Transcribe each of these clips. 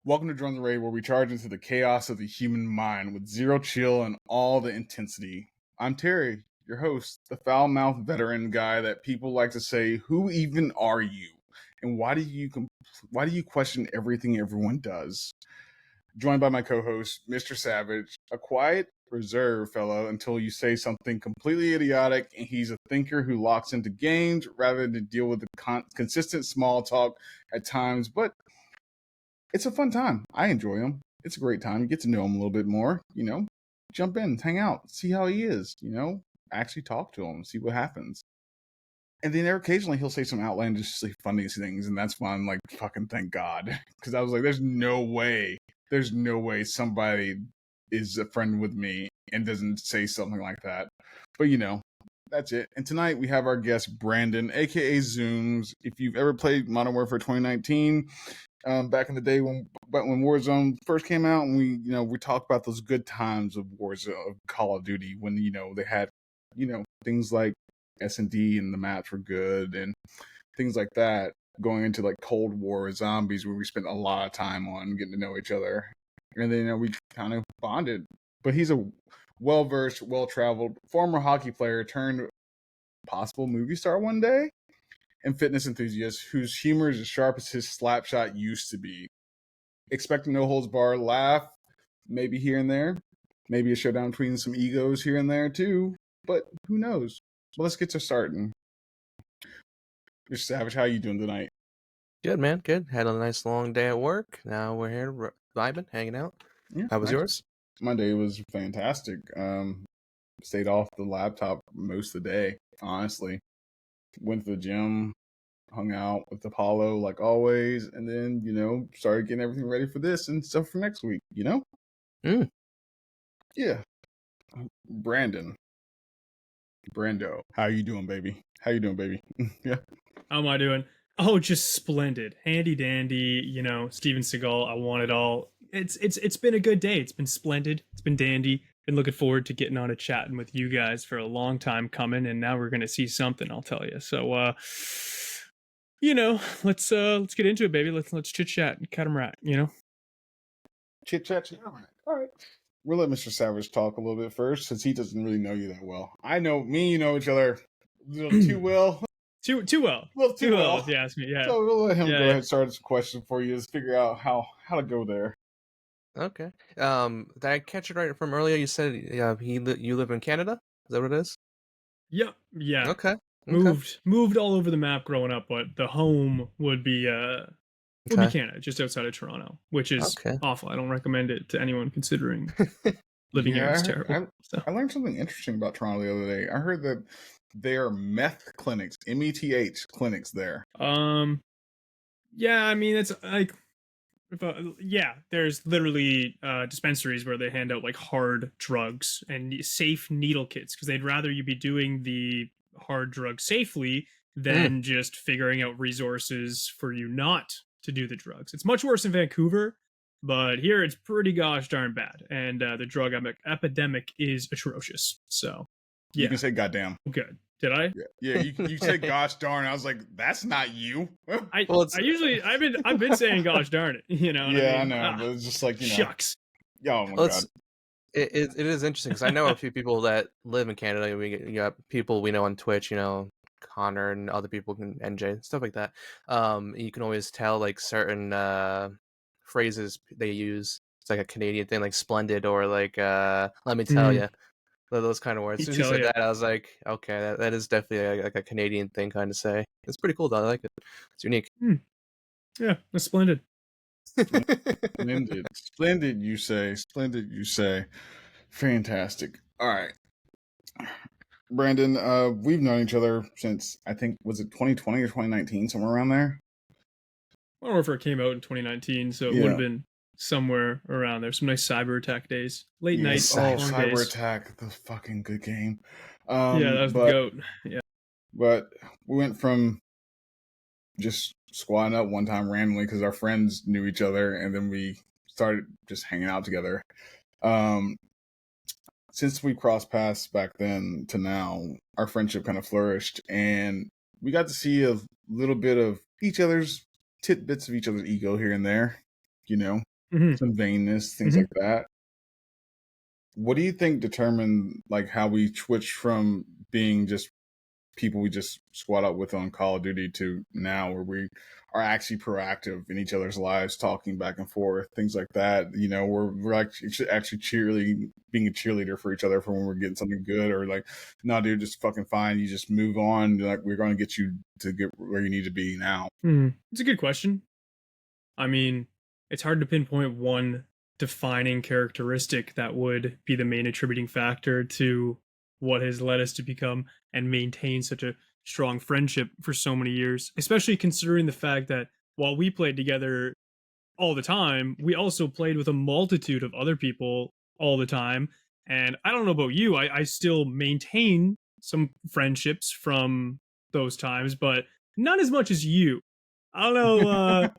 Welcome to Drums and Raid, where we charge into the chaos of the human mind with zero chill and all the intensity. I'm Terry, your host, the foul-mouthed veteran guy that people like to say, "Who even are you? And why do you question everything everyone does?" Joined by my co-host, Mr. Savage, a quiet, reserved fellow until you say something completely idiotic, and he's a thinker who locks into games rather than deal with the consistent small talk at times, but it's a fun time. I enjoy him. It's a great time. You get to know him a little bit more, jump in, hang out, see how he is, actually talk to him, see what happens. And then occasionally he'll say some outlandishly funny things, and that's fun. Like, fucking thank God. Because I was like, there's no way somebody is a friend with me and doesn't say something like that. But, that's it. And tonight we have our guest, Brandon, aka Zooms. If you've ever played Modern Warfare 2019, back in the day when Warzone first came out, and we talked about those good times of Warzone, of Call of Duty, when they had things like S&D and the maps were good and things like that, going into like Cold War zombies, where we spent a lot of time on getting to know each other, and then we kind of bonded. But he's a well-versed, well-traveled former hockey player turned possible movie star one day, and fitness enthusiast whose humor is as sharp as his slap shot used to be. Expect a no-holds-barred laugh, maybe here and there, maybe a showdown between some egos here and there too, but who knows? Well, let's get to starting. Mr. Savage, how you doing tonight? Good, man. Good. Had a nice long day at work. Now we're here vibing, hanging out. Yeah, How was nice. yours? My day was fantastic. Stayed off the laptop most of the day, honestly. Went to the gym, hung out with Apollo like always, and then, started getting everything ready for this and stuff for next week, Yeah. Brando, how you doing, baby? Yeah. How am I doing? Oh, just splendid. Handy dandy, Steven Seagal, I want it all. It's been a good day. It's been splendid. It's been dandy. Been looking forward to getting on and chatting with you guys for a long time coming, and now we're gonna see something, I'll tell you. So let's get into it, baby. Let's chit chat and cut 'em right, Chit chat. All right. We'll let Mr. Savage talk a little bit first, since he doesn't really know you that well. I know you know each other a little too well. Too well. A little too well, if you ask me. Yeah. So we'll let him go ahead and start his question for you. Let's figure out how to go there. Okay. Did I catch it right from earlier? You said you live in Canada? Is that what it is? Yep. Yeah. Okay. Moved all over the map growing up, but the home would be Canada, just outside of Toronto, which is awful. I don't recommend it to anyone considering living here. It's terrible. I learned something interesting about Toronto the other day. I heard that there are meth clinics, METH clinics there. Yeah, I mean, it's like, there's literally dispensaries where they hand out like hard drugs and safe needle kits, because they'd rather you be doing the hard drug safely than just figuring out resources for you not to do the drugs. It's much worse in Vancouver, but here it's pretty gosh darn bad, and the drug epidemic is atrocious. So yeah, you can say goddamn. Good. Did I? Yeah. You said gosh darn. I was like, that's not you. I've been saying gosh darn it. Yeah, I know, but it's just like, shucks. Oh my God. It is interesting, because I know a few people that live in Canada. We got people we know on Twitch, Connor and other people, NJ, stuff like that. You can always tell like certain phrases they use. It's like a Canadian thing, like splendid, or like let me tell you. Those kind of words. As soon as you said that, I was like, okay, that is definitely like a Canadian thing kind of say. It's pretty cool though. I like it. It's unique. Yeah, that's splendid. Splendid, you say. Fantastic. All right. Brandon, we've known each other since, I think, was it 2020 or 2019, somewhere around there? Modern Warfare came out in 2019, so it would have been somewhere around there. Some nice cyber attack days, late night. Cyber attack, the fucking good game. Yeah, that was the GOAT. Yeah, but we went from just squatting up one time randomly because our friends knew each other, and then we started just hanging out together. Since we crossed paths back then to now, our friendship kind of flourished, and we got to see a little bit of each other's tidbits of each other's ego here and there. some vainness, things Mhm. like that. What do you think determined like how we switched from being just people we just squat up with on Call of Duty to now where we are actually proactive in each other's lives, talking back and forth, things like that. You know, we're actually cheerleading, being a cheerleader for each other for when we're getting something good, or like, no, dude, just fucking fine. You just move on. Like, we're going to get you to get where you need to be now. It's a good question. I mean, it's hard to pinpoint one defining characteristic that would be the main attributing factor to what has led us to become and maintain such a strong friendship for so many years, especially considering the fact that while we played together all the time, we also played with a multitude of other people all the time. And I don't know about you, I still maintain some friendships from those times, but not as much as you. I don't know,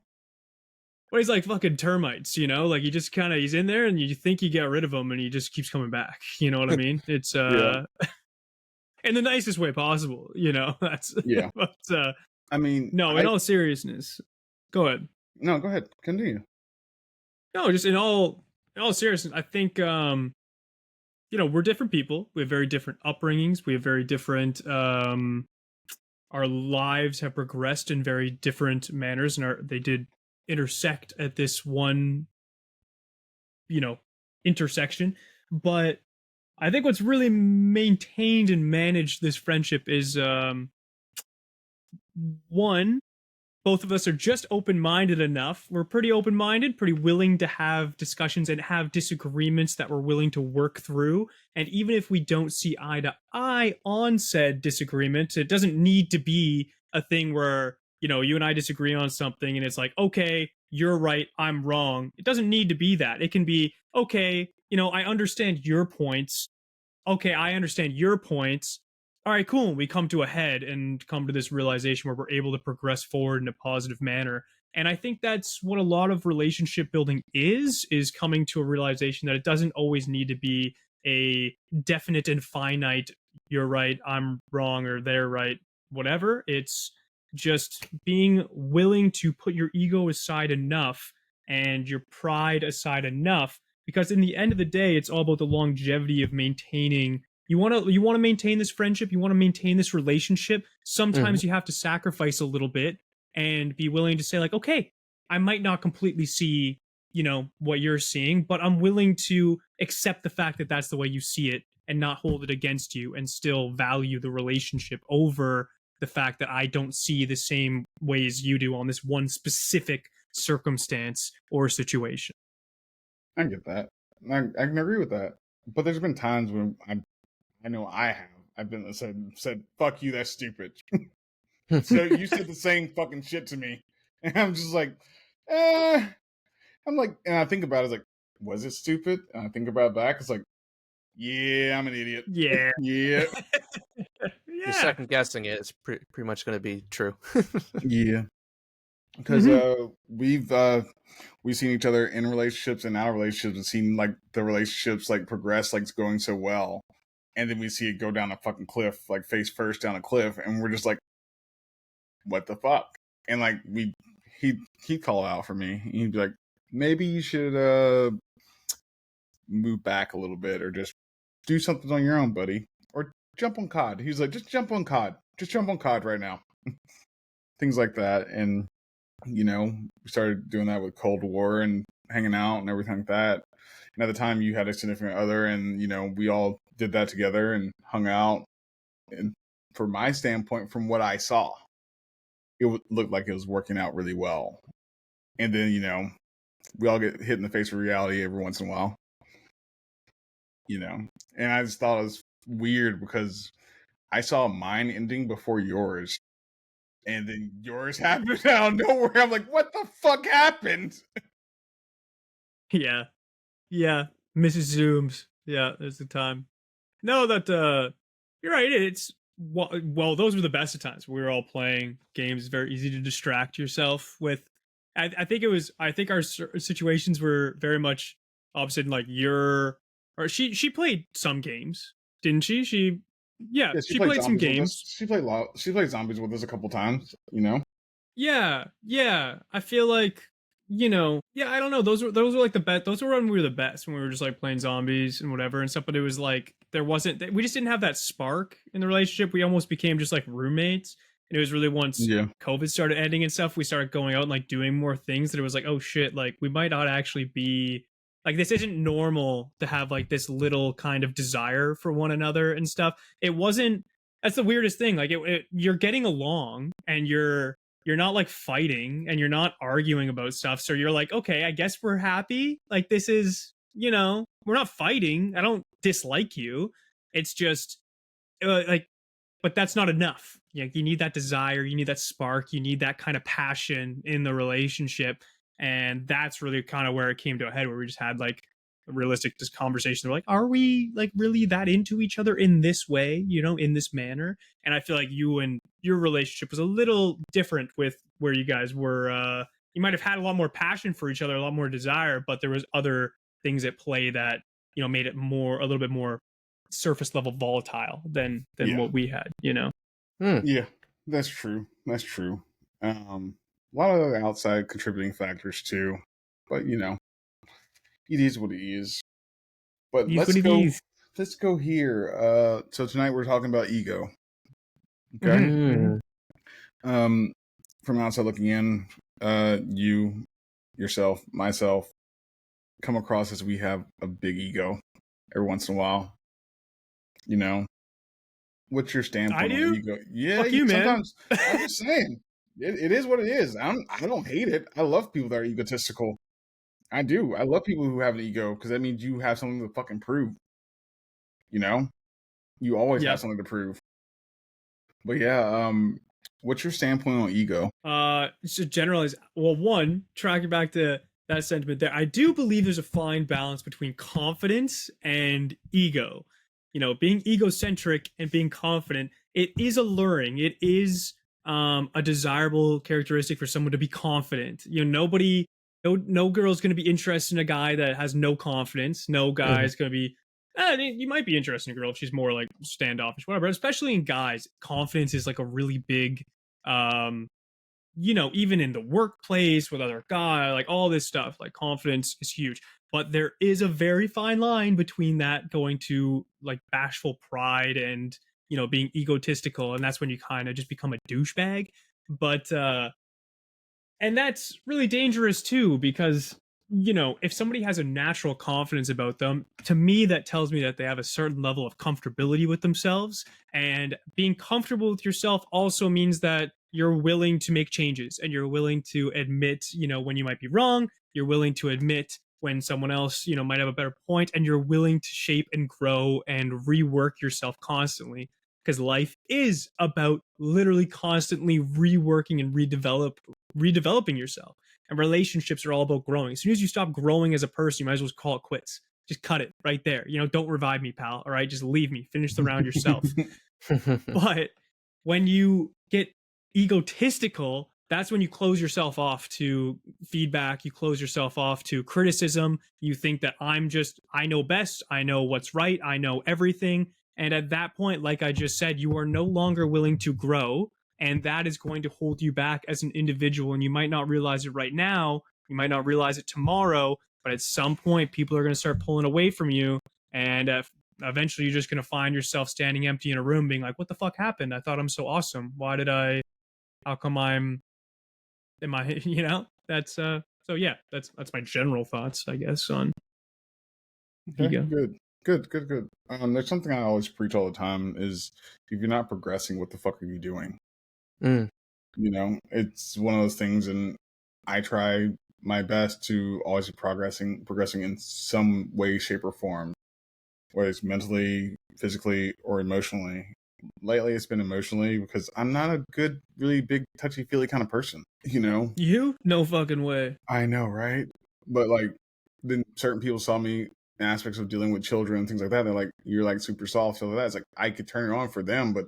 but he's like fucking termites, you know? Like he just kind of he's in there and you think you get rid of him and he just keeps coming back. You know what I mean? It's Yeah. in the nicest way possible, you know. That's Yeah. but I mean, no, in all seriousness. Go ahead. no, go ahead. Continue. No, just in all seriousness, I think you know, we're different people. We have very different upbringings. We have very different our lives have progressed in very different manners and they did intersect at this one, you know, intersection. But I think what's really maintained and managed this friendship is one, both of us are just open-minded enough. We're pretty open-minded, pretty willing to have discussions and have disagreements that we're willing to work through. And even if we don't see eye to eye on said disagreement, it doesn't need to be a thing where, you know, you and I disagree on something and it's like, okay, you're right, I'm wrong. It doesn't need to be that. It can be, okay, you know, I understand your points. Okay, I understand your points. All right, cool. We come to a head and come to this realization where we're able to progress forward in a positive manner. And I think that's what a lot of relationship building is coming to a realization that it doesn't always need to be a definite and finite, you're right, I'm wrong, or they're right, whatever. It's just being willing to put your ego aside enough and your pride aside enough because in the end of the day it's all about the longevity of maintaining you want to maintain this friendship, you want to maintain this relationship. Sometimes you have to sacrifice a little bit and be willing to say like, okay, I might not completely see, you know, what you're seeing, but I'm willing to accept the fact that that's the way you see it and not hold it against you and still value the relationship over the fact that I don't see the same ways you do on this one specific circumstance or situation. I get that. I can agree with that. But there's been times when I know I have. I've been said, "Fuck you, that's stupid." So you said the same fucking shit to me, and I'm just like, eh. I'm like, and I think about it, it's like, was it stupid? And I think about it back, it's like, yeah, I'm an idiot. Yeah. Yeah, You're Yeah. second guessing it. It's pretty much going to be true. yeah. Because Mhm. we've seen each other in relationships and out of relationships, and seen like the relationships like progress, like it's going so well, and then we see it go down a fucking cliff, like face first down a cliff, and we're just like, what the fuck? And like he'd call out for me. He'd be like, maybe you should move back a little bit, or just do something on your own, buddy, or jump on COD. He's like, just jump on COD, just jump on COD right now, things like that. And you know, we started doing that with Cold War and hanging out and everything like that. And at the time, you had a significant other, and you know, we all did that together and hung out. And from my standpoint, from what I saw, it looked like it was working out really well. And then, you know, we all get hit in the face with reality every once in a while, you know. And I just thought it was weird because I saw mine ending before yours, and then yours happened out of nowhere. I'm like, what the fuck happened? Yeah. Yeah. Mrs. Zooms. Yeah, there's the time. No, that you're right. It's well, those were the best of times. We were all playing games. Very easy to distract yourself with. I think it was. I think our situations were very much opposite. Like your, or she played some games, didn't she? Yeah, Yeah, she she played played some zombies with us. games. She played zombies with us a couple times, you know. Yeah, yeah. I feel like yeah, I don't know. Those were like the best. Those were when we were the best, when we were just like playing zombies and whatever and stuff. But it was like we just didn't have that spark in the relationship. We almost became just like roommates. And it was really once Yeah. COVID started ending and stuff, we started going out and like doing more things that it was like, oh shit, like we might not actually be like this isn't normal to have like this little kind of desire for one another and stuff. It wasn't. That's the weirdest thing. Like you're getting along and you're not like fighting and you're not arguing about stuff. So you're like, okay, I guess we're happy. Like this is, we're not fighting. I don't dislike you. It's just like, but that's not enough. You need that desire, you need that spark, you need that kind of passion in the relationship. And that's really kind of where it came to a head, where we just had like a realistic just conversation. We're like, are we like really that into each other in this way, in this manner? And I feel like you and your relationship was a little different with where you guys were. You might have had a lot more passion for each other, a lot more desire, but there was other things at play that made it a little bit more surface level volatile than Yeah. what we had. Yeah, that's true. That's true. A lot of other outside contributing factors too, but it is what it is. But let's go here. So tonight we're talking about ego. Okay. From outside looking in, you, yourself, myself, come across as we have a big ego every once in a while. What's your standpoint I on do? ego? Yeah, Fuck you, man. sometimes I'm just saying. It is what it is. I don't hate it. I love people that are egotistical. I do. I love people who have an ego because that means you have something to fucking prove. You always have something to prove. But yeah, what's your standpoint on ego? So generalize. Well, one, tracking back to that sentiment there, I do believe there's a fine balance between confidence and ego. Being egocentric and being confident, it is alluring. It is a desirable characteristic for someone to be confident. No girl's going to be interested in a guy that has no confidence. No guy's going to be. You might be interested in a girl if she's more like standoffish, whatever. Especially in guys, confidence is like a really big um even in the workplace with other guys, like all this stuff, like confidence is huge. But there is a very fine line between that going to like bashful pride and being egotistical, and that's when you kind of just become a douchebag. But and that's really dangerous too, because if somebody has a natural confidence about them, to me that tells me that they have a certain level of comfortability with themselves. And being comfortable with yourself also means that you're willing to make changes, and you're willing to admit when you might be wrong. You're willing to admit when someone else might have a better point, and you're willing to shape and grow and rework yourself constantly, because life is about literally constantly reworking and redeveloping yourself. And relationships are all about growing. As soon as you stop growing as a person, you might as well call it quits. Just cut it right there. Don't revive me, pal. All right, just leave me. Finish the round yourself. But when you get egotistical, that's when you close yourself off to feedback. You close yourself off to criticism. You think that I know best. I know what's right. I know everything. And at that point, like I just said, you are no longer willing to grow. And that is going to hold you back as an individual. And you might not realize it right now. You might not realize it tomorrow. But at some point, people are going to start pulling away from you. And eventually, you're just going to find yourself standing empty in a room being like, what the fuck happened? I thought I'm so awesome. How come that's so yeah, that's my general thoughts, I guess, on ego. Good. There's something I always preach all the time is if you're not progressing, what the fuck are you doing? It's one of those things, and I try my best to always be progressing in some way, shape, or form, whether it's mentally, physically, or emotionally. Lately, it's been emotionally because I'm not a good, really big, touchy-feely kind of person. You? No fucking way. I know, right? But like, then certain people saw me in aspects of dealing with children and things like that. They're like, "You're like super soft." So that's like, I could turn it on for them, but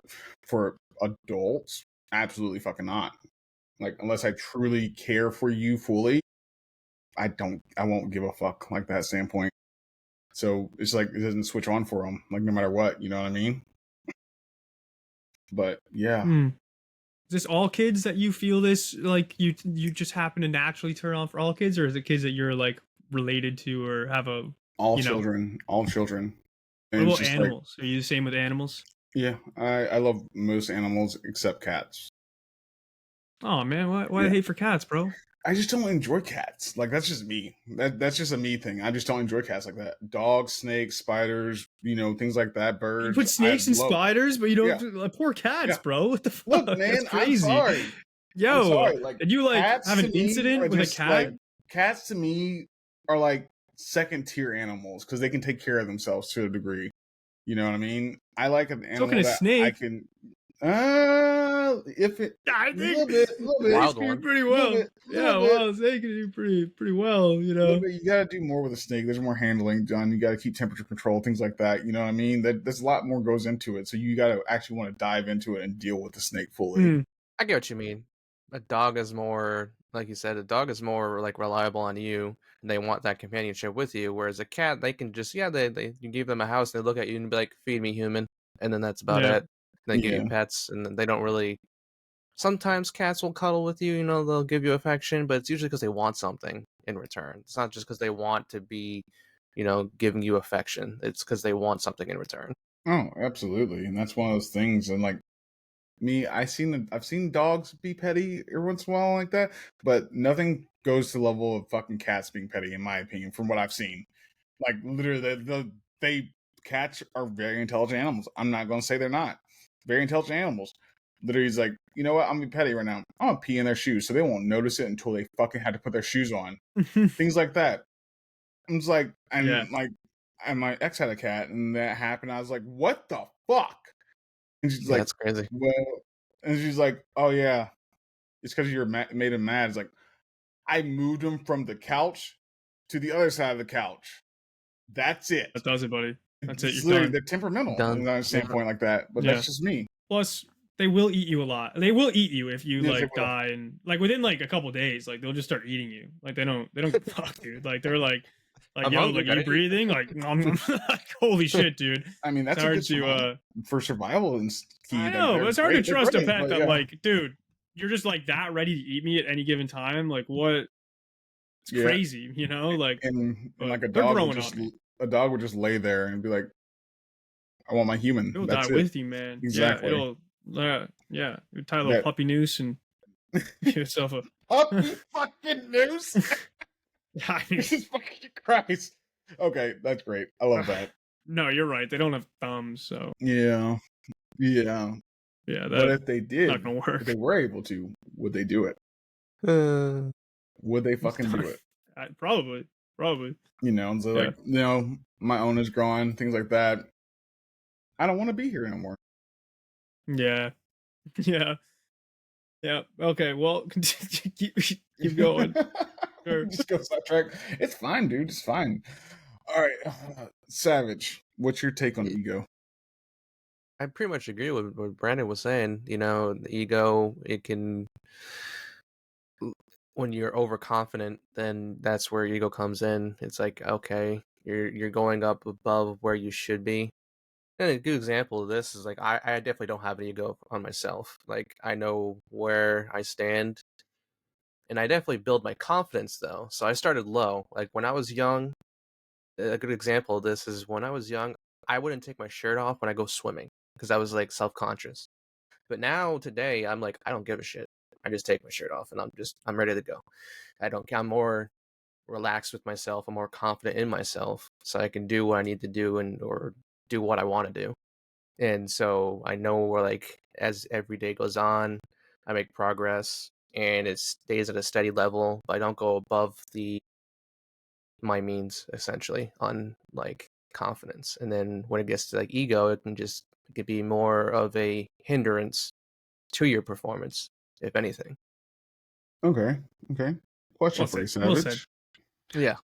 for adults, absolutely fucking not. Like, unless I truly care for you fully, I won't give a fuck like that standpoint. So it's like it doesn't switch on for them, like no matter what. You know what I mean? But yeah. this all kids that you feel this like you just happen to naturally turn on for all kids, or is it kids that you're like related to or have a All you know? children, all children. What And it's about just like, animals? Are you the same with animals? yeah, I love most animals except cats. Oh man, why Yeah. hate for cats, bro? I just don't enjoy cats. Like that's just me. That's just a me thing. I just don't enjoy cats like that. Dogs, snakes, spiders, things like that. You Birds. put I snakes and love. spiders, but you Yeah, don't like, poor cats, yeah. bro. What the Look, fuck? That's man, I'm crazy. sorry. I'm Yo, sorry. Like did you like cats have to an me are incident with a just like cat? cats to me are like second tier animals because they can take care of themselves to a degree. You know what I mean? I like an So can animal a that I snake. can. If it I a think little bit, snakes Wild can do one. pretty little well. bit, little Yeah, bit. well, snake can do pretty well, you A little know. bit. You got to do more with a snake. There's more handling done. You got to keep temperature control, things like that. You know what I mean? There's a lot more goes into it. So you got to actually want to dive into it and deal with the snake fully. Hmm. I get what you mean. A dog is more, like you said, a dog is more like reliable on you, and they want that companionship with you. Whereas a cat, they can just, yeah, they you give them a house, they look at you and be like, "Feed me, human," and then that's about Yeah. it. And they give you Yeah. pets, and then they don't really. Sometimes cats will cuddle with you, they'll give you affection, but it's usually because they want something in return. It's not just because they want to be, giving you affection. It's because they want something in return. Oh, absolutely. And that's one of those things. And like me, I've seen dogs be petty every once in a while like that, but nothing goes to the level of fucking cats being petty, in my opinion, from what I've seen. Like literally, they cats are very intelligent animals. I'm not going to say they're not very intelligent animals. Literally, he's like, you know what? I'm gonna be petty right now. I'm gonna pee in their shoes, so they won't notice it until they fucking had to put their shoes on. Things like that. I'm just like, Yeah. and my ex had a cat, and that happened. I was like, what the fuck? And she's Yeah, like, that's crazy. well, and she's like, oh yeah, it's because you're made him mad. It's like I moved him from the couch to the other side of the couch. That's it. That does it, buddy. That's it. It's You're literally done. they're temperamental Done. on a Yeah. standpoint like that, but Yeah. that's just me. Plus, they will eat you a lot. They will eat you if you Yes, they like will. die, and like within like a couple days, like they'll just start eating you. Like they don't give a fuck, dude. Like they're like I'm yo, hungry, like gotta you eat. breathing? Like, like holy shit, dude. I mean, that's It's a hard good to survival for survival and key. I Like, know, they're but it's hard to great. They're trust a great, pet but that yeah. like, dude, you're just like that ready to eat me at any given time. Like what? It's Yeah. crazy, you know? Like And but like a they're dog would growing just on me. lay there and be like, I want my human. It'll die That's it. with you, man. Exactly. Yeah, it'll yeah. You tie a little That- puppy noose and give yourself a Puppy fucking noose. I mean, Jesus fucking Christ. Okay, that's great. I love that. no, you're right. They don't have thumbs, so Yeah. Yeah. yeah, But that's if they did, not gonna work. if they were able to, would they do it? Uh, Would they fucking do it? Probably. And so like, my own is growing, things like that. I don't want to be here anymore. Yeah. Yeah. Okay. Well, keep going. Sure. Just go sidetrack. It's fine, dude. It's fine. All right, Savage. What's your take on ego? I pretty much agree with what Brandon was saying. The ego, it can, when you're overconfident, then that's where ego comes in. It's like, okay, you're going up above where you should be. And a good example of this is like I definitely don't have an ego on myself. Like I know where I stand, and I definitely build my confidence though. So I started low. Like when I was young, a good example of this is when I was young, I wouldn't take my shirt off when I go swimming because I was like self-conscious. But now today, I'm like, I don't give a shit. I just take my shirt off and I'm ready to go. I'm more relaxed with myself. I'm more confident in myself, so I can do what I need to do or do what I want to do. And so I know where like as every day goes on, I make progress and it stays at a steady level. But I don't go above my means essentially on like confidence. And then when it gets to like ego, it could be more of a hindrance to your performance, if anything. Okay. Question Well for you, said. Well said. Savage. Yeah.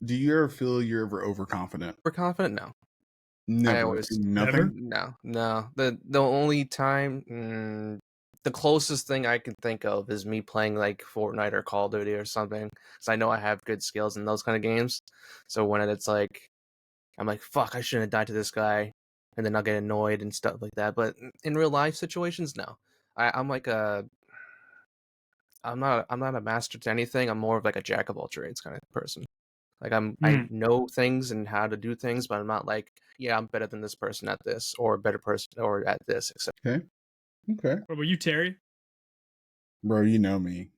Do you ever feel you're ever overconfident? Overconfident? No. Never. I always Nothing. No. The only time the closest thing I can think of is me playing like Fortnite or Call of Duty or something, because I know I have good skills in those kind of games. So when it's like I'm like, fuck, I shouldn't have died to this guy, and then I'll get annoyed and stuff like that. But in real life situations, no. I'm like a I'm not a master to anything. I'm more of like a jack of all trades kind of person. Like I know things and how to do things, but I'm not like, yeah, I'm better than this person at this or a better person or at this, etc. Okay. Okay. What about you, Terry? Bro, you know me.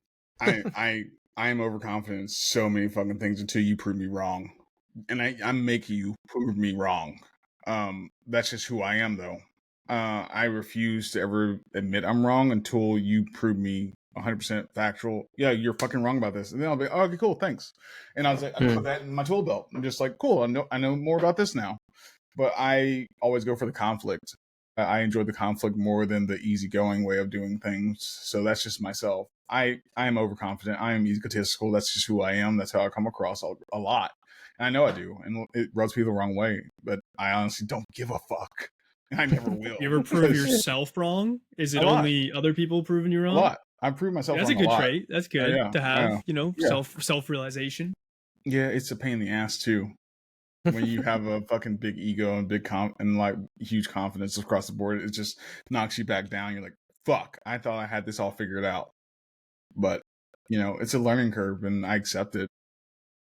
I am overconfident in so many fucking things until you prove me wrong. And I make you prove me wrong. That's just who I am though. I refuse to ever admit I'm wrong until you prove me 100% factual. Yeah, you're fucking wrong about this. And then I'll be, oh, okay, cool, thanks. And I was like, I put that in my tool belt. I'm just like, cool, I know more about this now. But I always go for the conflict. I enjoy the conflict more than the easygoing way of doing things. So that's just myself. I am overconfident. I am egotistical. That's just who I am. That's how I come across a lot. And I know I do. And it rubs people the wrong way. But I honestly don't give a fuck. And I never will. You ever prove yourself wrong? Is it only other people proving you A wrong? lot. I've proved myself That's wrong a good lot. trait. That's good to have, Yeah. self-realization. Yeah, it's a pain in the ass too. When you have a fucking big ego and and like huge confidence across the board, it just knocks you back down. You're like, fuck, I thought I had this all figured out. But, it's a learning curve and I accept it.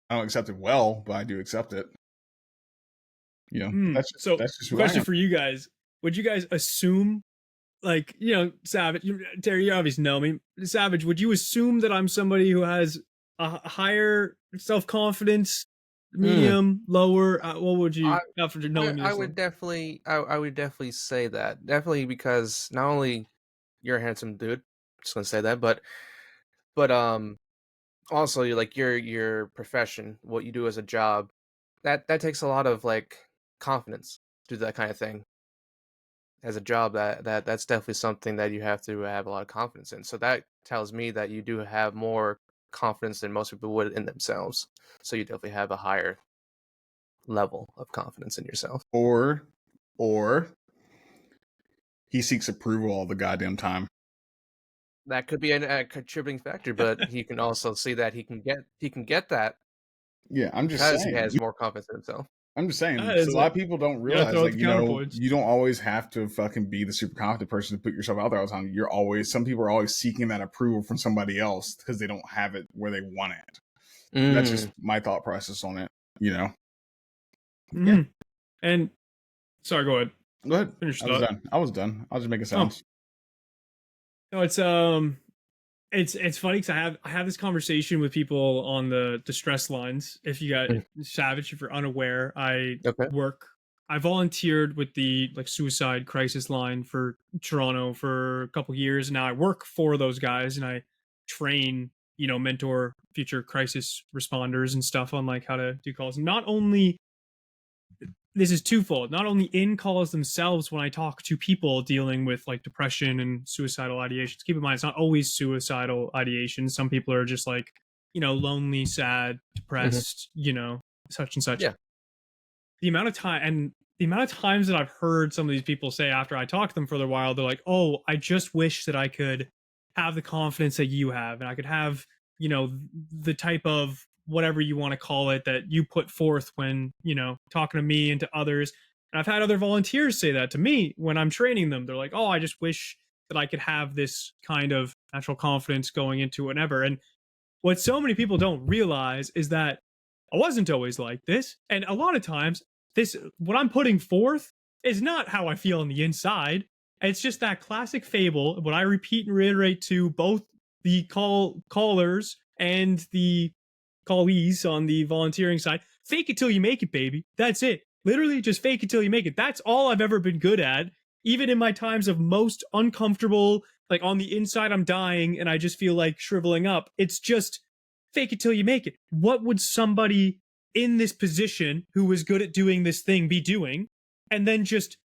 I don't accept it well, but I do accept it. That's just who I question am. for you guys. Would you guys assume, like, Savage, Terry, you obviously know me. Savage, would you assume that I'm somebody who has a higher self-confidence, medium, lower? What would you, after knowing me? I would definitely say that. Definitely, because not only you're a handsome dude, just gonna say that, but also your profession, what you do as a job, that takes a lot of like confidence to do that kind of thing. As a job, that's definitely something that you have to have a lot of confidence in. So that tells me that you do have more confidence than most people would in themselves. So you definitely have a higher level of confidence in yourself. Or he seeks approval all the goddamn time. That could be a contributing factor, but he can also see that he can get that. Yeah, I'm just because saying. he has more confidence in himself. I'm just saying. So a lot of people don't realize, like, you don't always have to fucking be the super confident person to put yourself out there all the time. Some people are always seeking that approval from somebody else because they don't have it where they want it. That's just my thought process on it, Yeah. And sorry, go ahead. Go ahead. I was done. I was just making sounds. No, it's funny because I have this conversation with people on the distress lines. If you got Savage, if you're unaware, I volunteered with the suicide crisis line for Toronto for a couple years. Now I work for those guys and I train, mentor future crisis responders and stuff on how to do calls. Not only this is twofold, not only in calls themselves when I talk to people dealing with depression and suicidal ideations. Keep in mind, it's not always suicidal ideation. Some people are just lonely, sad, depressed, such and such. Yeah. The amount of times that I've heard some of these people say after I talk to them for a while, they're like, oh, I just wish that I could have the confidence that you have and I could have, the type of whatever you want to call it that you put forth when, talking to me and to others. And I've had other volunteers say that to me when I'm training them. They're like, oh, I just wish that I could have this kind of natural confidence going into whatever. And what so many people don't realize is that I wasn't always like this. And a lot of times what I'm putting forth is not how I feel on the inside. It's just that classic fable, what I repeat and reiterate to both the callers and the callees on the volunteering side. Fake it till you make it, baby. That's it. Literally just fake it till you make it. That's all I've ever been good at. Even in my times of most uncomfortable, on the inside I'm dying and I just feel like shriveling up. It's just fake it till you make it. What would somebody in this position who is good at doing this thing be doing? And then just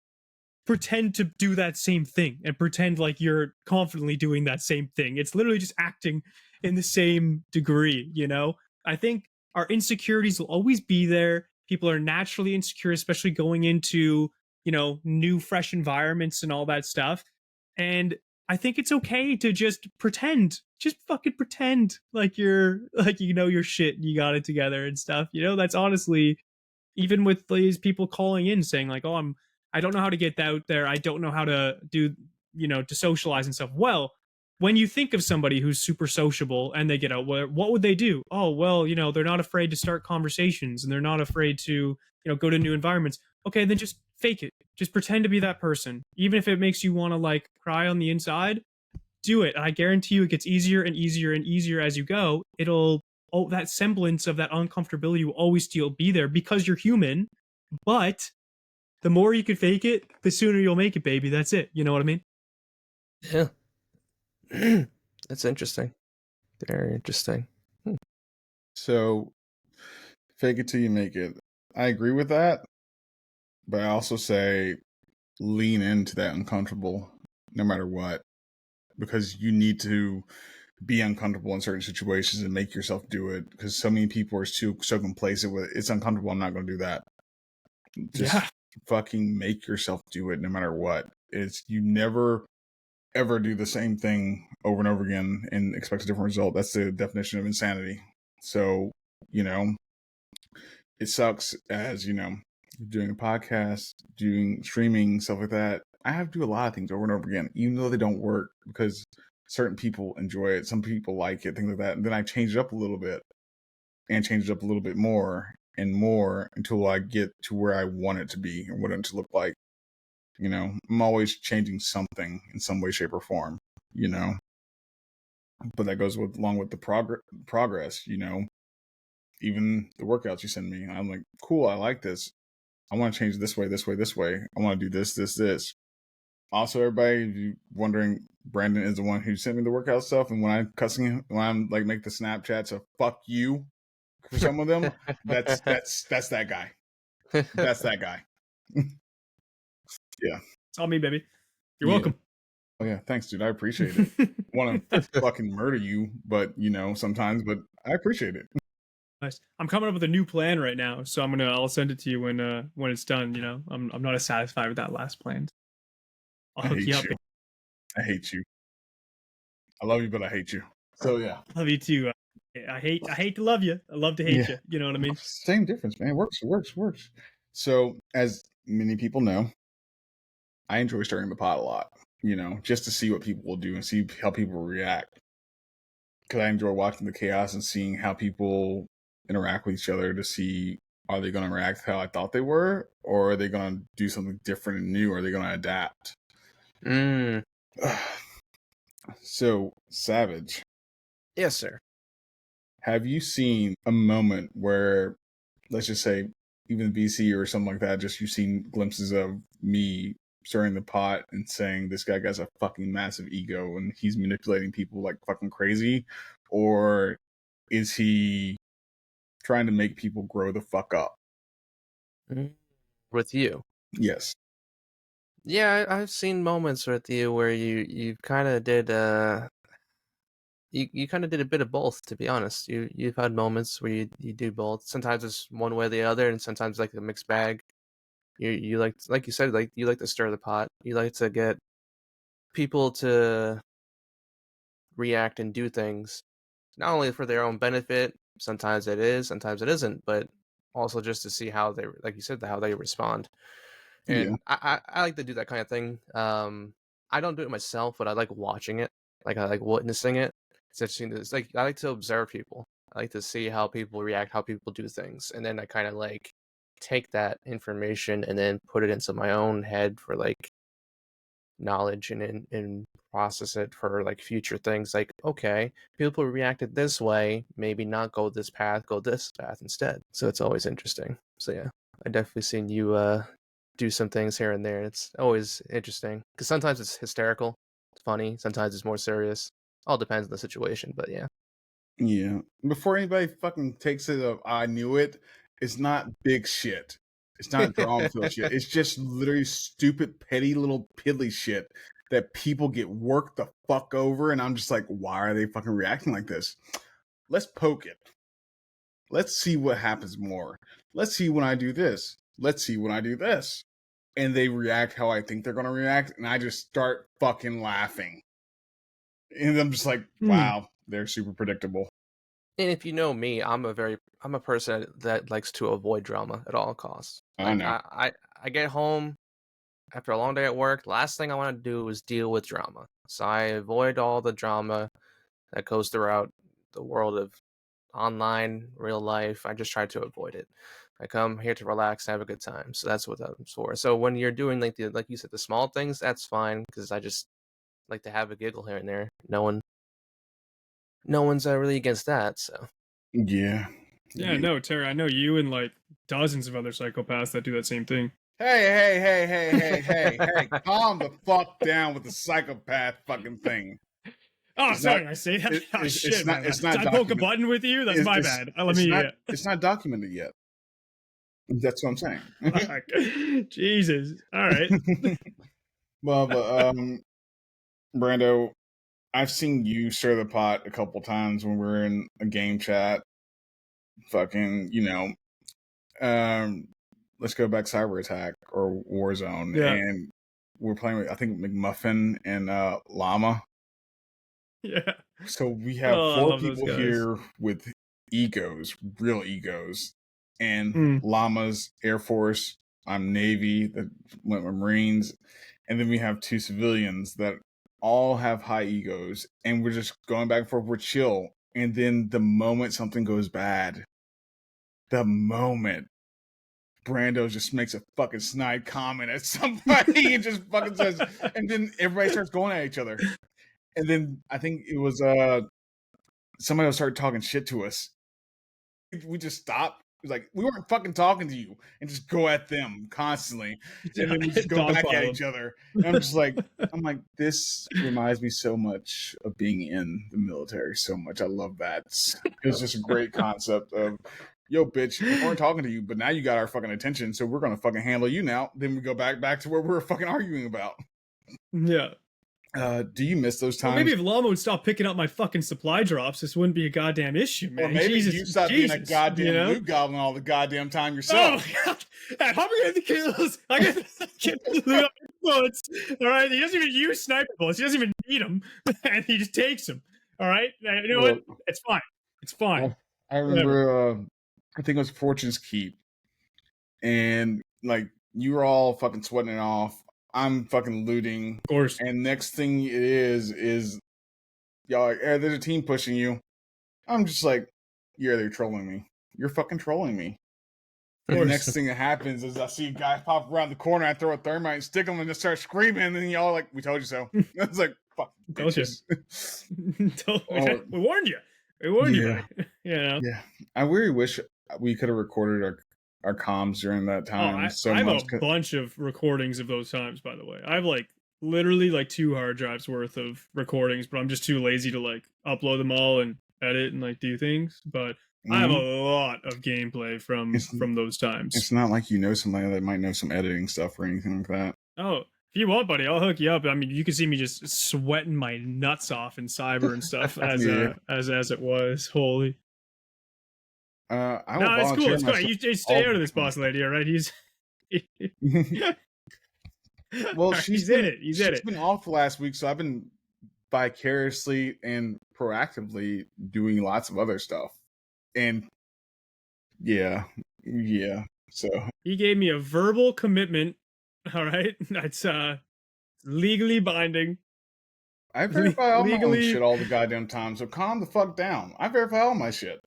pretend to do that same thing and pretend like you're confidently doing that same thing. It's literally just acting in the same degree, I think our insecurities will always be there. People are naturally insecure, especially going into, new, fresh environments and all that stuff. And I think it's okay to just pretend. Just fucking pretend like you're your shit and you got it together and stuff. That's honestly, even with these people calling in saying oh, I don't know how to get out there. I don't know how to do to socialize and stuff. Well, when you think of somebody who's super sociable and they get out, what would they do? Oh, well, they're not afraid to start conversations and they're not afraid to, go to new environments. Okay, then just fake it. Just pretend to be that person. Even if it makes you want to like cry on the inside, do it. And I guarantee you it gets easier and easier and easier as you go. That semblance of that uncomfortability will always still be there because you're human. But the more you can fake it, the sooner you'll make it, baby. That's it. You know what I mean? Yeah. That's interesting. Very interesting. So, fake it till you make it. I agree with that, but I also say lean into that uncomfortable no matter what, because you need to be uncomfortable in certain situations and make yourself do it, because so many people are so complacent with it's uncomfortable, I'm not going to do that. Just fucking make yourself do it no matter what. You never ever do the same thing over and over again and expect a different result. That's the definition of insanity. So, it sucks as, doing a podcast, doing streaming, stuff like that. I have to do a lot of things over and over again, even though they don't work, because certain people enjoy it. Some people like it, things like that. And then I change it up a little bit and change it up a little bit more and more until I get to where I want it to be and what it to look like. I'm always changing something in some way, shape, or form, but that goes along with the progress, even the workouts you send me. I'm like, cool, I like this. I want to change this way, this way, this way. I want to do this, this, this. Also, everybody wondering, Brandon is the one who sent me the workout stuff. And when I'm like, make the Snapchats of fuck you for some of them, that's that guy. That's that guy. Yeah. It's all me, baby. You're welcome. Oh yeah, thanks, dude. I appreciate it. I want to fucking murder you, but sometimes, but I appreciate it. Nice. I'm coming up with a new plan right now, so I'll send it to you when it's done. I'm not as satisfied with that last plan. I'll hook you up. I hate you. I love you, but I hate you. So yeah. Love you too. I hate to love you. I love to hate you. You know what I mean? Same difference, man. Works. So as many people know, I enjoy stirring the pot a lot, just to see what people will do and see how people react. Because I enjoy watching the chaos and seeing how people interact with each other to see, are they going to react how I thought they were, or are they going to do something different and new, or are they going to adapt? So, Savage. Yes, sir. Have you seen a moment where, let's just say, even VC or something like that, just you've seen glimpses of me stirring the pot and saying this guy has a fucking massive ego and he's manipulating people like fucking crazy? Or is he trying to make people grow the fuck up? With you? Yes. Yeah, I've seen moments with you where you kind of did you kind of did a bit of both, to be honest. You've had moments where you do both. Sometimes it's one way or the other, and sometimes like a mixed bag. You like you said, like you like to stir the pot. You like to get people to react and do things, not only for their own benefit. Sometimes it is, sometimes it isn't, but also just to see how they, like you said, how they respond. And I like to do that kind of thing. I don't do it myself, but I like watching it. Like I like witnessing it. It's interesting. It's like I like to observe people. I like to see how people react, how people do things, and then I kind of like take that information and then put it into my own head for like knowledge and process it for like future things. Like, okay, people reacted this way, maybe not go this path, go this path instead. So it's always interesting. So yeah, I definitely seen you do some things here and there. It's always interesting because sometimes it's hysterical, it's funny. Sometimes it's more serious. All depends on the situation, but yeah. Yeah. Before anybody fucking takes it up, I knew it. It's not big shit. It's not drama filled shit. It's just literally stupid, petty little piddly shit that people get worked the fuck over. And I'm just like, why are they fucking reacting like this? Let's poke it. Let's see what happens more. Let's see when I do this. Let's see when I do this. And they react how I think they're going to react. And I just start fucking laughing. And I'm just like, wow, they're super predictable. And if you know me, I'm a person that likes to avoid drama at all costs. I Like know. I get home, after a long day at work, the last thing I want to do is deal with drama. So I avoid all the drama that goes throughout the world of online, real life. I just try to avoid it. I come here to relax and have a good time. So that's what that's for. So when you're doing like you said, the small things, that's fine because I just like to have a giggle here and there. No one's really against that. So Yeah. Yeah, no, Terry, I know you and like dozens of other psychopaths that do that same thing. Hey, calm the fuck down with the psychopath fucking thing. Oh, It's sorry, not- I say that. Oh, it's shit, not- man. it's not Did I poke a documented. button with you? That's my bad. Let it's me. it's not documented yet. That's what I'm saying. Fuck. Jesus. All right. Well, but Brando, I've seen you stir the pot a couple times when we're in a game chat. Fucking, let's go back Cyber Attack or Warzone, Yeah. and we're playing with I think McMuffin and Llama. Yeah. So we have Oh, I 4 love those people guys. here with egos, real egos, and Mm. Llama's Air Force. I'm Navy, the Marines, and then we have 2 civilians that all have high egos, and we're just going back and forth. We're chill, and then the moment something goes bad, the moment Brando just makes a fucking snide comment at somebody and just fucking says, and then everybody starts going at each other. And then I think it was somebody will start talking shit to us. We just stop. It was like, we weren't fucking talking to you, and just go at them constantly. And then we just go back at each other. And I'm just like, this reminds me so much of being in the military so much. I love that. It was just a great concept of, yo, bitch, we weren't talking to you, but now you got our fucking attention, so we're gonna fucking handle you now. Then we go back to where we were fucking arguing about. Yeah. Do you miss those times? Well, maybe if Llama would stop picking up my fucking supply drops, this wouldn't be a goddamn issue, man. Or maybe Jesus, you stop being a Jesus, goddamn loot goblin all the goddamn time Oh yourself. my god! Hey, how am I getting the kills? I get the loot bullets. All right, he doesn't even use sniper bullets. He doesn't even need them, and he just takes them. All right, you know what? It's fine. It's fine. I remember, I think it was Fortune's Keep, and like you were all fucking sweating it off. I'm fucking looting, Of course. and next thing it is y'all like, hey, there's a team pushing you. I'm just like, yeah, they're trolling me. You're fucking trolling me. And the next thing that happens is I see a guy pop around the corner, I throw a thermite and stick him and just start screaming, and then y'all like, we told you so. It's like, fuck, bitches. We warned you. We warned you, Yeah. buddy. You know? Yeah. I really wish we could have recorded our comms during that time I have a bunch of recordings of those times, by the way. I have like literally like 2 hard drives worth of recordings, but I'm just too lazy to like upload them all and edit and like do things. But I have a lot of gameplay from those times. It's not like you know somebody that might know some editing stuff or anything like that. Oh, if you want, buddy, I'll hook you up. I mean, you can see me just sweating my nuts off in cyber and stuff as it was. Holy. I will No, it's cool. It's cool. myself- You stay out of this boss lady, all right? He's Well, he's in it. He's in she's it. been off last week, so I've been vicariously and proactively doing lots of other stuff. And yeah. So He gave me a verbal commitment. All right, that's legally binding. I verify all my own legally- shit all the goddamn time, so calm the fuck down. I verify all my shit.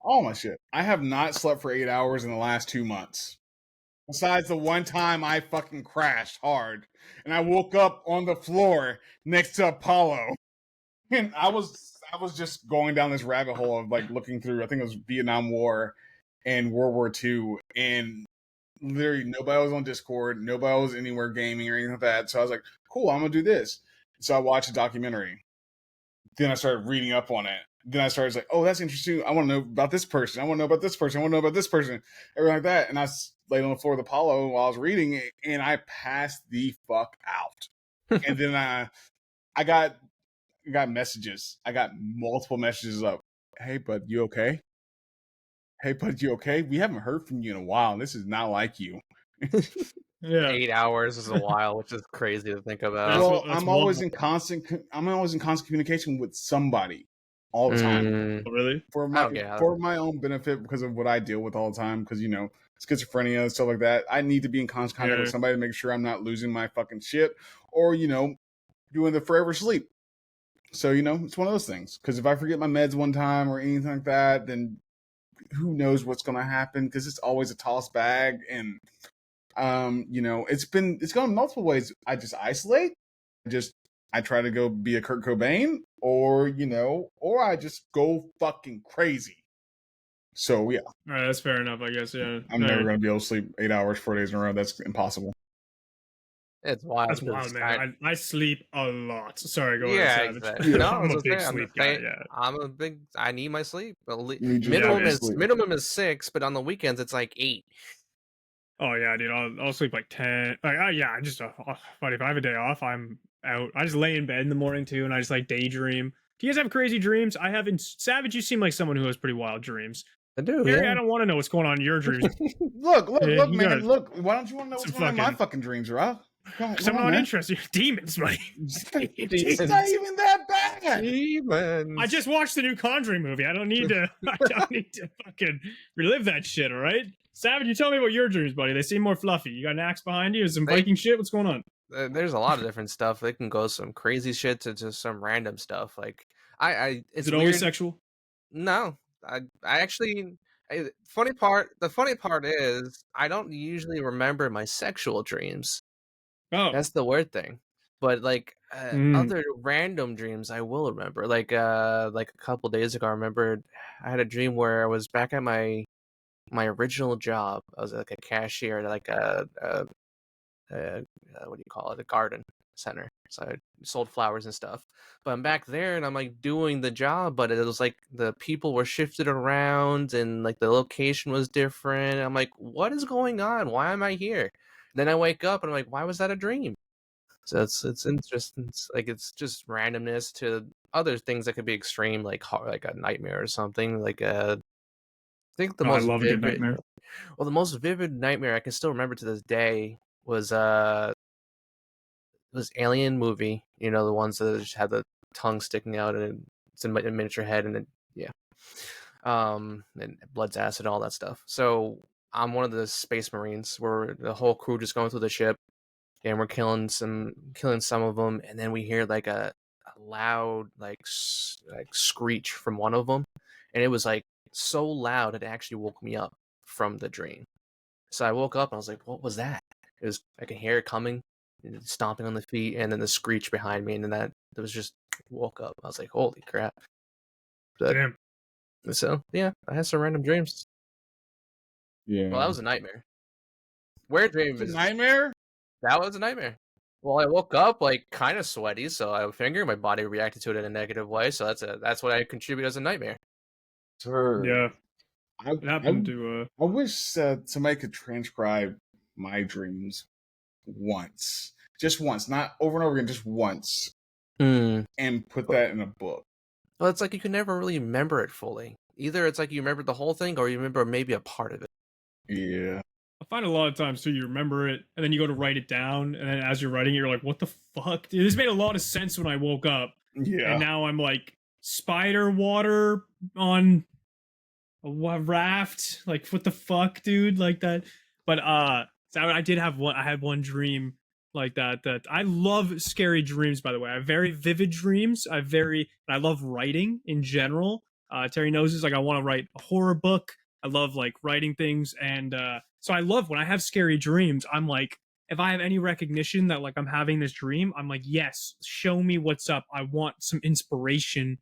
All my shit. I have not slept for 8 hours in the last 2 months. Besides the one time I fucking crashed hard and I woke up on the floor next to Apollo. And I was just going down this rabbit hole of like looking through, I think it was Vietnam War and World War II, and literally nobody was on Discord, nobody was anywhere gaming or anything like that. So I was like, cool, I'm gonna do this. So I watched a documentary. Then I started reading up on it. Then I started like, oh, that's interesting. I want to know about this person. I want to know about this person. I want to know about this person. Everything like that. And I laid on the floor with Apollo while I was reading it, and I passed the fuck out. And then I got messages. I got multiple messages of, hey, bud, you okay? Hey, bud, you okay? We haven't heard from you in a while. This is not like you. Yeah. 8 hours is a while, which is crazy to think about. Well, I'm always in constant communication with somebody. all the time Mm, Oh, really? for I my don't get how. for my own benefit because of what I deal with all the time. Because schizophrenia and stuff like that. I need to be in constant contact with Yeah. somebody to make sure I'm not losing my fucking shit or doing the forever sleep. So it's one of those things. Because if I forget my meds one time or anything like that, then who knows what's going to happen? Because it's always a toss bag, and it's gone multiple ways. I just isolate. I try to go be a Kurt Cobain, or I just go fucking crazy. So yeah, All right, that's fair enough, I guess. Yeah. I'm never gonna be able to sleep 8 hours, 4 days in a row. That's impossible. It's wild That's because wild, man. I sleep a lot. Sorry, go ahead, yeah, Savage. exactly. No, I I'm was a gonna big say sleep guy. Yeah. I need my sleep. Need your Yeah, Minimum fucking man. is sleep. minimum is 6, but on the weekends it's like 8. Oh yeah, dude. I'll sleep like 10. Like, yeah, I just but if I have a day off, I'm out. I just lay in bed in the morning too, and I just like daydream. Do you guys have crazy dreams? I haven't. Savage, you seem like someone who has pretty wild dreams. I do, Harry, yeah. I don't want to know what's going on in your dreams. Look, You man. got Look, why don't you want to know some what's going on in my fucking. fucking dreams, Rob? Because Come I'm on, not man. interested. Demons, buddy. It's not even that bad. Demons. I just watched the new Conjuring movie. I don't need to. I don't need to fucking relive that shit. All right, Savage, you tell me about your dreams, buddy. They seem more fluffy. You got an axe behind you? Some Viking shit? What's going on? There's a lot of different stuff. They can go some crazy shit to just some random stuff. Like it's Is it always weird. sexual? No, I actually. The funny part is I don't usually remember my sexual dreams. Oh, That's the weird thing. But like Mm. other random dreams, I will remember. Like a couple days ago, I remembered I had a dream where I was back at my original job. I was like a cashier at like what do you call it? A garden center. So I sold flowers and stuff. But I'm back there and I'm like doing the job, but it was like the people were shifted around and like the location was different. I'm like, what is going on? Why am I here? Then I wake up and I'm like, why was that a dream? So it's interesting. It's just randomness to other things that could be extreme, like like a nightmare or something. I think the Oh, I most love a good vivid, nightmare. well, the most vivid nightmare I can still remember to this day was it was Alien movie. You know, the ones that just had the tongue sticking out and it's a miniature head and yeah, and blood's acid, all that stuff. So I'm one of the space marines where the whole crew just going through the ship and we're killing some of them, and then we hear like a loud like screech from one of them, and it was like so loud it actually woke me up from the dream. So I woke up and I was like, what was that? It was, I could hear it coming, stomping on the feet, and then the screech behind me, and then that it was just woke up. I was like, holy crap. But, Damn. so yeah, I had some random dreams. Yeah. Well, that was a nightmare. Weird dream It's is a nightmare. that was a nightmare. Well, I woke up like kind of sweaty, so I figure my body reacted to it in a negative way. So that's what I contribute as a nightmare. Sure. Yeah. I It happened to I wish somebody could transcribe my dreams once, just once, not over and over again, just once, Mm. and put that in a book. Well, it's like you can never really remember it fully. Either it's like you remember the whole thing, or you remember maybe a part of it. Yeah. I find a lot of times too, you remember it, and then you go to write it down, and then as you're writing it, you're like, what the fuck? Dude, this made a lot of sense when I woke up. Yeah. And now I'm like, spider water on a raft? Like, what the fuck, dude? Like that. But so I did have one, I had one dream like that I love scary dreams, by the way. I have very vivid dreams. I love writing in general. Terry knows this, like I want to write a horror book. I love like writing things, and so I love when I have scary dreams. I'm like, if I have any recognition that like I'm having this dream, I'm like, yes, show me what's up. I want some inspiration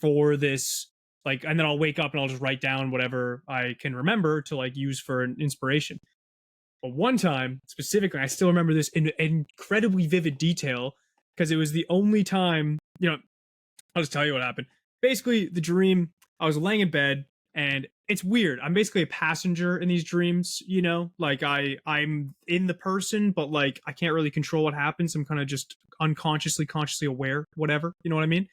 for this. Like, and then I'll wake up and I'll just write down whatever I can remember to like use for an inspiration. But one time specifically, I still remember this in incredibly vivid detail because it was the only time, I'll just tell you what happened. Basically, the dream, I was laying in bed, and it's weird. I'm basically a passenger in these dreams, like I'm in the person, but like I can't really control what happens. I'm kind of just consciously aware, whatever. You know what I mean?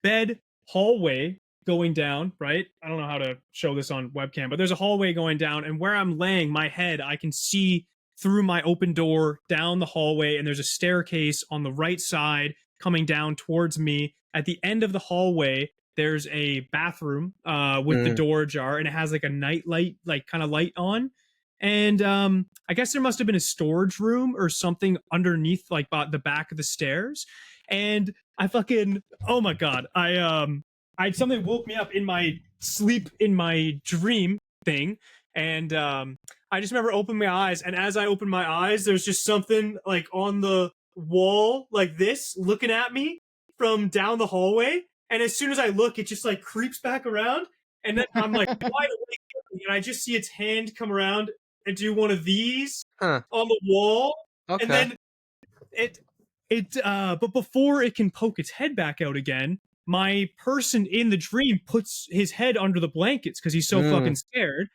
Bed, hallway going down, right? I don't know how to show this on webcam, but there's a hallway going down, and where I'm laying, my head, I can see through my open door down the hallway, and there's a staircase on the right side coming down towards me. At the end of the hallway, there's a bathroom with the door ajar, and it has like a night light, like kind of light on. And I guess there must have been a storage room or something underneath, like the back of the stairs. And I fucking, oh my god, I something woke me up in my sleep, in my dream thing, and I just remember opening my eyes, and as I opened my eyes, there's just something like on the wall like this, looking at me from down the hallway. And as soon as I look, it just like creeps back around, and then I'm like wide awake, and I just see its hand come around and do one of these Huh. on the wall, Okay. and then but before it can poke its head back out again, my person in the dream puts his head under the blankets because he's so fucking scared.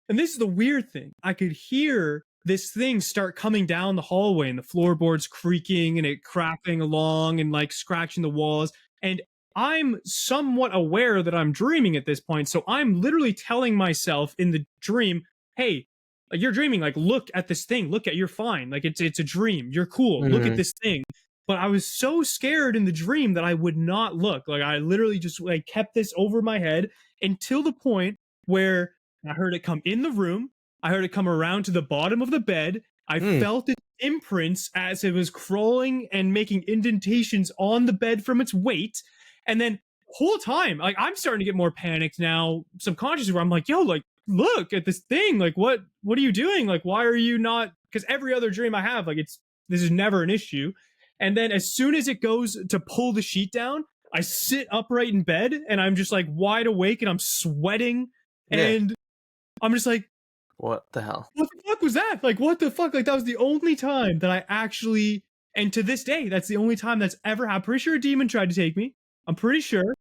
And this is the weird thing. I could hear this thing start coming down the hallway, and the floorboards creaking and it cracking along and like scratching the walls. And I'm somewhat aware that I'm dreaming at this point. So I'm literally telling myself in the dream, hey, like, you're dreaming, like, look at this thing, you're fine, like it's a dream, you're cool, look at this thing. But I was so scared in the dream that I would not look. Like, I literally just like kept this over my head until the point where I heard it come in the room, I heard it come around to the bottom of the bed, I felt its imprints as it was crawling and making indentations on the bed from its weight. And then whole time, like, I'm starting to get more panicked now subconsciously, where I'm like, yo, like, look at this thing, like, what are you doing, like, why are you not, because every other dream I have, like, this is never an issue. And then as soon as it goes to pull the sheet down, I sit upright in bed and I'm just like wide awake and I'm sweating, and I'm just like, what the hell? What the fuck was that? Like, what the fuck? Like, that was the only time that I actually, and to this day, that's the only time that's ever happened. Pretty sure a demon tried to take me. I'm pretty sure.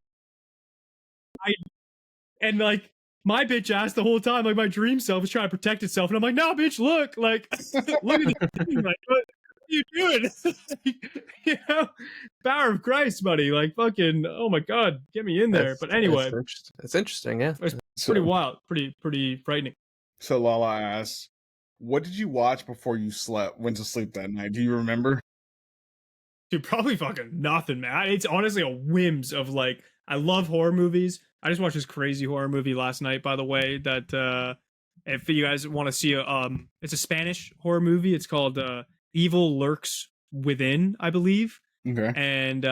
And like, my bitch ass the whole time, like, my dream self was trying to protect itself, and I'm like, no, bitch, look, like, look at this thing, like, what are you doing? You know, power of Christ, buddy, like, fucking, oh my god, get me in there. But anyway, it's interesting, yeah. It's pretty wild, pretty frightening. So Lala asks, what did you watch before you went to sleep that night? Do you remember? Dude, probably fucking nothing, man. It's honestly a whims of like, I love horror movies. I just watched this crazy horror movie last night, by the way, that if you guys want to see it's a Spanish horror movie. It's called Evil Lurks Within, I believe. Okay. And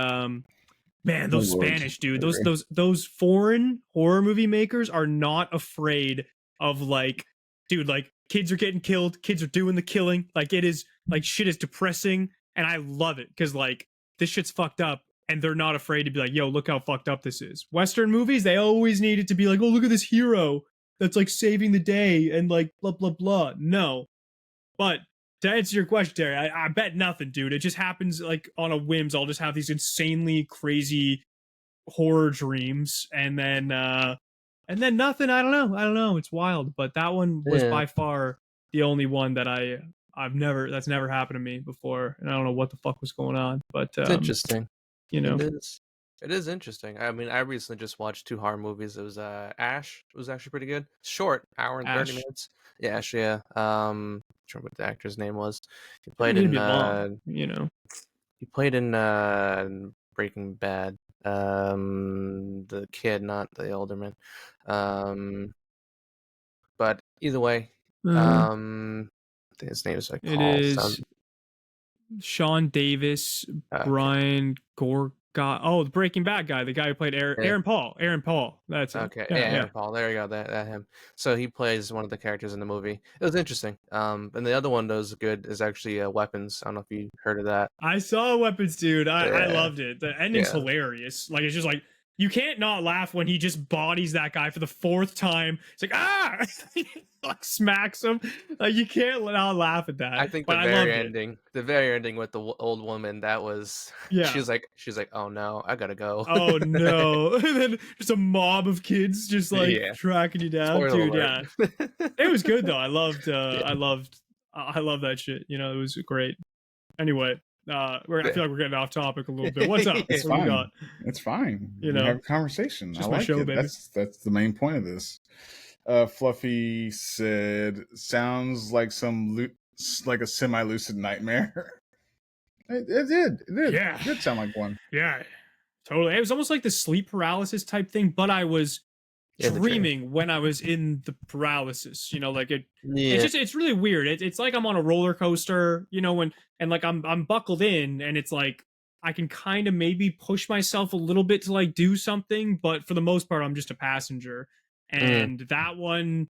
man, those Spanish, dude, those foreign horror movie makers are not afraid of, like, dude, like, kids are getting killed, kids are doing the killing, like, it is, like, shit is depressing, and I love it because, like, this shit's fucked up, and they're not afraid to be like, yo, look how fucked up this is. Western movies, they always need it to be like, oh, look at this hero that's like saving the day and like blah blah blah. No, but to answer your question, Terry, I bet nothing, dude. It just happens like on a whims. I'll just have these insanely crazy horror dreams, and then nothing. I don't know. It's wild, but that one was by far the only one that that's never happened to me before, and I don't know what the fuck was going on. But it's interesting. You know, it is interesting. I mean, I recently just watched 2 horror movies. It was Ash. It was actually pretty good. Short, hour and 30 minutes. Yeah, Ash. Yeah. I'm sure what the actor's name was. He played in long, you know. He played in Breaking Bad. The kid, not the older man. But either way, I think his name is like Paul. It is Sean Davis, Brian Gorga. Oh, the Breaking Bad guy, the guy who played Aaron Paul. Aaron Paul. That's it. Okay. Yeah, Aaron Paul. There you go. That him. So he plays one of the characters in the movie. It was interesting. And the other one that was good is actually Weapons. I don't know if you heard of that. I saw Weapons, dude. I loved it. The ending's hilarious. Like, it's just like, you can't not laugh when he just bodies that guy for the 4th time. It's like, ah! Like, smacks him. Like, you can't not laugh at that. I think the very ending with the old woman, that was, she's like, oh no, I gotta go. Oh no. And then just a mob of kids just like tracking you down. Spoiler dude, alert. Yeah. It was good though. I loved that shit. You know, it was great. Anyway. I feel like we're getting off topic a little bit. What's up? It's what fine. It's fine. You know, have a conversation. Just I my like show, it. baby. That's the main point of this. Fluffy said, "Sounds like like a semi-lucid nightmare." It did. Yeah, it did sound like one. Yeah, Totally. It was almost like the sleep paralysis type thing, but I was Yeah, the dream. dreaming when I was in the paralysis. Like it's Yeah. just it's really weird. It's like I'm on a roller coaster, and like I'm buckled in, and it's like I can kind of maybe push myself a little bit to like do something, but for the most part, I'm just a passenger. And that one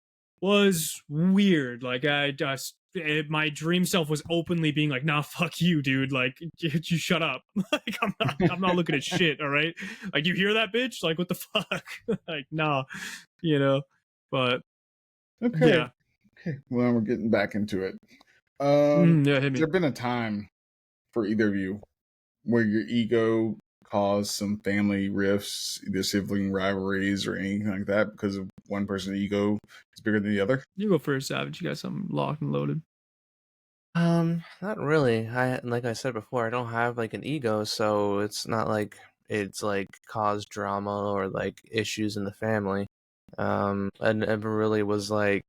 was weird. Like I just my dream self was openly being like, "Nah, fuck you, dude. Like, you shut up. Like, I'm not looking at shit. All right. Like, you hear that, bitch? Like, what the fuck? Like, nah, you know." But Okay. yeah, Okay. Well, we're getting back into it. yeah, hit Has me. there been a time for either of you where your ego caused some family rifts, either sibling rivalries or anything like that, because of one person's ego is bigger than the other? You go first, Savage. You got something locked and loaded. Not really. Like I said before, I don't have like an ego, so it's not like it's like caused drama or like issues in the family. I never really was like,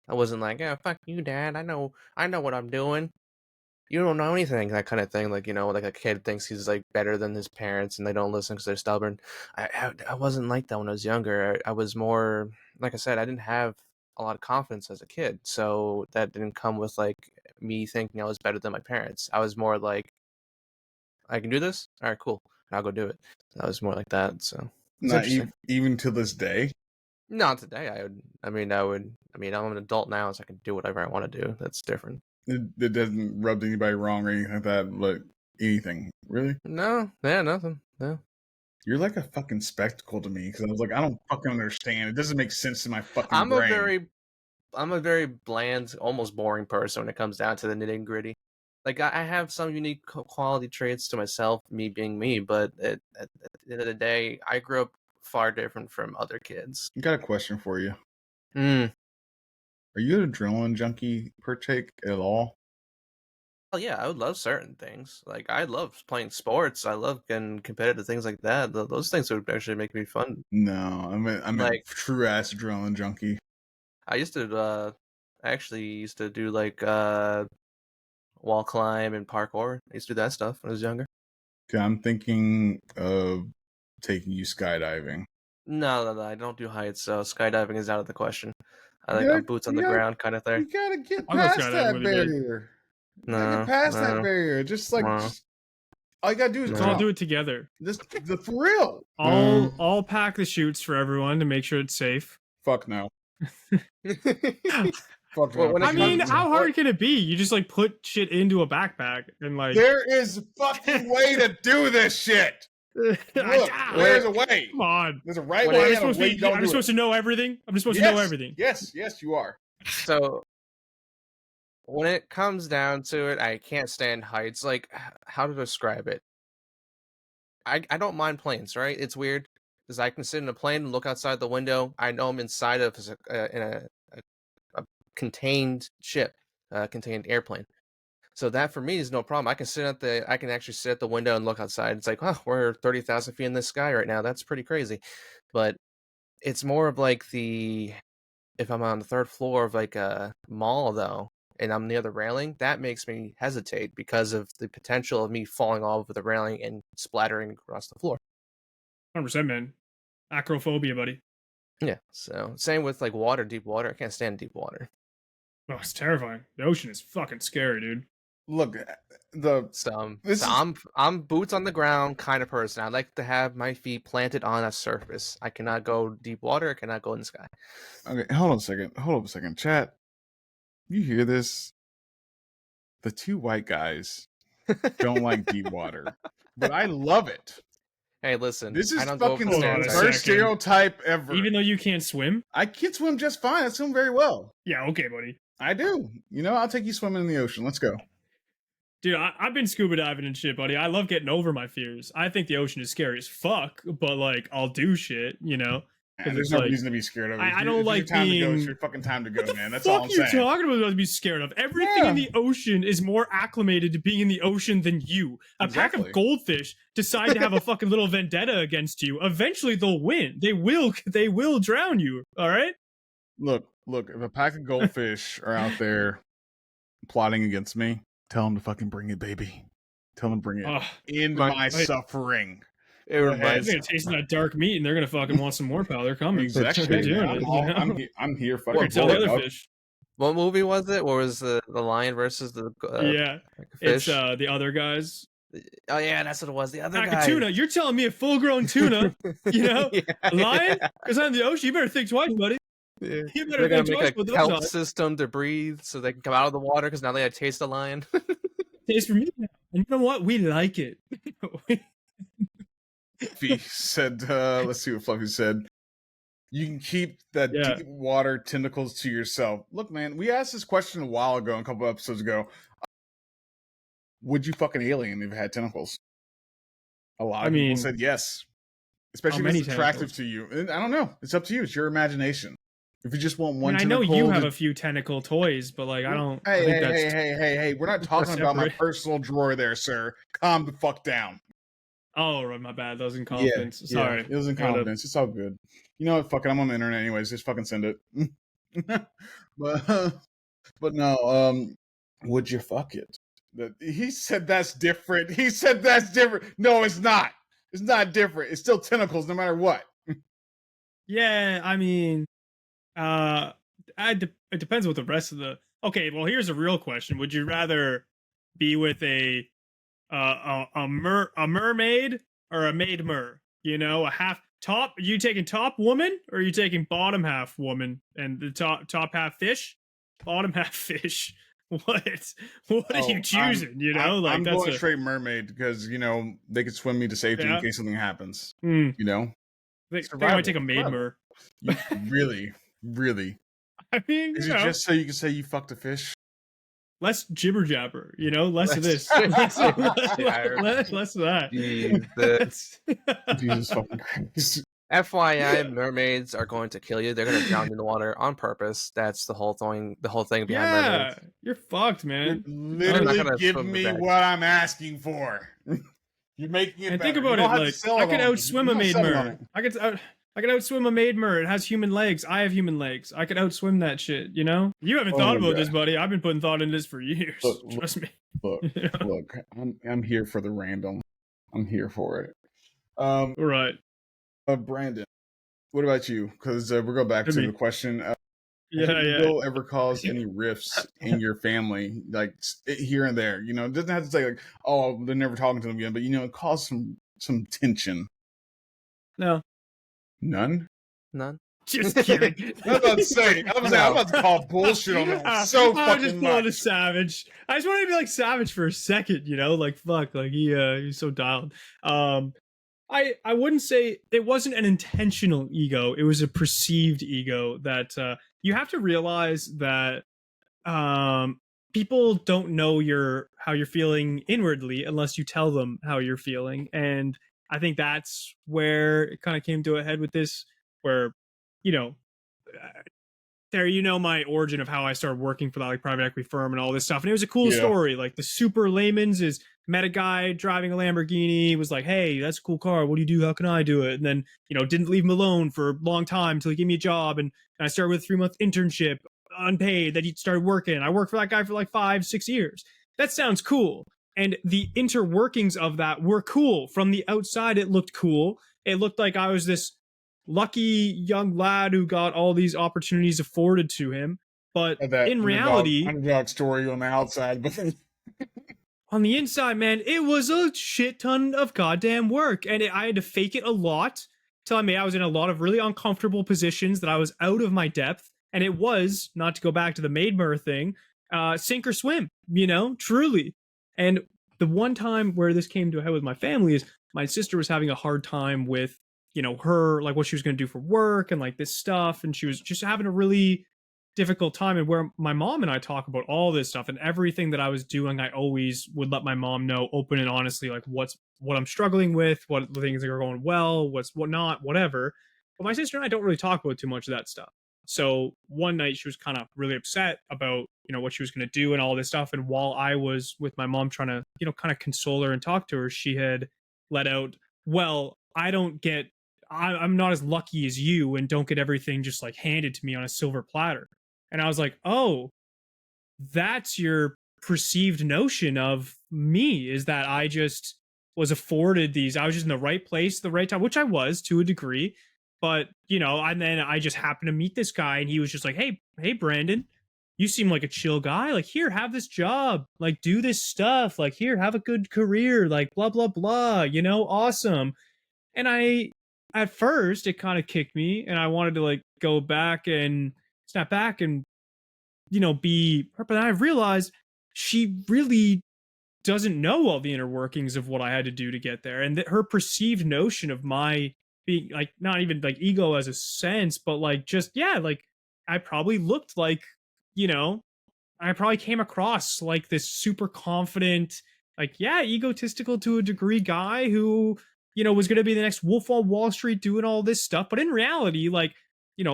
I wasn't like, "Yeah, fuck you, dad. I know what I'm doing. You don't know anything," that kind of thing. Like, like a kid thinks he's like better than his parents and they don't listen because they're stubborn. I wasn't like that when I was younger. I was more, like I said, I didn't have a lot of confidence as a kid, so that didn't come with like me thinking I was better than my parents. I was more like, I can do this. All right, cool. I'll go do it. I was more like that. So it's Not interesting. even to this day. Not today. I would. I mean, I would. I mean, I'm an adult now, so I can do whatever I want to do. That's different. It doesn't rub anybody wrong or anything like that, but anything. Really? No, yeah, nothing. No. You're like a fucking spectacle to me, because I was like, I don't fucking understand. It doesn't make sense in my fucking I'm brain. a very bland, almost boring person when it comes down to the nitty gritty. Like I have some unique quality traits to myself, me being me, but at the end of the day, I grew up far different from other kids. I got a question for you. Hmm. Are you an adrenaline junkie partake at all? Well, yeah, I would love certain things. Like I love playing sports. I love getting competitive things like that. Those things would actually make me fun. No, I'm a Like true ass adrenaline junkie. I used to, I actually used to do like wall climb and parkour. I used to do that stuff when I was younger. Okay, I'm thinking of taking you skydiving. No, I don't do heights, so skydiving is out of the question. I You like a gotta, boots on you the gotta, ground kind of thing. you gotta get I'll go past skydiving that with you, buddy. barrier. You gotta get No, past that no, barrier. Just like, no. just, all you gotta do is Let's all jump. do it together. Just for real. I'll pack the chutes for everyone to make sure it's safe. Fuck no. Fuck Well, no. when it I mean, comes, how hard can it be? You just like put shit into a backpack and like. There is a fucking way to do this shit. Look, there's a way. Come on. There's a right What, way I'm and a supposed way to you be. don't I'm do supposed it. to know everything. I'm supposed to know everything. Yes, you are. so when it comes down to it, I can't stand heights. Like, how to describe it? I don't mind planes, right? It's weird because I can sit in a plane and look outside the window. I know I'm inside of in a contained ship, contained airplane. So that for me is no problem. I can actually sit at the window and look outside. It's like, oh, we're 30,000 feet in the sky right now. That's pretty crazy. But it's more of like if I'm on the third floor of like a mall though, and I'm near the railing, that makes me hesitate because of the potential of me falling off of the railing and splattering across the floor. 100%, man. Acrophobia, buddy. Yeah. So same with like water, deep water. I can't stand deep water. Oh, it's terrifying. The ocean is fucking scary, dude. Look, I'm boots on the ground kind of person. I like to have my feet planted on a surface. I cannot go deep water. I cannot go in the sky. Okay, hold on a second. Chat, you hear this? The two white guys don't like deep water, but I love it. Hey, listen. This is I don't go fucking for Hold on a the stereotypes. second. worst stereotype ever. Even though you can't swim? I can swim just fine. I swim very well. Yeah, okay, buddy. I do. I'll take you swimming in the ocean. Let's go. Dude, I've been scuba diving and shit, buddy. I love getting over my fears. I think the ocean is scary as fuck, but like, I'll do shit, And there's no reason to be scared of it. I don't like it's your time to go. It's being- your fucking time to go, man. That's What all the I'm fuck are you saying. talking about to be scared of? Everything in the ocean is more acclimated to being in the ocean than you. A pack Exactly. of goldfish decide to have a fucking little vendetta against you. Eventually they'll win. They will drown you. All right? Look. If a pack of goldfish are out there plotting against me, tell them to fucking bring it, baby. Tell them to bring it. Ugh. End My- my suffering. It But, reminds They're gonna taste that dark meat, and they're gonna fucking want some more, pal. They're coming. exactly. They're doing Man. it. You know? I'm here They're gonna fucking tell for the it, other dog. fish. What movie was it? What was the lion versus the Yeah, fish? it's the other guys. Oh yeah, that's what it was. The other Pack guy. of tuna. You're telling me a full-grown tuna, you know, Yeah, a lion? yeah. Because I'm in the ocean. You better think twice, buddy. Yeah. You better They're gonna think make twice a with those kelp odds. system to breathe so they can come out of the water because now they have taste the lion. Taste for me now. And you know what? We like it. Fluffy said, let's see what Fluffy said. You can keep that Yeah. deep water tentacles to yourself. Look, man, we asked this question a while ago, a couple episodes ago. Would you fuck an alien if it had tentacles? A lot of people said yes. Especially if it's attractive to you. And I don't know. It's up to you. It's your imagination. If you just want one I know tentacle, you have a few tentacle toys, but like I don't. I think that's hey. We're not talking about my personal drawer there, sir. Calm the fuck down. Oh, right, my bad. That was incompetence. Yeah, Sorry. it was incompetence. It's all good. You know what? Fuck it. I'm on the internet anyways. Just fucking send it. but no. Would you fuck it? He said that's different. He said that's different. No, it's not. It's not different. It's still tentacles, no matter what. Yeah, I mean, it depends what the rest of the. Okay, well, here's a real question: would you rather be with a mermaid or a maid mer? You know, a half top. Are you taking top woman or are you taking bottom half woman? And the top half fish, bottom half fish. What are you choosing? I'm going straight mermaid because they could swim me to safety in case something happens. You know, they might take a maid mer. Really. I mean, is it just so you can say you fucked a fish? Less jibber jabber, less of this. less of that. Jesus fucking Christ. FYI, mermaids are going to kill you. They're going to drown you in the water on purpose. That's the whole thing. The whole thing behind mermaids. You're fucked, man. You're literally give me what I'm asking for. You're making it. And better. think about it. Like I could outswim a maid mer. I could outswim a maid mer. It has human legs. I have human legs. I could outswim that shit. You haven't thought about this, buddy. I've been putting thought into this for years. Trust me. Look. I'm here for the random. I'm here for it. Right. Brandon, what about you? Because we'll go back to the question. Will ever cause any rifts in your family, like here and there? It doesn't have to say like, oh, they're never talking to them again, but it cause some tension. No. None. Just kidding. I was about to say, I'm about to call bullshit on that. So fucking I was just pulling much. a savage. I just wanted to be like Savage for a second, like fuck, like he's so dialed. I wouldn't say it wasn't an intentional ego. It was a perceived ego that you have to realize that people don't know how you're feeling inwardly unless you tell them how you're feeling. And I think that's where it kind of came to a head with this, where, my origin of how I started working for that like private equity firm and all this stuff. And it was a cool story. Like the super layman's is met a guy driving a Lamborghini, was like, hey, that's a cool car. What do you do? How can I do it? And then, didn't leave him alone for a long time until he gave me a job. And I started with a 3-month internship, unpaid, that he started working. I worked for that guy for like 5-6 years. That sounds cool. And the interworkings of that were cool. From the outside, it looked cool. It looked like I was this lucky young lad who got all these opportunities afforded to him. But in reality, underdog story on the outside, but on the inside, man, it was a shit ton of goddamn work. And I had to fake it a lot till I was in a lot of really uncomfortable positions that I was out of my depth. And it was, not to go back to the maid mer thing, sink or swim, truly. And the one time where this came to a head with my family is my sister was having a hard time with, her, like what she was going to do for work and like this stuff. And she was just having a really difficult time, and where my mom and I talk about all this stuff and everything that I was doing, I always would let my mom know open and honestly, like what I'm struggling with, what the things that are going well, what not, whatever. But my sister and I don't really talk about too much of that stuff. So one night she was kind of really upset about, what she was going to do and all this stuff. And while I was with my mom trying to, kind of console her and talk to her, she had let out, well, I'm not as lucky as you and don't get everything just like handed to me on a silver platter. And I was like, oh, that's your perceived notion of me, is that I just was afforded these. I was just in the right place at the right time, which I was to a degree. But, and then I just happened to meet this guy and he was just like, hey, Brandon, you seem like a chill guy. Like, here, have this job. Like, do this stuff. Like, here, have a good career. Like, blah, blah, blah. Awesome. And at first, it kind of kicked me and I wanted to like go back and snap back and, be her. But I realized she really doesn't know all the inner workings of what I had to do to get there. And that her perceived notion of my being like, not even like ego as a sense, but like just, yeah, like I probably looked like, you know, I probably came across like this super confident, like, yeah, egotistical to a degree guy who, was going to be the next Wolf on Wall Street doing all this stuff. But in reality, like,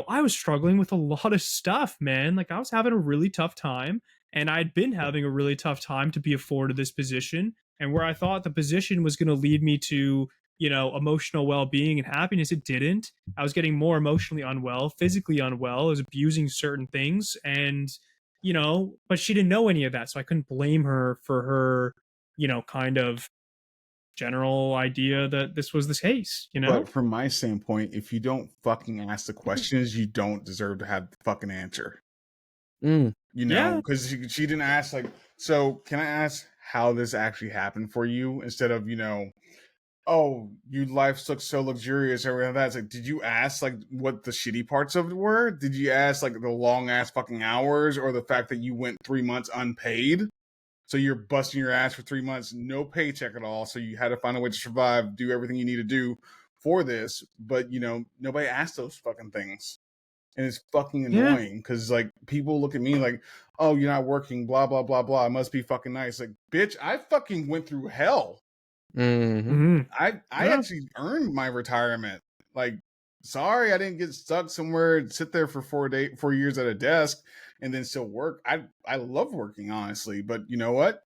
I was struggling with a lot of stuff, man. Like, I was having a really tough time and I'd been having a really tough time to be afforded this position. And where I thought the position was going to lead me to, emotional well being and happiness, it didn't. I was getting more emotionally unwell, physically unwell. I was abusing certain things. And, but she didn't know any of that. So I couldn't blame her for her, kind of general idea that this was the case. But from my standpoint, if you don't fucking ask the questions, you don't deserve to have the fucking answer. Because she didn't ask, like, so can I ask how this actually happened for you instead of, oh, your life looks so luxurious or everything like that. It's like, did you ask like what the shitty parts of it were? Did you ask like the long ass fucking hours or the fact that you went 3 months unpaid? So you're busting your ass for 3 months, no paycheck at all. So you had to find a way to survive, do everything you need to do for this. But nobody asked those fucking things. And it's fucking annoying because like people look at me like, oh, you're not working, blah, blah, blah, blah. It must be fucking nice. Like, bitch, I fucking went through hell. I actually earned my retirement. Like, sorry, I didn't get stuck somewhere and sit there for 4 years at a desk and then still work. I love working, honestly, but you know what?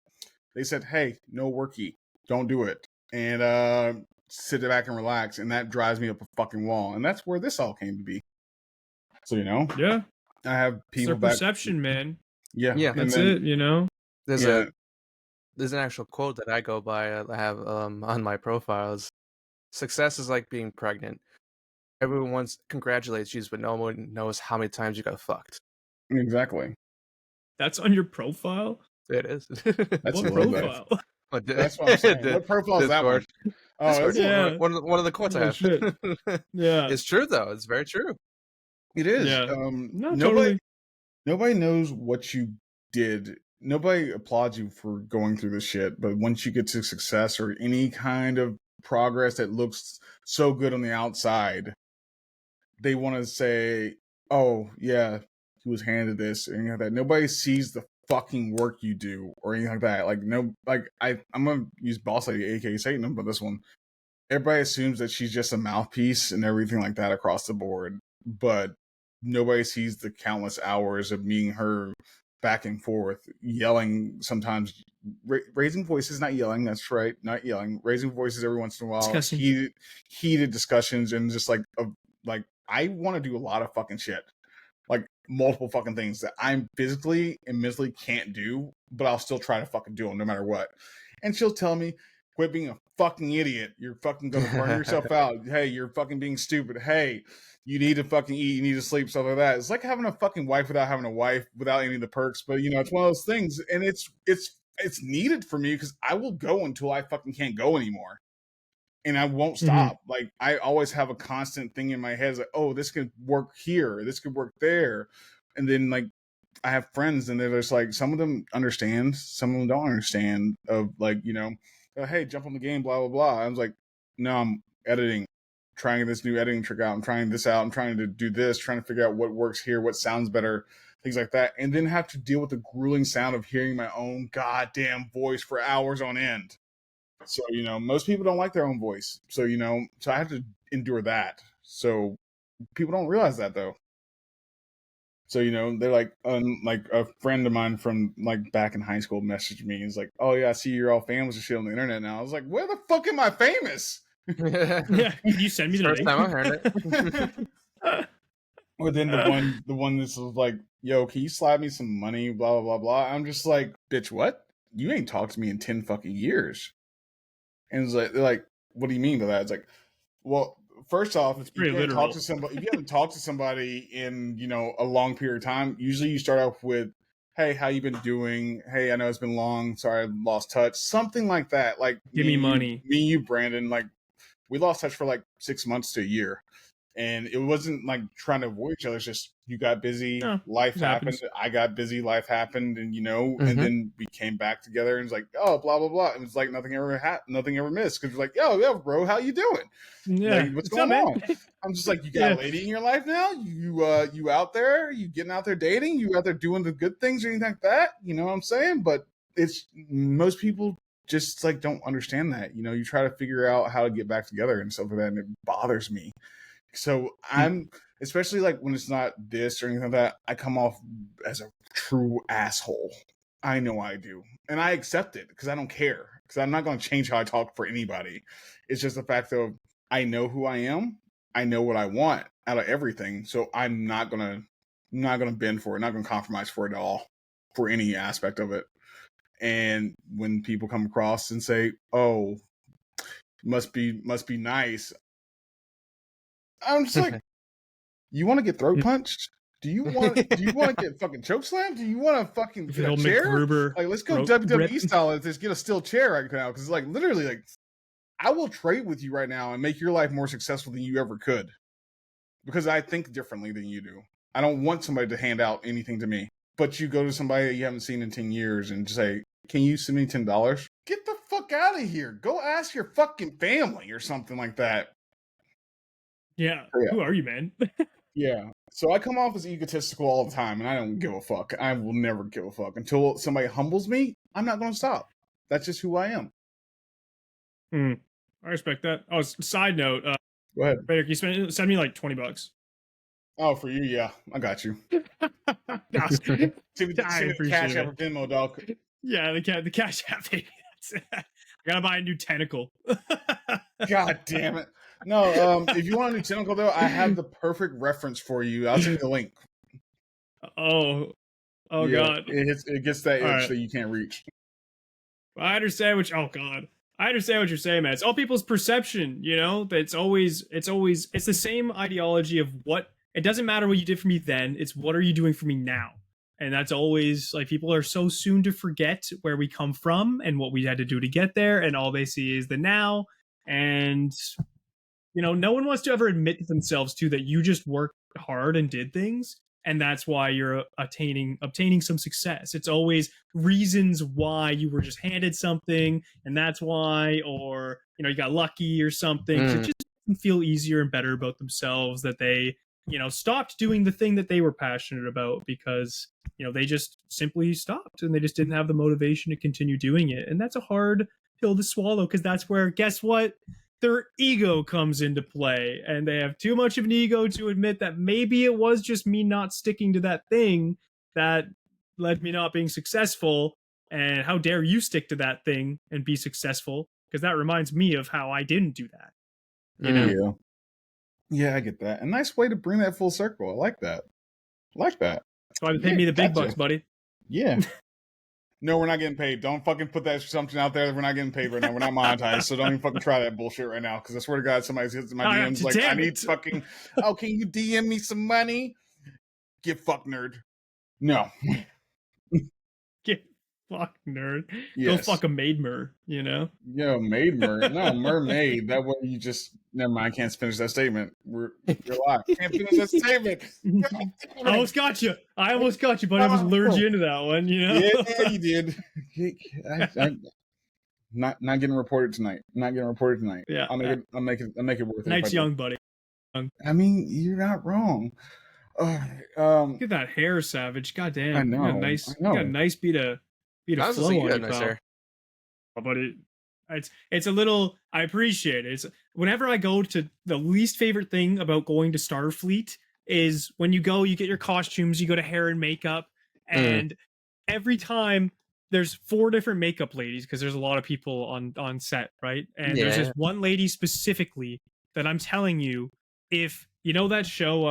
They said, hey, no worky, don't do it, and sit back and relax, and that drives me up a fucking wall, and that's where this all came to be. So I have people it's their perception, man. Yeah, that's it. There's an actual quote that I go by. I have on my profiles. Success is like being pregnant. Everyone congratulates you, but no one knows how many times you got fucked. Exactly. That's on your profile? It is. That's what profile? That's what I'm saying. What profile is that one? Oh, yeah. One of the quotes I have. Shit. Yeah. It's true, though. It's very true. It is. Yeah. Nobody knows what you did. Nobody applauds you for going through this shit, but once you get to success or any kind of progress that looks so good on the outside, they want to say, oh, yeah, he was handed this or anything like that. Nobody sees the fucking work you do or anything like that. Like, no, like, I'm going to use Boss Lady, aka Satan, but this one, everybody assumes that she's just a mouthpiece and everything like that across the board, but nobody sees the countless hours of meeting her back and forth, yelling sometimes, raising voices, not yelling. That's right, not yelling. Raising voices every once in a while. Heated discussions and just like I want to do a lot of fucking shit, like multiple fucking things that I'm physically and mentally can't do, but I'll still try to fucking do them no matter what. And she'll tell me, quit being a fucking idiot. You're fucking gonna burn yourself out. Hey, you're fucking being stupid. Hey, you need to fucking eat, you need to sleep, stuff like that. It's like having a fucking wife without having a wife, without any of the perks. But it's one of those things, and it's needed for me because I will go until I fucking can't go anymore, and I won't stop. Like I always have a constant thing in my head, like, oh, this could work here, this could work there, and then like I have friends, and they're just like, some of them understand, some of them don't understand. Of like, hey, jump on the game, blah blah blah. I was like, no, I'm editing. Trying this new editing trick out. I'm trying this out. I'm trying to do this, trying to figure out what works here, what sounds better, things like that. And then have to deal with the grueling sound of hearing my own goddamn voice for hours on end. So, most people don't like their own voice. So, so I have to endure that. So people don't realize that though. So, they're like a friend of mine from like back in high school messaged me. He's like, oh yeah, I see you're all famous and shit on the internet now. I was like, where the fuck am I famous? Yeah, you send me the first time I heard it. Or then the one that's like, yo, can you slap me some money, blah blah blah blah. I'm just like, bitch, what? You ain't talked to me in 10 fucking years. And it's like, they're like, what do you mean by that? It's like, well, first off, It's if pretty you haven't talked literal. to somebody, if you haven't talked to somebody in, you know, a long period of time, usually you start off with, hey, how you been doing? Hey, I know it's been long. Sorry, I lost touch. Something like that. Like Give me money. me and you, Brandon, like we lost touch for like 6 months to a year. And it wasn't like trying to avoid each other. It's just you got busy, No, life it happened. happens. I got busy, life happened, and you know, and Mhm. then we came back together, and it's like, oh, blah blah blah. It was like nothing ever missed because we're like, yo, yeah, bro, how you doing? Yeah. Like, what's What's up, going man? on? I'm just like, you got Yeah. a lady in your life now? You out there? You getting out there dating? You out there doing the good things or anything like that? You know what I'm saying? But it's most people just like don't understand that. You know, you try to figure out how to get back together and stuff like that, and it bothers me. So I'm especially like when it's not this or anything like that, I come off as a true asshole. I know I do. And I accept it because I don't care. Because I'm not going to change how I talk for anybody. It's just the fact of I know who I am. I know what I want out of everything. So I'm not gonna bend for it, not gonna compromise for it at all, for any aspect of it. And when people come across and say, oh, must be nice, I'm just like, you want to get throat punched? Do you want to get fucking choke slammed? Do you want to fucking If get a it'll chair? McGruber Like, let's go throat WWE rip. style. Let's just get a steel chair right now because like literally like I will trade with you right now and make your life more successful than you ever could because I think differently than you do. I don't want somebody to hand out anything to me, but you go to somebody that you haven't seen in 10 years and just say, "Can you send me $10?" Get the fuck out of here. Go ask your fucking family or something like that. Yeah. Yeah. Who are you, man? Yeah. So I come off as egotistical all the time, and I don't give a fuck. I will never give a fuck until somebody humbles me. I'm not going to stop. That's just who I am. I respect that. Oh, side note, Go ahead. Bader, can you send me like $20? Oh, for you, yeah, I got you. Gosh, Send I me the appreciate cash app it. or Venmo, dog. Yeah, the cash app. Baby. I gotta buy a new tentacle. God damn it. No, if you want a new tentacle though, I have the perfect reference for you. I'll send you the link. Oh Yeah, God. it gets that All itch right. that you can't reach. I understand what. Oh God. I understand what you're saying, man. It's all people's perception, you know. That it's the same ideology of what. It doesn't matter what you did for me then. It's what are you doing for me now, and that's always like people are so soon to forget where we come from and what we had to do to get there, and all they see is the now. And you know, no one wants to ever admit to themselves too that you just worked hard and did things, and that's why you're obtaining some success. It's always reasons why you were just handed something, and that's why, or you know, you got lucky or something. It just makes them feel easier and better about themselves that they, you know, stopped doing the thing that they were passionate about because you know they just simply stopped and they just didn't have the motivation to continue doing it, and that's a hard pill to swallow because that's where guess what, their ego comes into play and they have too much of an ego to admit that maybe it was just me not sticking to that thing that led me not being successful, and how dare you stick to that thing and be successful because that reminds me of how I didn't do that, you know. Yeah. Yeah, I get that. A nice way to bring that full circle. I like that. Like that. That's why they Yeah, paid me the big gotcha. bucks, buddy. Yeah. No, we're not getting paid. Don't fucking put that assumption out there that we're not getting paid right now. We're not monetized, so don't even fucking try that bullshit right now. Because I swear to God, somebody's hits my DMs like, I need fucking. Oh, can you DM me some money? Get fucked, nerd. No. Get fuck nerd. Yes. Go fuck a maid mer, you know. Yo, maid mer. No, mermaid. That way you just. Never mind. I can't finish that statement. You're live. Can't finish that statement. I almost got you. But I almost lured you into that one, you know. Yeah, you did. Not getting reported tonight. Not getting reported tonight. Yeah. I'll make it worth it. Nice young buddy. I mean, you're not wrong. Look at that hair, Savage. God damn. I know. You got a nice beat of flow on you, pal. But it's a little. I appreciate it. It's whenever I go to the least favorite thing about going to Starfleet is when you go, you get your costumes, you go to hair and makeup, and every time there's 4 different makeup ladies because there's a lot of people on set, right? And there's this one lady specifically that I'm telling you, if you know that show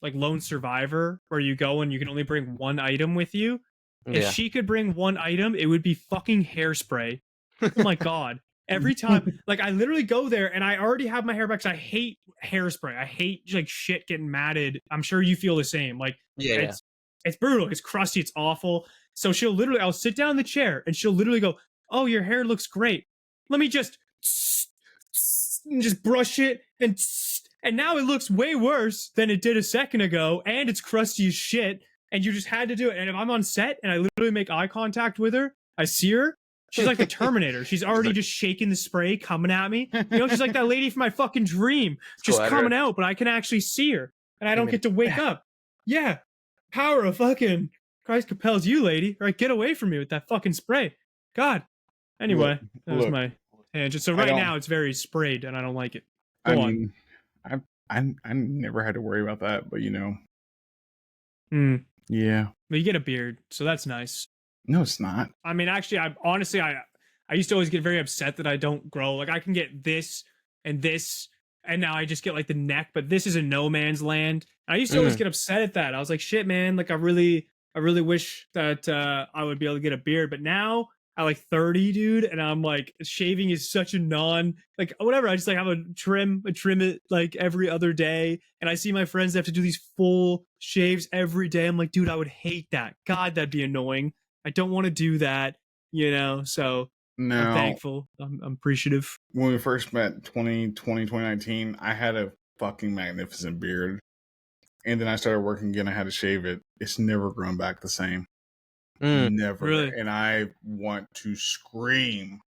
like Lone Survivor where you go and you can only bring one item with you, if she could bring one item, it would be fucking hairspray. Oh my God. every time. Like I literally go there and I already have my hair back. 'Cause I hate hairspray. I hate like shit getting matted. I'm sure you feel the same. Like Yeah. it's brutal. It's crusty. It's awful. So I'll sit down in the chair and she'll literally go, "Oh, your hair looks great. Let me just brush it and now it looks way worse than it did a second ago, and it's crusty as shit, and you just had to do it." And if I'm on set and I literally make eye contact with her, I see her, she's like the Terminator. She's already just shaking the spray, coming at me. She's like that lady from my fucking dream, just coming out, but I can actually see her, and I don't get to wake up. Yeah, power of fucking Christ compels you, lady. All right, get away from me with that fucking spray. God. Anyway, that was my tangent. So right now it's very sprayed, and I don't like it. Go on. I never had to worry about that, but yeah. But you get a beard, so that's nice. No, it's not. I mean, actually, I used to always get very upset that I don't grow. Like I can get this, and now I just get like the neck, but this is a no man's land. I used to always get upset at that. I was like, shit, man. Like I really wish that I would be able to get a beard, but now at like 30, dude, and I'm like, shaving is such a like whatever. I just like have a trim it like every other day, and I see my friends that have to do these full shaves every day. I'm like, dude, I would hate that. God, that'd be annoying. I don't want to do that, So no. I'm thankful. I'm appreciative. When we first met, 2019, I had a fucking magnificent beard, and then I started working again. I had to shave it. It's never grown back the same. Never. Really? And I want to scream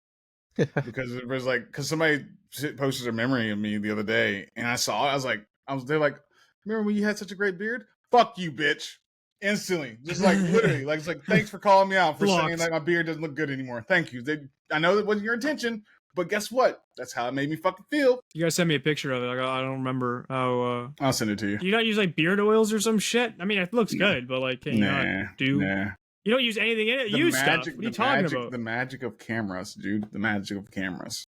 because it was like, because somebody posted a memory of me the other day, and I saw it. They're like, remember when you had such a great beard? Fuck you, bitch. Instantly. Just like literally. Like, it's like, thanks for calling me out for saying like my beard doesn't look good anymore. Thank you. I know that wasn't your intention, but guess what? That's how it made me fucking feel. You guys send me a picture of it. Like, I don't remember how. I'll send it to you. You don't use like beard oils or some shit? I mean, it looks good, but like, can you not do? Nah. You don't use anything in it. Use stuff. What are you talking about? The magic of cameras, dude. The magic of cameras.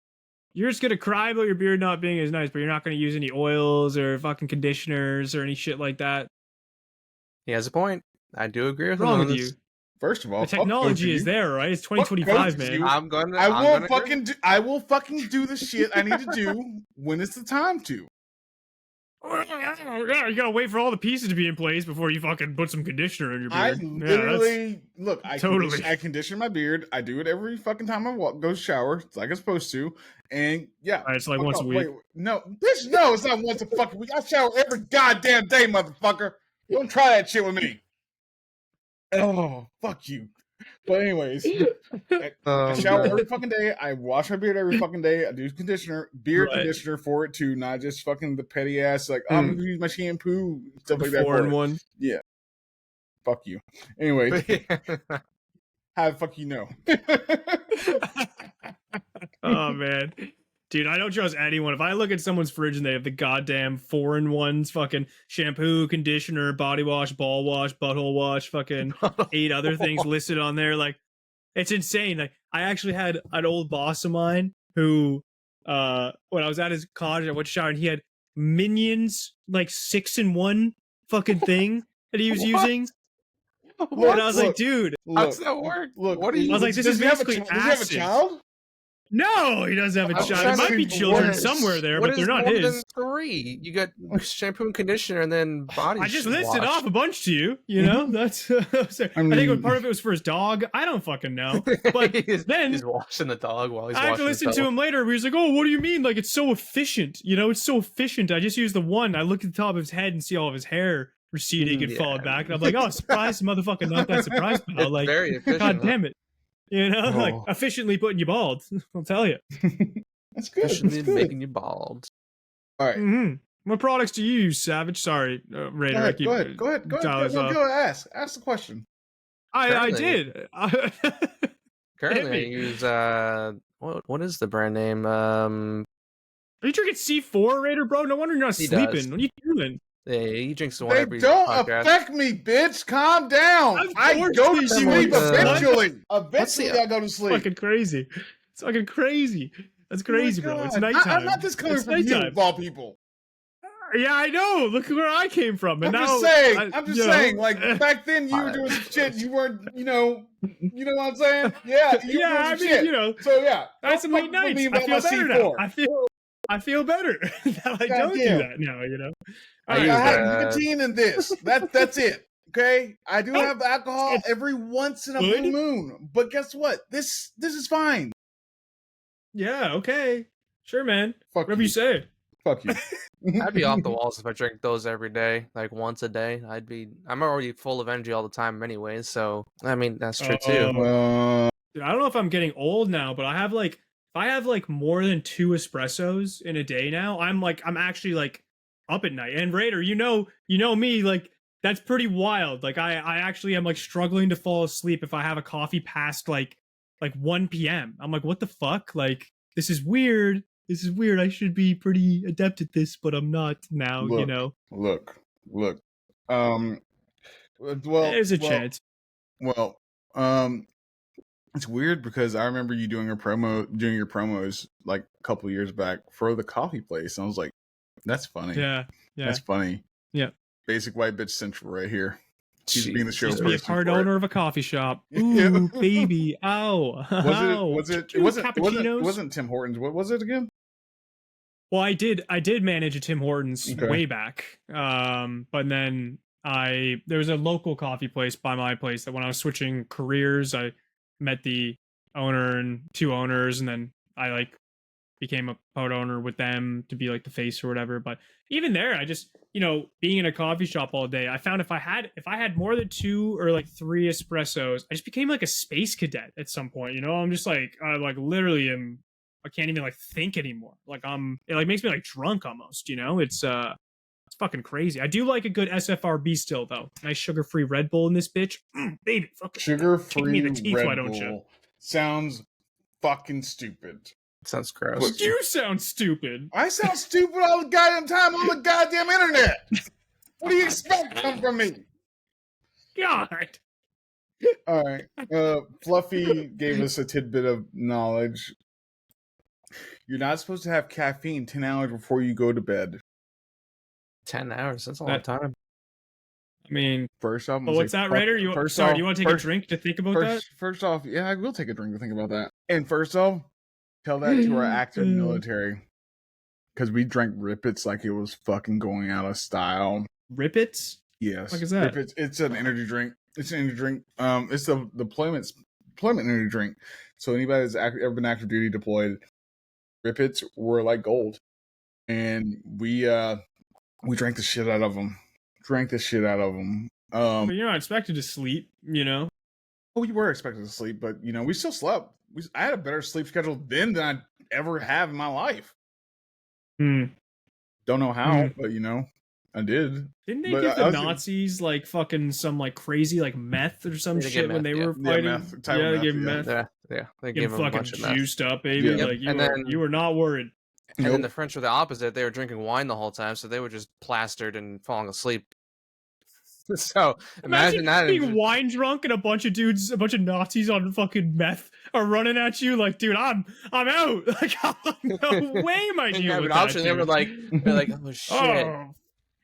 You're just gonna cry about your beard not being as nice, but you're not gonna use any oils or fucking conditioners or any shit like that. He has a point. I do agree with him. What's wrong with you? First of all, the technology is there, right? It's 2025, man. I will fucking do the shit I need to do when it's the time to. Yeah, you gotta wait for all the pieces to be in place before you fucking put some conditioner in your beard. I literally I condition my beard. I do it every fucking time I go shower. It's like I'm supposed to. And yeah, it's like once a week. No, bitch, no, it's not once a fucking week. I shower every goddamn day, motherfucker. Don't try that shit with me. Oh, fuck you. But anyways, I shower every fucking day. I wash my beard every fucking day. I do conditioner for it too, not just fucking the petty ass like I'm gonna use my shampoo stuff like that. 4-in-1. Yeah. Fuck you. Anyways, how the fuck you know? Oh man. Dude, I don't trust anyone. If I look at someone's fridge and they have the goddamn 4-in-1s, fucking shampoo, conditioner, body wash, ball wash, butthole wash, fucking 8 other things listed on there, like, it's insane. Like, I actually had an old boss of mine who, when I was at his college, I went to shower and he had Minions, like 6-in-1 fucking thing that he was using. What? And I was like, dude, how does that work? Look, I was like, this is basically acid. Does he have a child? No, he doesn't have a child. There might be children somewhere there, but they're not his. Than 3? You got shampoo and condiender, and then body. I just listed off a bunch to you. You know, that's. I think part of it was for his dog. I don't fucking know. But then he's washing the dog while he's. I had to listen to him later. Where he's like, "Oh, what do you mean? Like it's so efficient? You know, it's so efficient. I just use the one. I look at the top of his head and see all of his hair receding and falling back, and I'm like, oh, surprise, motherfucker, not that surprised, pal. Like, very efficient, God damn it. You know, like efficiently putting you bald. I'll tell you. That's good. Efficiently making you bald. All right. Mm-hmm. What products do you use, Savage? Sorry, Raider. Go ahead. Go ask. Ask the question. I did. Currently, I use what is the brand name? Are you drinking C4, Raider, bro? No wonder you're not sleeping. What are you doing? Yeah, he drinks the one every don't podcast. Affect me, bitch. Calm down. I go to sleep eventually. Eventually, I go to sleep. Fucking crazy. It's fucking crazy. That's crazy, bro. It's nighttime. I'm not just coming from you, of all people. Yeah, I know. Look where I came from. And I'm now, just saying. you know, Like back then, you were doing some shit. You weren't. You know what I'm saying? Yeah, you were yeah, doing I some mean, shit. you know, So yeah, I had some late fuck with nights. me I about feel my better now. C4. I feel better that I don't do Goddamn. that now. You know, I All I use right. have that. nicotine in this. That's it. Okay, I do have alcohol It's every once in a blue good. moon, but guess what? This is fine. Yeah. Okay. Sure, man. Fuck Whatever you you. say. Fuck you. I'd be off the walls if I drank those every day, like once a day. I'm already full of energy all the time anyways, so I mean that's true too. Dude, I don't know if I'm getting old now, but if I have like more than 2 espressos in a day now, I'm actually like up at night. And Raider, you know me, like that's pretty wild. Like I actually am like struggling to fall asleep if I have a coffee past like 1 p.m. I'm like, what the fuck? Like this is weird. This is weird. I should be pretty adept at this, but I'm not now, you know. Look. Um. There's a chance. Well. It's weird because I remember you doing your promos like a couple years back for the coffee place. And I was like, that's funny. Yeah. That's funny. Yeah. Basic white bitch central right here. She's being the show Used to be a person part for it. owner of a coffee shop. Ooh, baby. Ow. It wasn't Tim Hortons. What was it again? Well, I did manage a Tim Hortons Okay. way back. But then there was a local coffee place by my place that when I was switching careers, I met the owner and 2 owners, and then I like became a part owner with them to be like the face or whatever. But even there, I just, being in a coffee shop all day, I found if I had more than 2 or like 3 espressos, I just became like a space cadet at some point. I'm just like I like literally am. I can't even like think anymore. Like it like makes me like drunk almost. It's fucking crazy. I do like a good SFRB still though. Nice sugar-free Red Bull in this bitch, baby. Fucking kick me in the teeth. Why don't you? Sounds fucking stupid. Sounds gross. You sound stupid. I sound stupid all the goddamn time on the goddamn internet. What do you expect come from me? God. All right. Fluffy gave us a tidbit of knowledge. You're not supposed to have caffeine 10 hours before you go to bed. 10 hours? That's a long time. I mean, first off, but what's that, Raider? Do you want to take a drink to think about that? First off, yeah, I will take a drink to think about that. And first off, tell that to our active military. Because we drank Rippets like it was fucking going out of style. Rippets? Yes. What is that? Rippets. It's an energy drink. It's an energy drink. It's the deployment energy drink. So anybody that's ever been active duty deployed, Rippets were like gold. And we drank the shit out of them. But you're not expected to sleep, Oh, we were expected to sleep, but we still slept. I had a better sleep schedule then than I'd ever have in my life. Don't know how, but I did. Didn't they give the Nazis like fucking some like crazy like meth or some shit when they were fighting? Yeah, they gave meth. Yeah, they gave them a fucking bunch of meth. Juiced up, baby. Yep. Like you were not worried. And then the French were the opposite. They were drinking wine the whole time, so they were just plastered and falling asleep. So imagine that being wine drunk and a bunch of Nazis on fucking meth are running at you. Like, dude, I'm out. Like, no way am I dealing with that. They were like, oh shit.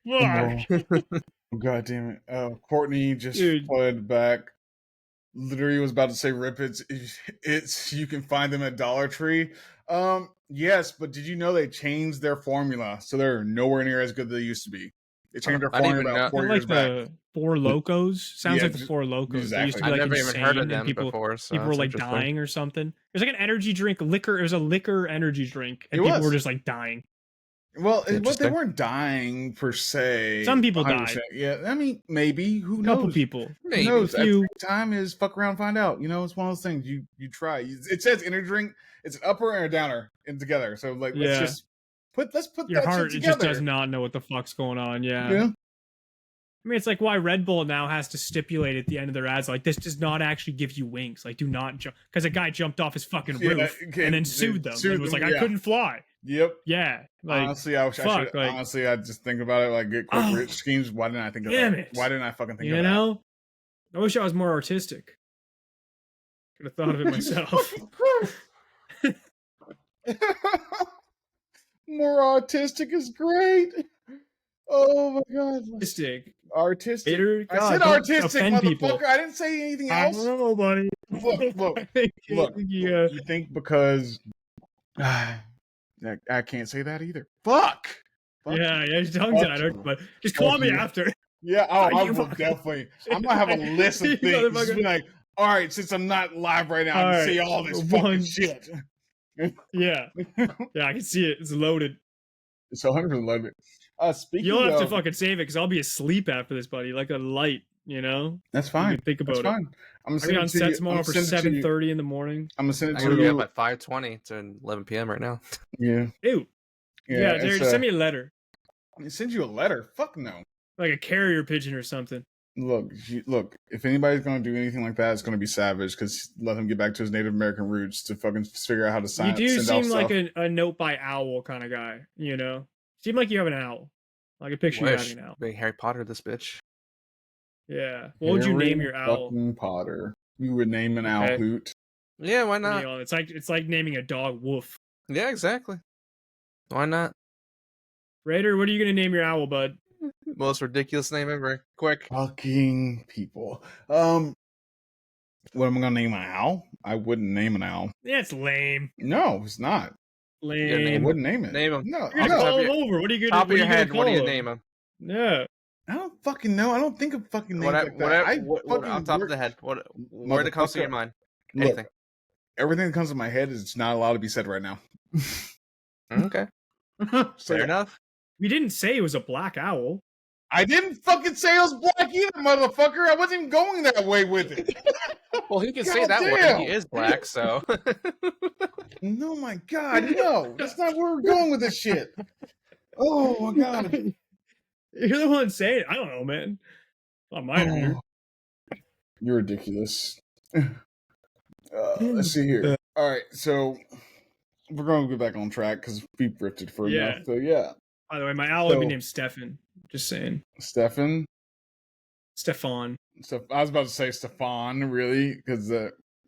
Oh, fuck. God damn it. Courtney just played back. Literally was about to say Rippets. It's you can find them at Dollar Tree. Yes, but did you know they changed their formula so they're nowhere near as good as they used to be? They changed their formula about 4 years back. The Four Locos sounds like the Four Locos. Exactly. They used to be like I've never insane, even heard of them people, before. So people were like dying or something. It was like an energy drink, liquor. It was a liquor energy drink, and people were just like dying. Well, they weren't dying per se. Some people died. Yeah, I mean, maybe. Who knows? A couple people. Maybe. Who knows? At the same time is fuck around, find out. It's one of those things you try. It says energy drink. It's an upper and a downer in together. So like, let's put your that heart. Shit It just does not know what the fuck's going on. Yeah. I mean, it's like why Red Bull now has to stipulate at the end of their ads, like, this does not actually give you wings. Like, do not jump. Because a guy jumped off his fucking roof and then sued them. And was like, I couldn't fly. Yep. Yeah. Like, honestly, I just think about it like get quick rich schemes. Why didn't I think of that? Why didn't I fucking think of that? I wish I was more artistic. Could have thought of it myself. More autistic is great. Oh my god. Artistic. Artistic. Hater, I God, said don't artistic, offend motherfucker. people. I didn't say anything I else. don't know, buddy. Look. You think because I can't say that either. Fuck. Yeah, your tongue's Fuck out, you. but just call Fuck me you. after. Yeah, Fuck I you, will fuck. definitely. I'm gonna have a list of You things. Just motherfucker. be like, all right, since I'm not live right now, I All can right, say all this one- fucking shit. Yeah, I can see it. It's loaded. So 100% love it. Speaking You'll have of, to fucking save it because I'll be asleep after this, buddy. Like a light, you know. that's You fine. can think That's about it. fine. I'm I'll gonna be send on it to set you. tomorrow for 7:30 in the morning. I'm gonna send it I'm to gonna be up you. at 5:20 to 11 p.m. right now. Yeah. Ew. Yeah, Jared, just send me a letter, Send you a letter. Fuck no. like a carrier pigeon or something. Look. If anybody's gonna do anything like that, it's gonna be Savage. Because let him get back to his Native American roots to fucking figure out how to sign. You do send seem off like stuff. a note by owl kind of guy, you know. Seem like you have an owl. Like a picture you having an owl. Big Harry Potter, this bitch. Yeah. What would you name your owl? Fucking Potter. You would name an owl Hoot. Yeah, why You not? know, it's like naming a dog Woof. Yeah, exactly. Why not? Raider, what are you gonna name your owl, bud? Most ridiculous name ever. Quick. Fucking people. What am I gonna name an owl? I wouldn't name an owl. Yeah, it's lame. No, it's not. I Lame. wouldn't name it. Name him. No, You're gonna call him over. What are you gonna Top of your head, what do you him? name him? Yeah. I don't fucking know. I don't think of fucking names like that. What on top of the head? Where it comes to your mind? Anything. Look, everything that comes to my head is not allowed to be said right now. Okay. Fair enough. We didn't say it was a black owl. I didn't fucking say it was black either, motherfucker. I wasn't even going that way with it. Well, he can God say that damn. one. He is black, so. No, my God, no. That's not where we're going with this shit. Oh, my God. You're the one saying it. I don't know, man. Not mine here. You're ridiculous. Let's see here. All right, so we're going to get back on track because we drifted for enough. So, yeah. By the way, my owl would be named Stefan. Just saying. Stefan? Stefan. I was about to say Stefan, really, because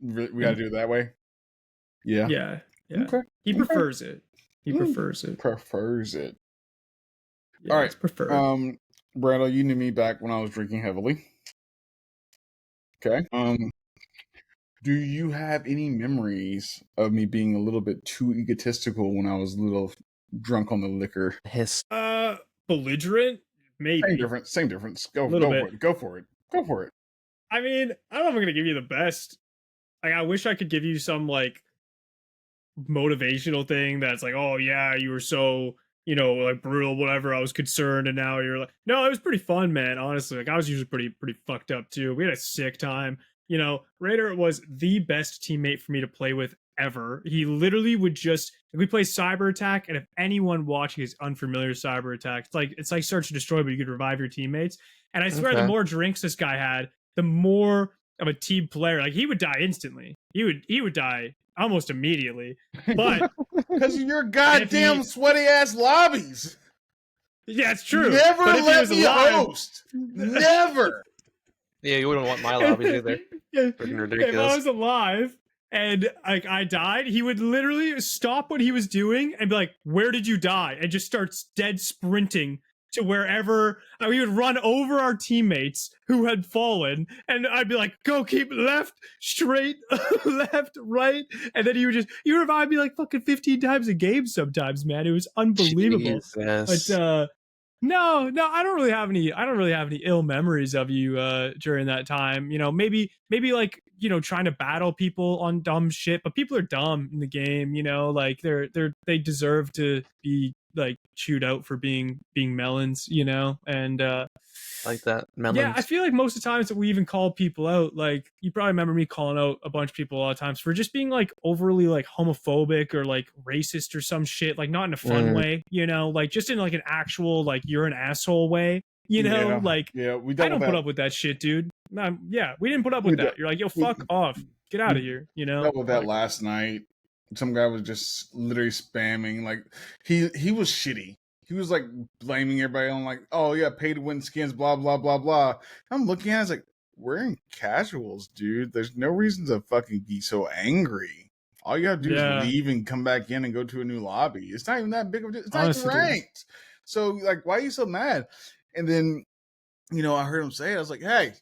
we got to do it that way. Yeah. Yeah. Okay. He prefers it. He prefers it. Prefers it. Yeah, all right. It's preferred. Brando, you knew me back when I was drinking heavily. Okay. Do you have any memories of me being a little bit too egotistical when I was a little drunk on the liquor? Belligerent? Maybe. Same difference. Go for it. I mean, I don't know if I'm gonna give you the best. Like, I wish I could give you some like motivational thing that's like, oh yeah, you were so, you know, like brutal, whatever. I was concerned, and now you're like, no, it was pretty fun, man. Honestly, like I was usually pretty fucked up too. We had a sick time. You know, Raider was the best teammate for me to play with ever. He literally would just, we play Cyber Attack, and if anyone watching is unfamiliar with Cyber Attack, it's like Search and Destroy, but you could revive your teammates. And I swear, the more drinks this guy had, the more of a team player. Like, he would die instantly. He would die almost immediately. But because of your goddamn sweaty ass lobbies. Yeah, it's true. Never let me host. Never. Yeah, you wouldn't want my lobbies either. Freaking ridiculous. If I was alive and like I died, he would literally stop what he was doing and be like, "Where did you die?" and just start dead sprinting to wherever. We would run over our teammates who had fallen, and I'd be like, "Go, keep left, straight, left, right," and then you revive me like fucking 15 times a game sometimes, man. It was unbelievable. Jesus. But no, I don't really have any ill memories of you during that time. You know, maybe like, you know, trying to battle people on dumb shit, but people are dumb in the game, you know, like they deserve to be like chewed out for being melons, you know. And like that melons. Yeah, I feel like most of the times that we even call people out, like you probably remember me calling out a bunch of people a lot of times for just being like overly like homophobic or like racist or some shit, like not in a fun way, you know, like just in like an actual like you're an asshole way, you know. Like we I don't put up with that shit, dude. Yeah, we didn't put up with that. You're like, yo, fuck off, get out of here, you know. Dealt with that last night. Some guy was just literally spamming, like he was shitty. He was like blaming everybody on like, oh yeah, pay to win skins, blah blah blah blah. I'm looking at it, it's like, we're in casuals, dude. There's no reason to fucking be so angry. All you gotta do is leave and come back in and go to a new lobby. It's not even that big of a deal. It's not even ranked. So like, why are you so mad? And then, I heard him say it. I was like, hey,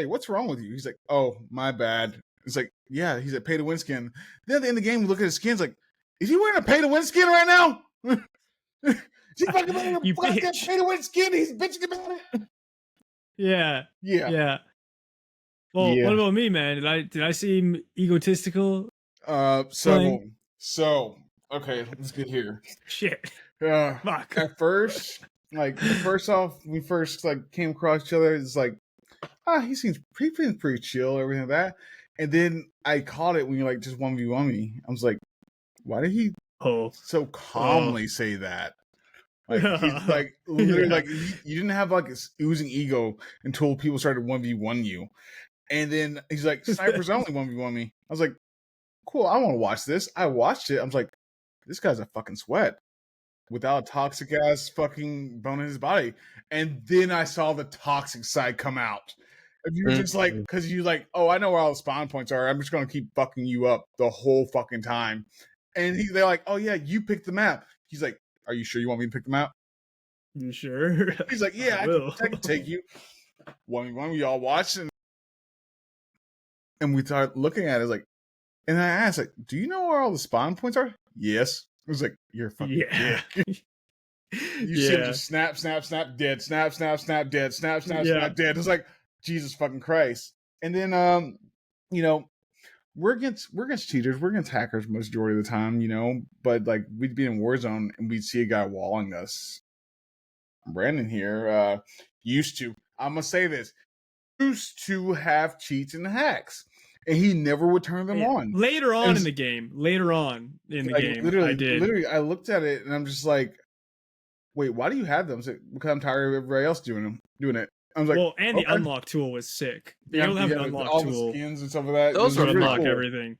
what's wrong with you? He's like, oh, my bad. It's like, yeah, he's a pay to win skin. Then at the end of the game, we look at his skins like, is he wearing a pay to win skin right now? Is he fucking wearing a goddamn pay to win skin? He's bitching about it. Yeah. Yeah. Well, what about me, man? Did I seem egotistical? So okay, let's get here. Shit. Fuck. At first, off, we first came across each other. It's like, he seems pretty chill, everything like that. And then I caught it when you just 1v1 me. I was like, why did he so calmly say that? Like he's literally you didn't have this oozing ego until people started 1v1 you. And then he's like, snipers only 1v1 me. I was like, cool, I want to watch this. I watched it. I was like, this guy's a fucking sweat without a toxic ass fucking bone in his body. And then I saw the toxic side come out. If you're just because you oh, I know where all the spawn points are. I'm just going to keep fucking you up the whole fucking time. And they're like, oh yeah, you picked the map. He's like, are you sure you want me to pick the map? You sure? He's like, yeah, I can take you. 1v1, we all watched and we started looking at it and I asked, do you know where all the spawn points are? Yes. I was like, you're a fucking dick. You see him just snap, dead, snap, dead, snap, dead. It's like, Jesus fucking Christ. And then, we're against cheaters, we're against hackers majority of the time, but we'd be in Warzone and we'd see a guy walling us. Brandon here, I'm gonna say this, used to have cheats and hacks. And he never would turn them on. Later on in the game, I did. Literally, I looked at it and I'm just like, wait, why do you have them? Like, because I'm tired of everybody else doing it. I was like, well, and the unlock tool was sick. You don't have an unlock tool. The skins and stuff like that. Those were unlock everything.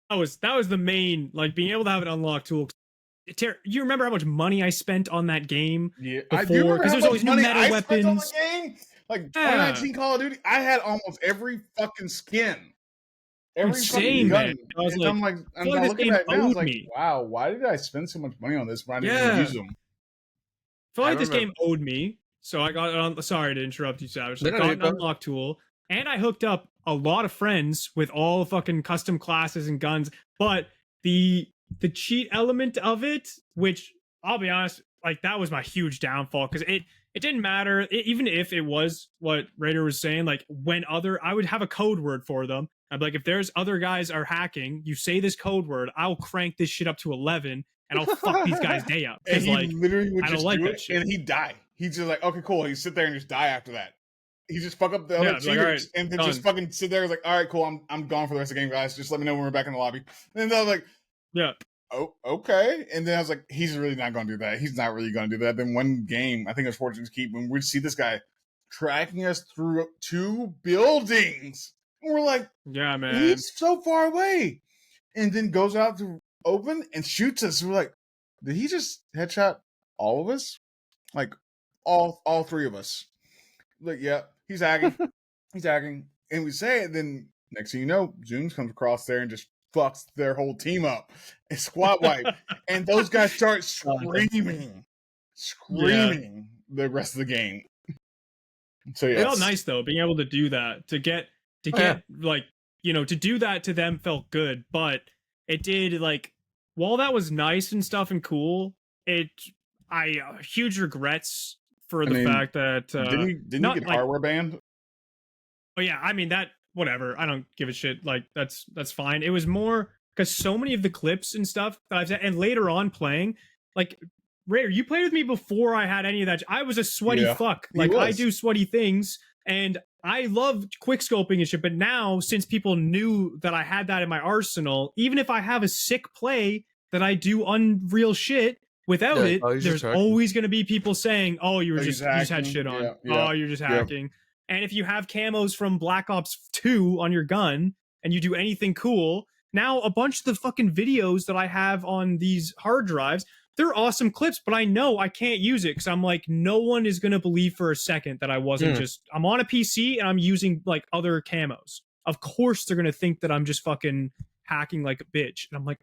That was the main, being able to have an unlock tool. You remember how much money I spent on that game? Yeah, before? I do remember because there's always new meta weapons. On the game. 2019 Call of Duty, I had almost every fucking skin. Insane, man. I was I'm looking at it now. I was like, wow, why did I spend so much money on this when I didn't even use them? I feel like this game owed me. So I got sorry to interrupt you, Savage. I got an unlock tool, and I hooked up a lot of friends with all fucking custom classes and guns. But the cheat element of it, which I'll be honest, that was my huge downfall, because it didn't matter, even if it was what Raider was saying, I would have a code word for them. I'd be like, if there's other guys are hacking, you say this code word, I'll crank this shit up to 11 and I'll fuck these guys' day up. And he literally would just do that shit. And he'd die. He's just like, okay, cool. He'd sit there and just die after that. He just fuck up the other cheaters and then just fucking sit there. He's like, all right, cool. I'm gone for the rest of the game, guys. Just let me know when we're back in the lobby. And then I was like, yeah. Oh, okay. And then I was like, he's really not going to do that. He's not really going to do that. Then one game, I think it was Fortune's Keep, when we'd see this guy tracking us through 2 buildings. And we're like, yeah, man, he's so far away. And then goes out to open and shoots us. We're like, did he just headshot all of us? All 3 of us. Yeah, he's hacking. He's hacking. And we say it, then next thing you know, Zooms comes across there and just fucks their whole team up and squad wipe. And those guys start screaming the rest of the game. So yeah, it felt nice though, being able to do that, to do that to them felt good. But it did, while that was nice and stuff and cool, huge regrets for the fact that didn't he get hardware banned? Oh yeah, I mean, that, whatever, I don't give a shit. That's fine. It was more because so many of the clips and stuff that I've said, and later on playing, Raider, you played with me before I had any of that. I was a sweaty fuck. I do sweaty things, and I love quick scoping and shit. But now, since people knew that I had that in my arsenal, even if I have a sick play that I do unreal shit, without it, there's always going to be people saying, "Oh, you just had shit on. Oh, you're just hacking." And if you have camos from Black Ops 2 on your gun and you do anything cool, now a bunch of the fucking videos that I have on these hard drives, they're awesome clips, but I know I can't use it because I'm like, no one is going to believe for a second that I wasn't I'm on a PC and I'm using other camos. Of course they're going to think that I'm just fucking hacking like a bitch. And I'm like,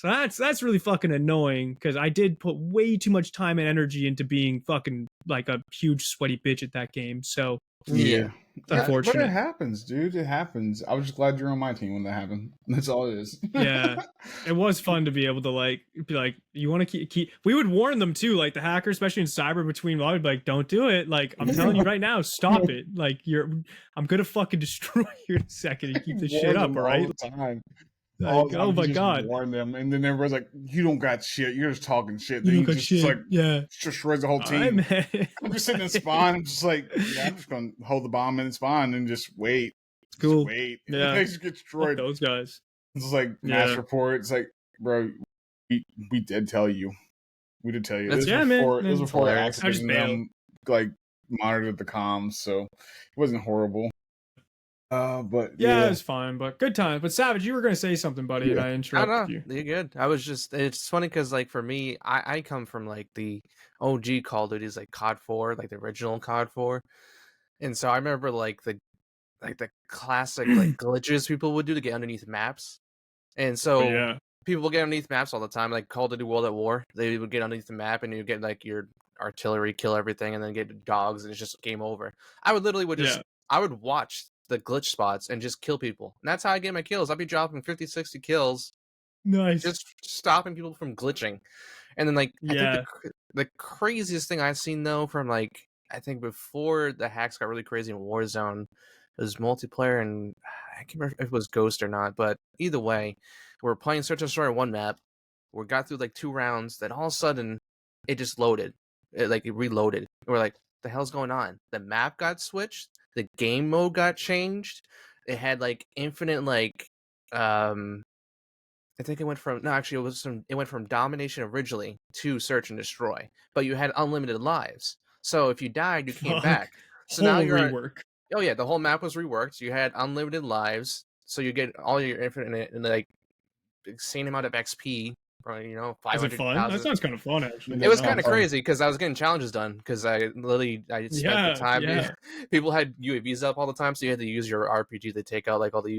So that's really fucking annoying because I did put way too much time and energy into being fucking like a huge sweaty bitch at that game. So Yeah. it's Yeah. But it unfortunate. happens, dude. It happens. I was just glad you're on my team when that happened. That's all it is. Yeah. It was fun to be able to like be like, you want to keep. We would warn them too, like the hackers, especially in cyber between. I'd be like, don't do it. Like I'm telling you right now, stop it. Like I'm gonna fucking destroy you in a second and keep this shit Warn up. them All right. all the time. All Like, the oh time, my you just god, warn them, and then everybody's like, "You don't got shit. You're just talking shit." you Then don't he got just shit. like Yeah. destroys the whole All right, team. man. I'm just sitting in spawn. I'm just like, yeah, I'm just gonna hold the bomb in spawn and just wait. Cool. Just wait. Yeah. They just get Fuck destroyed. those guys. It's like mass Yeah. report. It's like, bro, we did tell you. We did tell you. That's- Yeah, man. It was It's before hilarious. I just accident. Them like monitored the comms, so it wasn't horrible. But Yeah, yeah, it's fine, but good time. But Savage, you were gonna say something, buddy, and Yeah. I I don't interrupted know. you. You're good. I was just, it's funny because, like, for me, I come from, like, the OG Call of Duties, like, COD 4, like, the original COD 4. And so I remember, like, the classic, like, glitches people would do to get underneath maps. And But so yeah. people would get underneath maps all the time, like Call of Duty World at War. They would get underneath the map and you get, like, your artillery, kill everything, and then get dogs, and it's just game over. I would literally Yeah. I would watch the glitch spots and just kill people. And that's how I get my kills. I'd be dropping 50, 60 kills, Nice. just stopping people from glitching. And then, like, I Yeah. think the craziest thing I've seen, though, from, like, I think before the hacks got really crazy in Warzone, it was multiplayer, and I can't remember if it was Ghost or not, but either way, we're playing Search and Destroy on one map. We got through, like, 2 rounds, then all of a sudden, it just loaded. It reloaded. We're like, the hell's going on? The map got switched, the game mode got changed, it had, like, infinite, like, I think it went from it went from domination originally to search and destroy, but you had unlimited lives. So if you died, you came Fuck. back. So Whole now you're rework. oh yeah, the whole map was reworked. You had unlimited lives, so you get all your infinite and, like, insane amount of XP. Probably, Is it 500,000. fun? That sounds kind of fun, actually. It It was is kind of fun. crazy because I was getting challenges done because I spent Yeah, the time. yeah. People had UAVs up all the time, so you had to use your RPG to take out, like, all the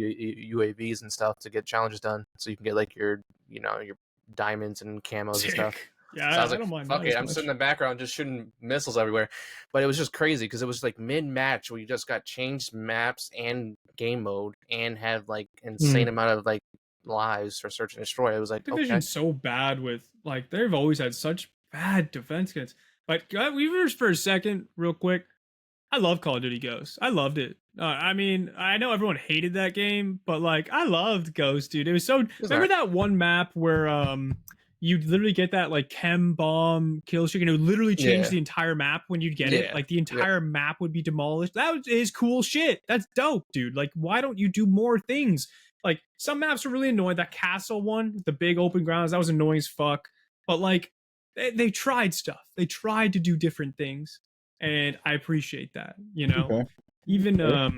UAVs and stuff to get challenges done, so you can get, like, your your diamonds and camos and stuff. Sick. Yeah, So I was I like, don't mind fuck that it, as I'm much. sitting in the background just shooting missiles everywhere. But it was just crazy because it was, like, mid-match where you just got changed maps and game mode and had, like, insane amount of, like, lives for search and destroy. It was like, okay. Division's so bad with, like, they've always had such bad defense kits. But we were for a second, real quick. I love Call of Duty Ghosts. I loved it. I mean, I know everyone hated that game, but, like, I loved Ghost, dude. It was so. was Remember alright. that one map where you'd literally get that, like, chem bomb kill streak, and it would literally change Yeah. the entire map when you'd get it. Yeah. Like, the entire map would be demolished. Is cool shit. That's dope, dude. Like, why don't you do more things? Like, some maps are really annoying. That castle one, the big open grounds, that was annoying as fuck. But, like, they tried stuff. They tried to do different things, and I appreciate that. Okay. Even Fair.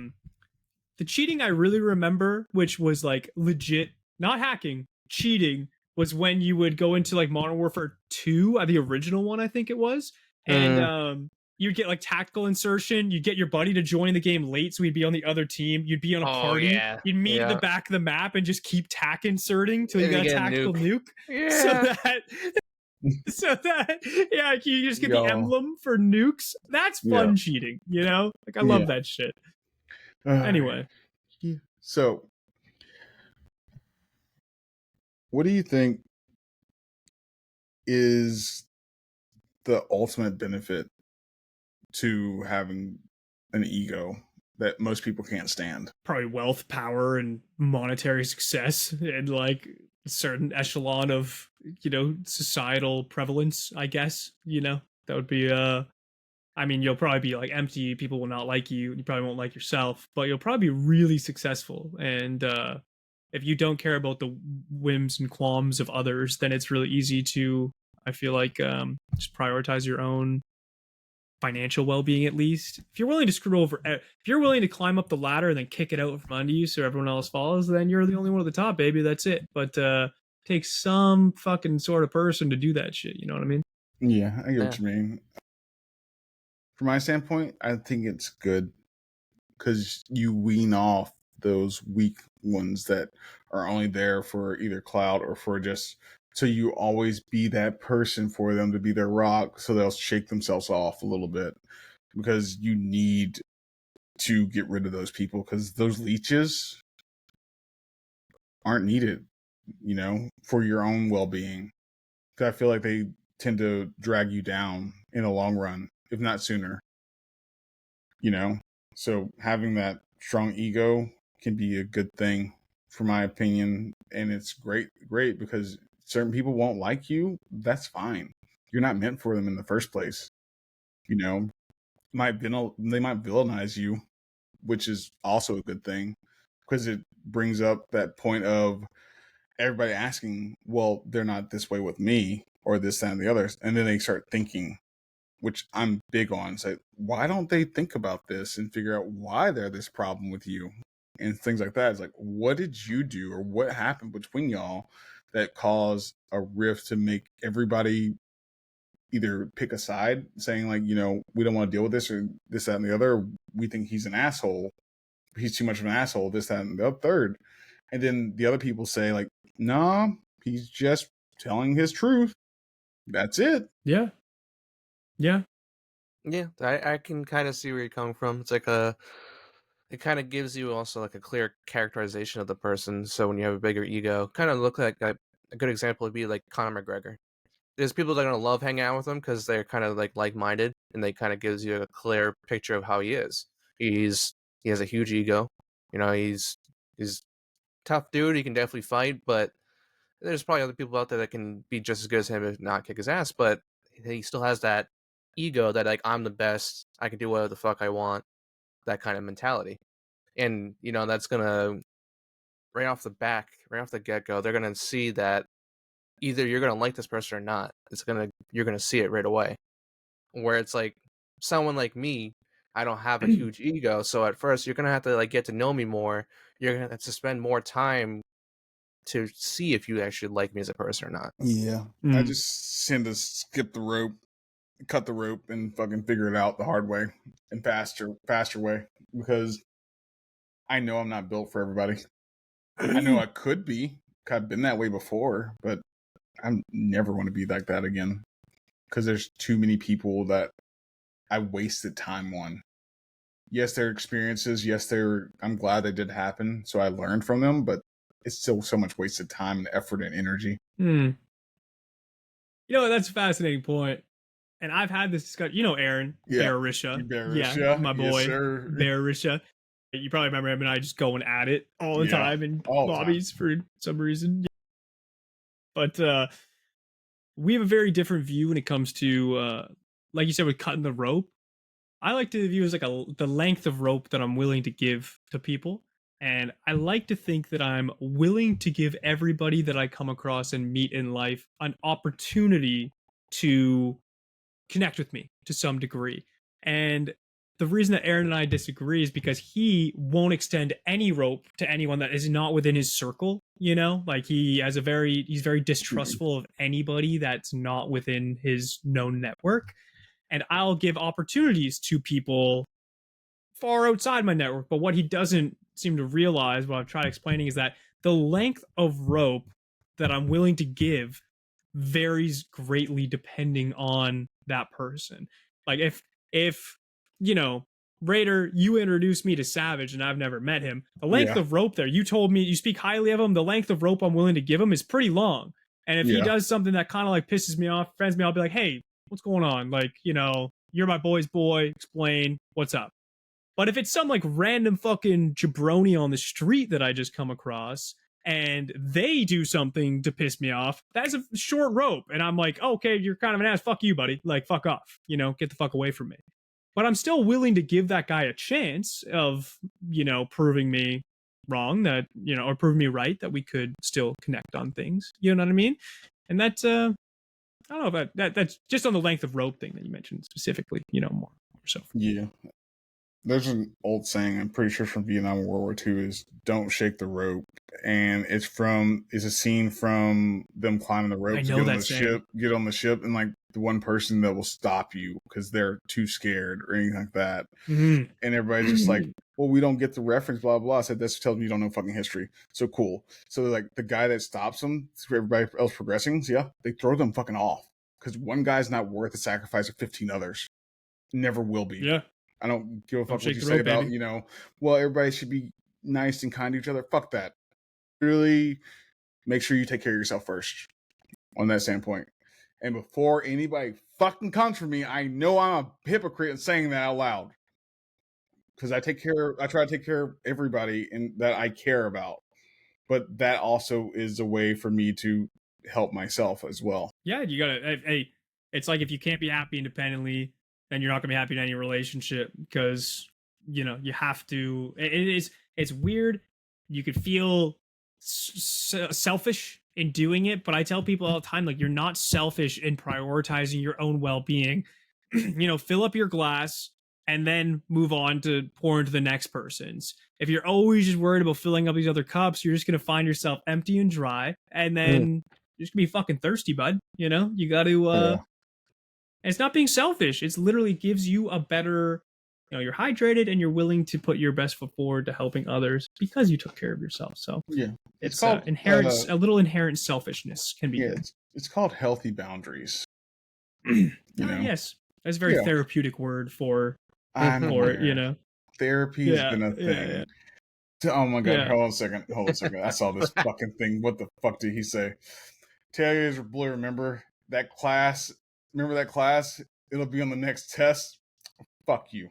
the cheating I really remember, which was, like, legit, not hacking, cheating, was when you would go into, like, Modern Warfare 2, the original one, I think it was, and you'd get, like, tactical insertion. You'd get your buddy to join the game late, so he'd be on the other team. You'd be on a Oh, party. yeah. You'd meet at the Yeah. back of the map and just keep tack inserting till you And got you a get a tactical nuke. nuke. Yeah. So that yeah, you just get Yo. the emblem for nukes. That's fun cheating, Like, I love that shit. Anyway, So, what do you think is the ultimate benefit to having an ego that most people can't stand? probably wealth, power, and monetary success, and, like, a certain echelon of societal prevalence, I guess. That would be I mean, you'll probably be, like, empty. People will not like you. You probably won't like yourself, but you'll probably be really successful. And if you don't care about the whims and qualms of others, then it's really easy to, I feel like, just prioritize your own financial well-being. At least if you're willing to if you're willing to climb up the ladder and then kick it out from under you so everyone else follows, then you're the only one at the top, baby. That's it. But it takes some fucking sort of person to do that shit. You know what I mean? Yeah, I get what you mean. From my standpoint, I think it's good because you wean off those weak ones that are only there for either clout or for just so you always be that person for them to be their rock, so they'll shake themselves off a little bit, because you need to get rid of those people, because those leeches aren't needed, for your own well-being. Because I feel like they tend to drag you down in the long run, if not sooner. So having that strong ego can be a good thing, for my opinion, and it's great because certain people won't like you. That's fine. You're not meant for them in the first place. They might villainize you, which is also a good thing, because it brings up that point of everybody asking, well, they're not this way with me, or this, that, and the others. And then they start thinking, which I'm big on. Say, why don't they think about this and figure out why they're this problem with you and things like that? It's like, what did you do, or what happened between y'all that caused a rift to make everybody either pick a side, saying like, we don't want to deal with this, or this, that, and the other. We think he's an asshole. He's too much of an asshole, this, that, and the third. And then the other people say like, nah, he's just telling his truth. That's it. Yeah. Yeah. Yeah, I can kind of see where you're coming from. It's like it kind of gives you also like a clear characterization of the person. So when you have a bigger ego, kind of look like a good example would be like Conor McGregor. There's people that are gonna love hanging out with him because they're kind of like-minded, and they kind of gives you a clear picture of how he is. He has a huge ego. He's tough dude. He can definitely fight, but there's probably other people out there that can be just as good as him, if not kick his ass. But he still has that ego that like, I'm the best. I can do whatever the fuck I want. That kind of mentality, and that's gonna right off the get-go, they're gonna see that either you're gonna like this person or not. You're gonna see it right away. Where it's like someone like me, I don't have a huge ego, so at first you're gonna have to like get to know me more. You're gonna have to spend more time to see if you actually like me as a person or not. Yeah. I just tend to cut the rope, and fucking figure it out the hard way and faster way, because I know I'm not built for everybody. I know I could be. I've been that way before, but I never want to be like that again, because there's too many people that I wasted time on. Yes, their experiences. Yes, I'm glad they did happen, so I learned from them, but it's still so much wasted time and effort and energy. That's a fascinating point. And I've had this discussion. Aaron, Yeah. Barisha. Barisha. Yeah, my boy, yes, sir. Barisha. You probably remember him and I just going at it all the time in lobbies for some reason. But we have a very different view when it comes to, like you said, with cutting the rope. I like to view as like the length of rope that I'm willing to give to people. And I like to think that I'm willing to give everybody that I come across and meet in life an opportunity to connect with me to some degree. And the reason that Aaron and I disagree is because he won't extend any rope to anyone that is not within his circle. Like he's very distrustful of anybody that's not within his known network. And I'll give opportunities to people far outside my network. But what he doesn't seem to realize, what I've tried explaining, is that the length of rope that I'm willing to give varies greatly depending on that person. Like if Raider, you introduced me to Savage and I've never met him, the length of rope there, you told me you speak highly of him, the length of rope I'm willing to give him is pretty long. And if he does something that kind of like pisses me off, offends me, I'll be like, hey, what's going on? Like, you're my boy's boy, explain what's up. But if it's some like random fucking jabroni on the street that I just come across and they do something to piss me off, that's a short rope. And I'm like, oh, okay, you're kind of an ass. Fuck you, buddy. Like, fuck off. Get the fuck away from me. But I'm still willing to give that guy a chance of, proving me wrong, that, or proving me right, that we could still connect on things. You know what I mean? And that's, I don't know if that's just on the length of rope thing that you mentioned specifically, more so. Yeah. There's an old saying, I'm pretty sure from Vietnam or World War II, is "Don't shake the rope," and it's a scene from them climbing the rope to get on the ship, and like the one person that will stop you because they're too scared or anything like that, and everybody's just like, well, we don't get the reference, blah, blah. I said, that's telling me you don't know fucking history. So cool. So like the guy that stops them, for everybody else progressing, yeah, they throw them fucking off. Because one guy's not worth the sacrifice of 15 others. Never will be. Yeah. I don't give a fuck what shake you the say rope, about, baby. well, everybody should be nice and kind to each other. Fuck that. Really make sure you take care of yourself first on that standpoint. And before anybody fucking comes for me, I know I'm a hypocrite in saying that out loud. Because I try to take care of everybody and that I care about. But that also is a way for me to help myself as well. Yeah, you gotta. Hey, it's like if you can't be happy independently, then you're not gonna be happy in any relationship because you have to. It's weird. You could feel selfish in doing it, but I tell people all the time, like, you're not selfish in prioritizing your own well-being. Fill up your glass and then move on to pour into the next person's. If you're always just worried about filling up these other cups, you're just gonna find yourself empty and dry, and then you're just gonna be fucking thirsty, bud. You got to. Yeah. And it's not being selfish. It's literally gives you a better. You're hydrated and you're willing to put your best foot forward to helping others because you took care of yourself. So Yeah, it's called inherent. A little inherent selfishness can be good. It's called healthy boundaries. Yes, that's a very therapeutic word for it. Therapy has been a thing. Yeah. Oh my god! Yeah. Hold on a second. I saw this fucking thing. What the fuck did he say? Tell you, Blue. Remember that class? Remember that class? It'll be on the next test. Fuck you.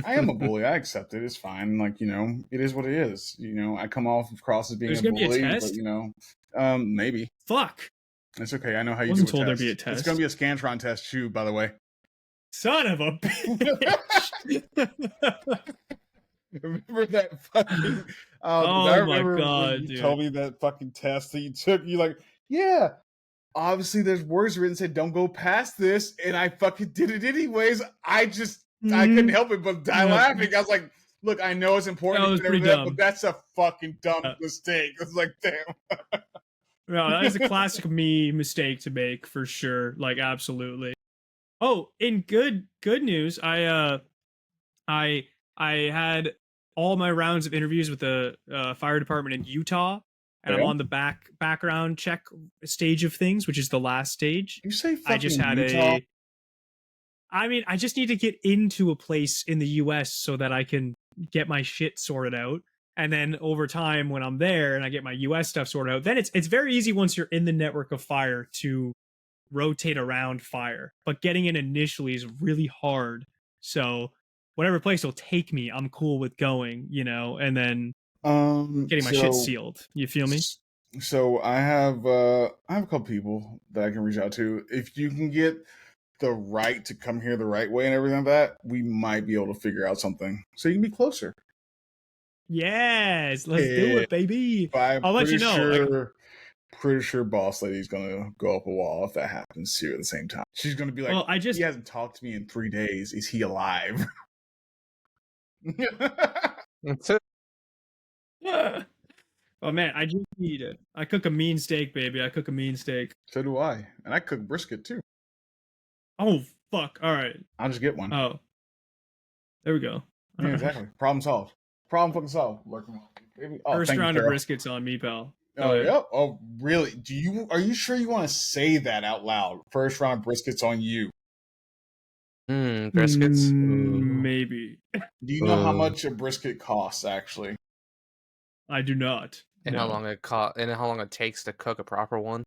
I am a bully. I accept it. It's fine. Like, it is what it is. I come off across as being a bully, but maybe. Fuck. It's okay. I know how you wasn't do told a test. There'd be a test. It's gonna be a Scantron test too, by the way. Son of a bitch. Remember that fucking oh my god, you dude. told me that fucking test that you took. You like, yeah. Obviously, there's words written that said, don't go past this, and I fucking did it anyways. I couldn't help it but die laughing. I was like, look, I know it's important, that was pretty dumb. but that's a fucking dumb mistake. It's like, damn. No, that is a classic me mistake to make for sure. Like, absolutely. Oh, in good news, I had all my rounds of interviews with the fire department in Utah. And I'm on the background check stage of things, which is the last stage. You say fucking I just had Utah? I just need to get into a place in the US so that I can get my shit sorted out. And then over time, when I'm there and I get my US stuff sorted out, then it's very easy once you're in the network of fire to rotate around fire. But getting in initially is really hard. So whatever place will take me, I'm cool with going, and then getting my shit sealed. You feel me? So I have a couple people that I can reach out to. If you can get the right to come here the right way and everything like that, we might be able to figure out something. So you can be closer. Yes, let's do it, baby. I'll let you know. Pretty sure boss lady's gonna go up a wall if that happens here at the same time. She's gonna be like, well, he hasn't talked to me in 3 days. Is he alive? That's it. Oh man, I just need it. I cook a mean steak, baby. I cook a mean steak. So do I. And I cook brisket too. Oh fuck. Alright. I'll just get one. Oh. There we go. Yeah, exactly. Problem solved. Problem fucking solved. First round of briskets on me, pal. Oh, yep. Oh, really? Are you sure you want to say that out loud? First round of briskets on you. Briskets? Maybe. Do you know how much a brisket costs, actually? I do not. And how long it takes to cook a proper one?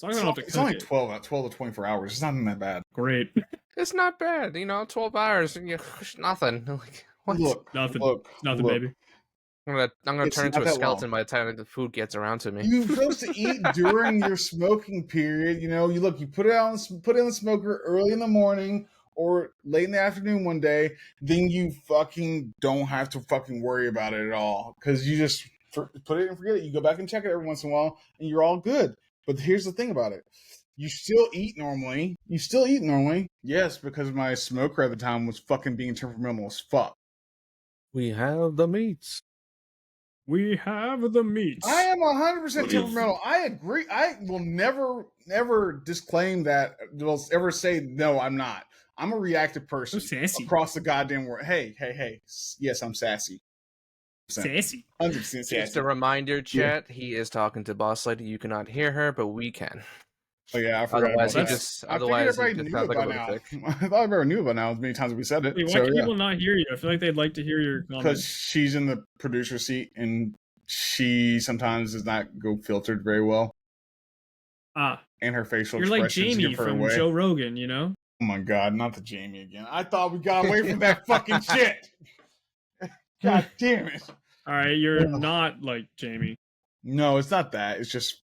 It's only 12 to 24 hours. It's not even that bad. Great. It's not bad. 12 hours. Nothing. Like, what? Nothing, baby. I'm gonna turn into a skeleton by the time the food gets around to me. You're supposed to eat during your smoking period. You put it in the smoker early in the morning or late in the afternoon one day. Then you fucking don't have to fucking worry about it at all because you just put it and forget it. You go back and check it every once in a while, and you're all good. But here's the thing about it: you still eat normally. Yes, because my smoker at the time was fucking being temperamental as fuck. We have the meats. I am 100% temperamental. I agree. I will never disclaim that. Will ever say no. I'm not. I'm a reactive So person sassy. across the goddamn world. Hey. Yes, I'm sassy. Sassy. 100% Just sassy. a reminder, chat. He is talking to Boss Lady. You cannot hear her, but we can. Oh yeah, I forgot Otherwise, about he that. just I figured otherwise he everybody just knew sounds it like a by now. lunatic. I thought everybody knew about now as many times as we said it. Wait, why So can yeah, people not hear you? I feel like they'd like to hear your because comments. she's in the producer seat and she sometimes does not go filtered very well, Ah, and her facial you're like expressions Jamie give her from away. Joe Rogan, you know? Oh my god, not the Jamie again. I thought we got away from that fucking shit. God damn it. All right, you're Ugh. not like Jamie. No, it's not that. It's just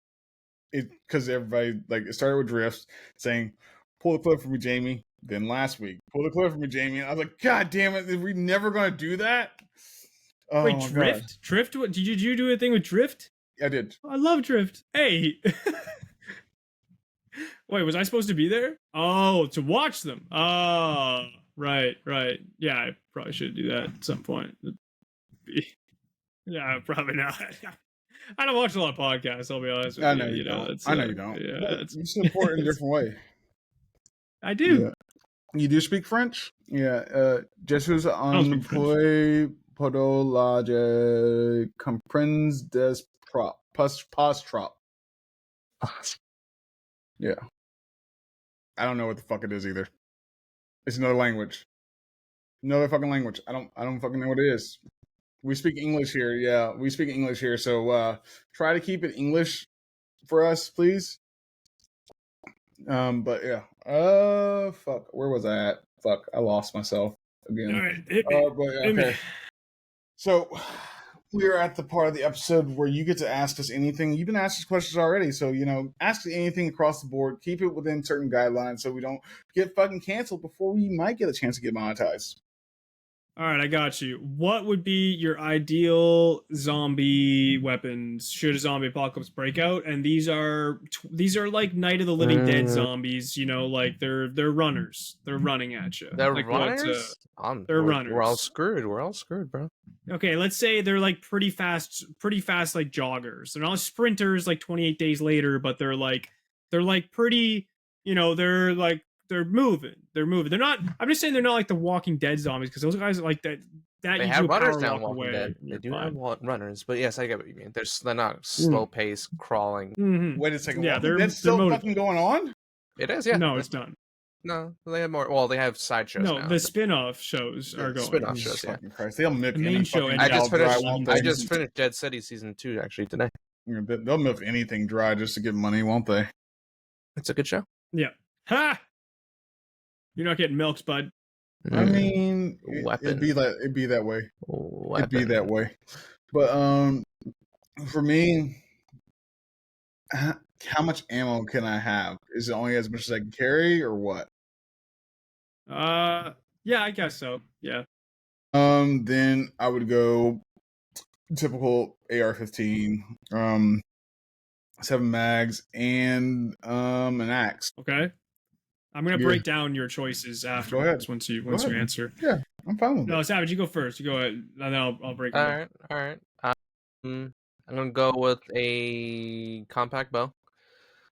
because everybody like it started with Drift saying, "Pull the clip for me, Jamie." Then last week, pull the clip for me, Jamie. And I was like, "God damn it! Are we never gonna do that?" Oh Wait, my God. Drift? Drift? What did you do a thing with Drift? I did. I love Drift. Hey. Wait, was I supposed to be there? Oh, to watch them. Oh, right. Yeah, I probably should do that at some point. Yeah, probably not. I don't watch a lot of podcasts. I'll be honest with I you. know you don't. It's, I know you don't. Yeah, But you support in a different way. I do. Yeah. You do speak French? Yeah. Jesus don't speak French. emploie podologe comprends des post trop. Yeah. I don't know what the fuck it is either. It's another language. Another fucking language. I don't fucking know what it is. We speak English here. Yeah, we speak English here. So try to keep it English for us, please. But yeah. Fuck. Where was I at? Fuck. I lost myself again. All right, hit me. But Hit me. okay. So we are at the part of the episode where you get to ask us anything. You've been asked us questions already, so ask anything across the board. Keep it within certain guidelines so we don't get fucking canceled before we might get a chance to get monetized. All right, I got you. What would be your ideal zombie weapons should a zombie apocalypse break out? And these are like Night of the Living Dead zombies. Like they're runners. They're running at you. They're like runners. They're runners. We're all runners. screwed. We're all screwed, bro. Okay, let's say they're like pretty fast like joggers. They're not sprinters like 28 days later, but they're like pretty. They're moving. They're not. I'm just saying they're not like the Walking Dead zombies because those guys are like that. That They you have do a runners power down walk Walking away. Dead. And They you're do fine. have runners, but yes, I get what you mean. They're not slow paced crawling. Mm-hmm. Wait a second. Yeah, Walking Dead's still fucking going on? It is, yeah. No, it's done. No, they have more. Well, they have sideshows now. No, the spin-off shows are going. Spin-off Jesus shows, yeah. fucking Christ. They'll milk The main any show fucking ended I just cow dry, finished. won't I they? just finished Dead City season 2 actually today. They'll milk anything dry just to get money, won't they? It's a good show. Yeah. Ha! You're not getting milked, bud. I mean, Weapon. it'd be that way. Weapon. It'd be that way. But for me, how much ammo can I have? Is it only as much as I can carry, or what? Yeah, I guess so. Yeah. Then I would go typical AR-15, 7 mags, and an axe. Okay. I'm gonna break down your choices afterwards once you answer. Yeah, I'm fine with it. No, Savage, you go first. You go ahead, and then I'll break. All right. I'm gonna go with a compact bow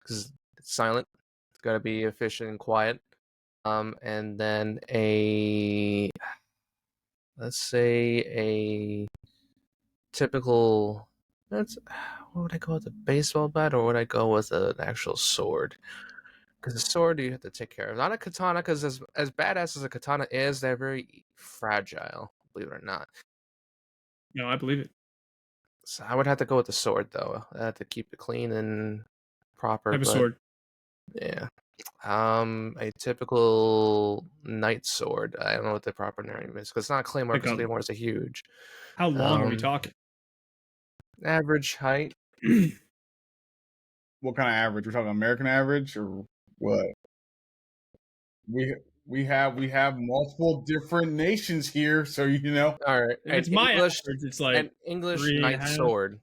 because it's silent. It's gotta be efficient and quiet. And then let's say a typical. What would I go with, a baseball bat, or would I go with an actual sword? Because the sword you have to take care of, not a katana. Because as badass as a katana is, they're very fragile. Believe it or not. No, I believe it. So I would have to go with the sword, though. I have to keep it clean and proper. I have a sword. Yeah. A typical knight sword. I don't know what the proper name is because it's not claymore. Because claymores are huge. How long are we talking? Average height. What kind of average? We're talking American average or what? We have multiple different nations here, so All right. If it's my average, it's like an English knight sword.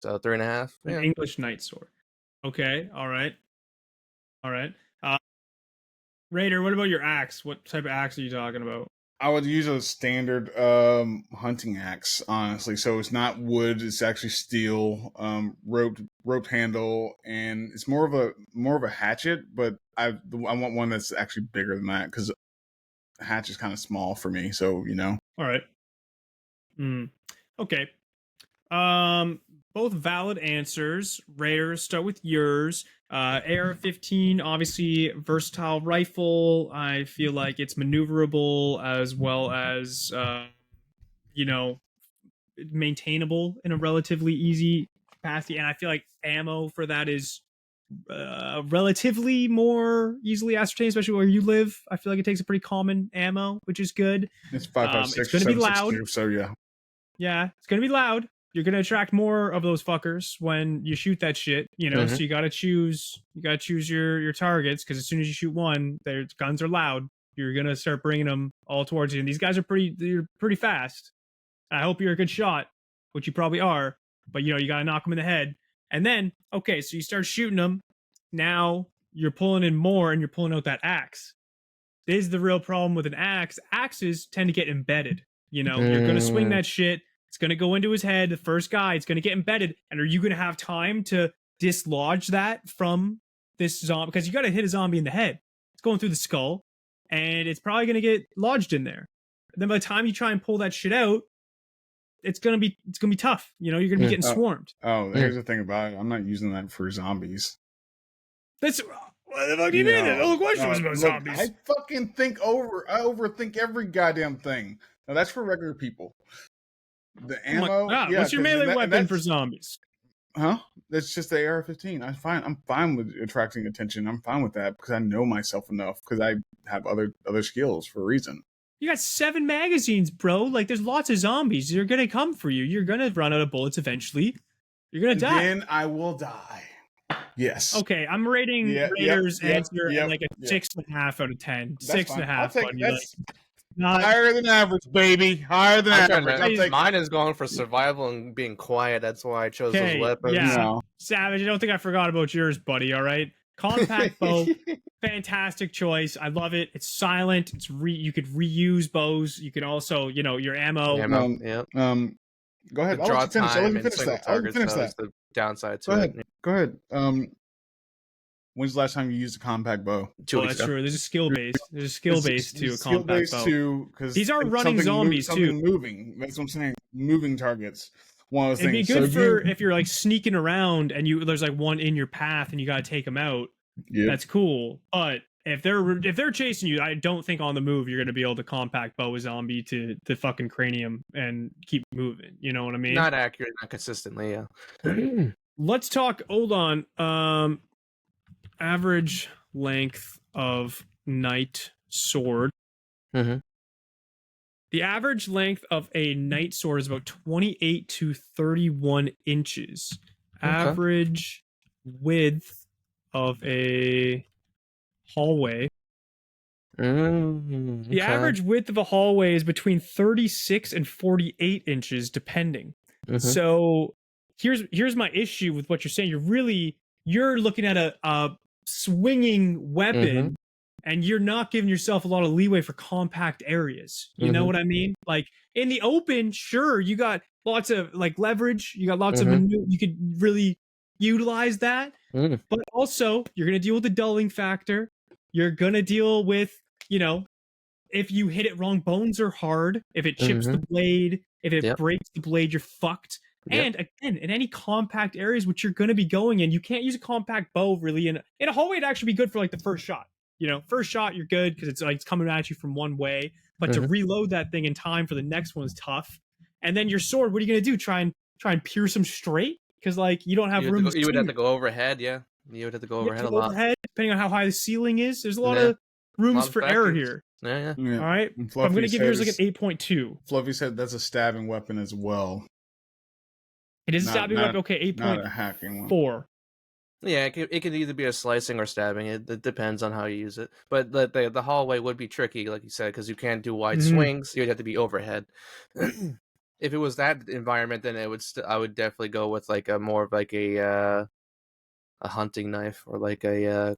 So 3.5. Yeah. An English knight sword. Okay. All right. Raider, what about your axe? What type of axe are you talking about? I would use a standard hunting axe, honestly. So it's not wood; it's actually steel, roped handle, and it's more of a hatchet. But I want one that's actually bigger than that because hatch is kind of small for me. So, you know. All right. Okay. Both valid answers. Rare, start with yours. AR-15, obviously versatile rifle. I feel like it's maneuverable as well as, you know, maintainable in a relatively easy capacity. And I feel like ammo for that is relatively more easily ascertained, especially where you live. I feel like it takes a pretty common ammo, which is good. It's 5.56 It's going to be loud. so yeah. Yeah, it's going to be loud. You're going to attract more of those fuckers when you shoot that shit, you know. So you got to choose. You got to choose your targets, because as soon as you shoot one, their guns are loud. You're going to start bringing them all towards you. And these guys are pretty fast. I hope you're a good shot, which you probably are. But you know, you got to knock them in the head. And then, okay, so you start shooting them. Now you're pulling in more, and you're pulling out that axe. This is the real problem with an axe. Axes tend to get embedded. You know, you're going to swing that shit. It's going to go into his head. The first guy, it's going to get embedded. And are you going to have time to dislodge that from this zombie? Because you got to hit a zombie in the head. It's going through the skull, and it's probably going to get lodged in there. And then by the time you try and pull that shit out, it's gonna be tough. You know, you're gonna be getting swarmed. Oh, here's the thing about it. I'm not using that for zombies. That's what the fuck do you mean? The whole question was about zombies. I fucking I overthink every goddamn thing. Now that's for regular people. The ammo. Yeah, what's your melee weapon for zombies? Huh? That's just the AR-15. I'm fine with attracting attention. I'm fine with that because I know myself enough, because I have other skills for a reason. You got 7 magazines, bro. Like, there's lots of zombies. They're gonna come for you. You're gonna run out of bullets eventually. You're gonna die. Then I will die. Yes. Okay, I'm rating Raiders' answer at like a 6.5 out of 10. That's 6.5. That's higher than average, baby. Higher than average. Mine is going for survival and being quiet. That's why I chose those weapons. Yeah. No. Savage, I don't think I forgot about yours, buddy. All right. Compact bow, fantastic choice. I love it. It's silent. It's you could reuse bows. You can also, you know, your ammo. Go ahead. Draw I'll time finish that. I'll finish that. The downside to it. Go ahead. When's the last time you used a compact bow? 2 weeks ago. True. There's a skill base. There's a skill base to a compact bow. Too, because these are running zombies too. Moving. That's what I'm saying. Moving targets. One of those things. It'd be good if you're like sneaking around and there's like one in your path and you got to take them out. Yeah. That's cool. But if they're chasing you, I don't think on the move you're going to be able to compact bow a zombie to the fucking cranium and keep moving. You know what I mean? Not accurate, not consistently. Yeah. Let's talk. Hold on. Average length of knight sword. Mm-hmm. The average length of a knight sword is about 28 to 31 inches. Okay. Average width of a hallway. Okay. The average width of a hallway is between 36 and 48 inches, depending. Mm-hmm. So here's my issue with what you're saying. You're looking at a swinging weapon, and you're not giving yourself a lot of leeway for compact areas. You know what I mean? Like in the open, sure, you got lots of like leverage. You got lots of you could really utilize that. But also, you're gonna deal with the dulling factor. You're gonna deal with, you know, if you hit it wrong, bones are hard. If it chips the blade, if it breaks the blade, you're fucked. And again, in any compact areas which you're going to be going in, you can't use a compact bow really. In a hallway, it'd actually be good for like the first shot. You know, first shot, you're good because it's like it's coming at you from one way. But to reload that thing in time for the next one is tough. And then your sword, what are you going to do? Try and pierce them straight? Because like you don't have room. You would have to go overhead, yeah. You would have to go overhead a lot. Depending on how high the ceiling is. There's a lot of rooms for error here. Yeah. All right. I'm going to give yours like an 8.2. Fluffy said that's a stabbing weapon as well. It is a stabbing weapon. Okay, 8.4. Not a hacking one. Yeah, it could either be a slicing or stabbing. It depends on how you use it. But the hallway would be tricky, like you said, because you can't do wide swings. You'd have to be overhead. If it was that environment, then I would definitely go with like a more of like a hunting knife or like a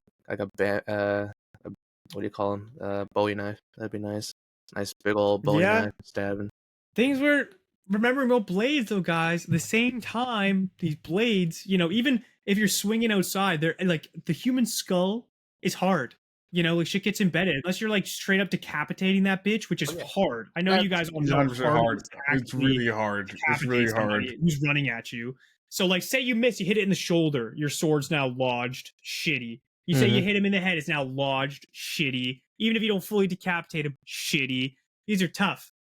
what do you call them? Bowie knife. That'd be nice. Nice big old Bowie knife stabbing. Things were remembering about blades though, guys. At the same time, these blades, you know, even if you're swinging outside, they're like the human skull is hard. like shit gets embedded. Unless you're like straight up decapitating that bitch, which is hard. I know you guys all It's know 100% how hard hard. it is to It's actually really hard. It's really decapitate hard. somebody who's running at you. So like, say you miss, you hit it in the shoulder, your sword's now lodged. Shitty. You say you hit him in the head, it's now lodged. Shitty. Even if you don't fully decapitate him, shitty. These are tough.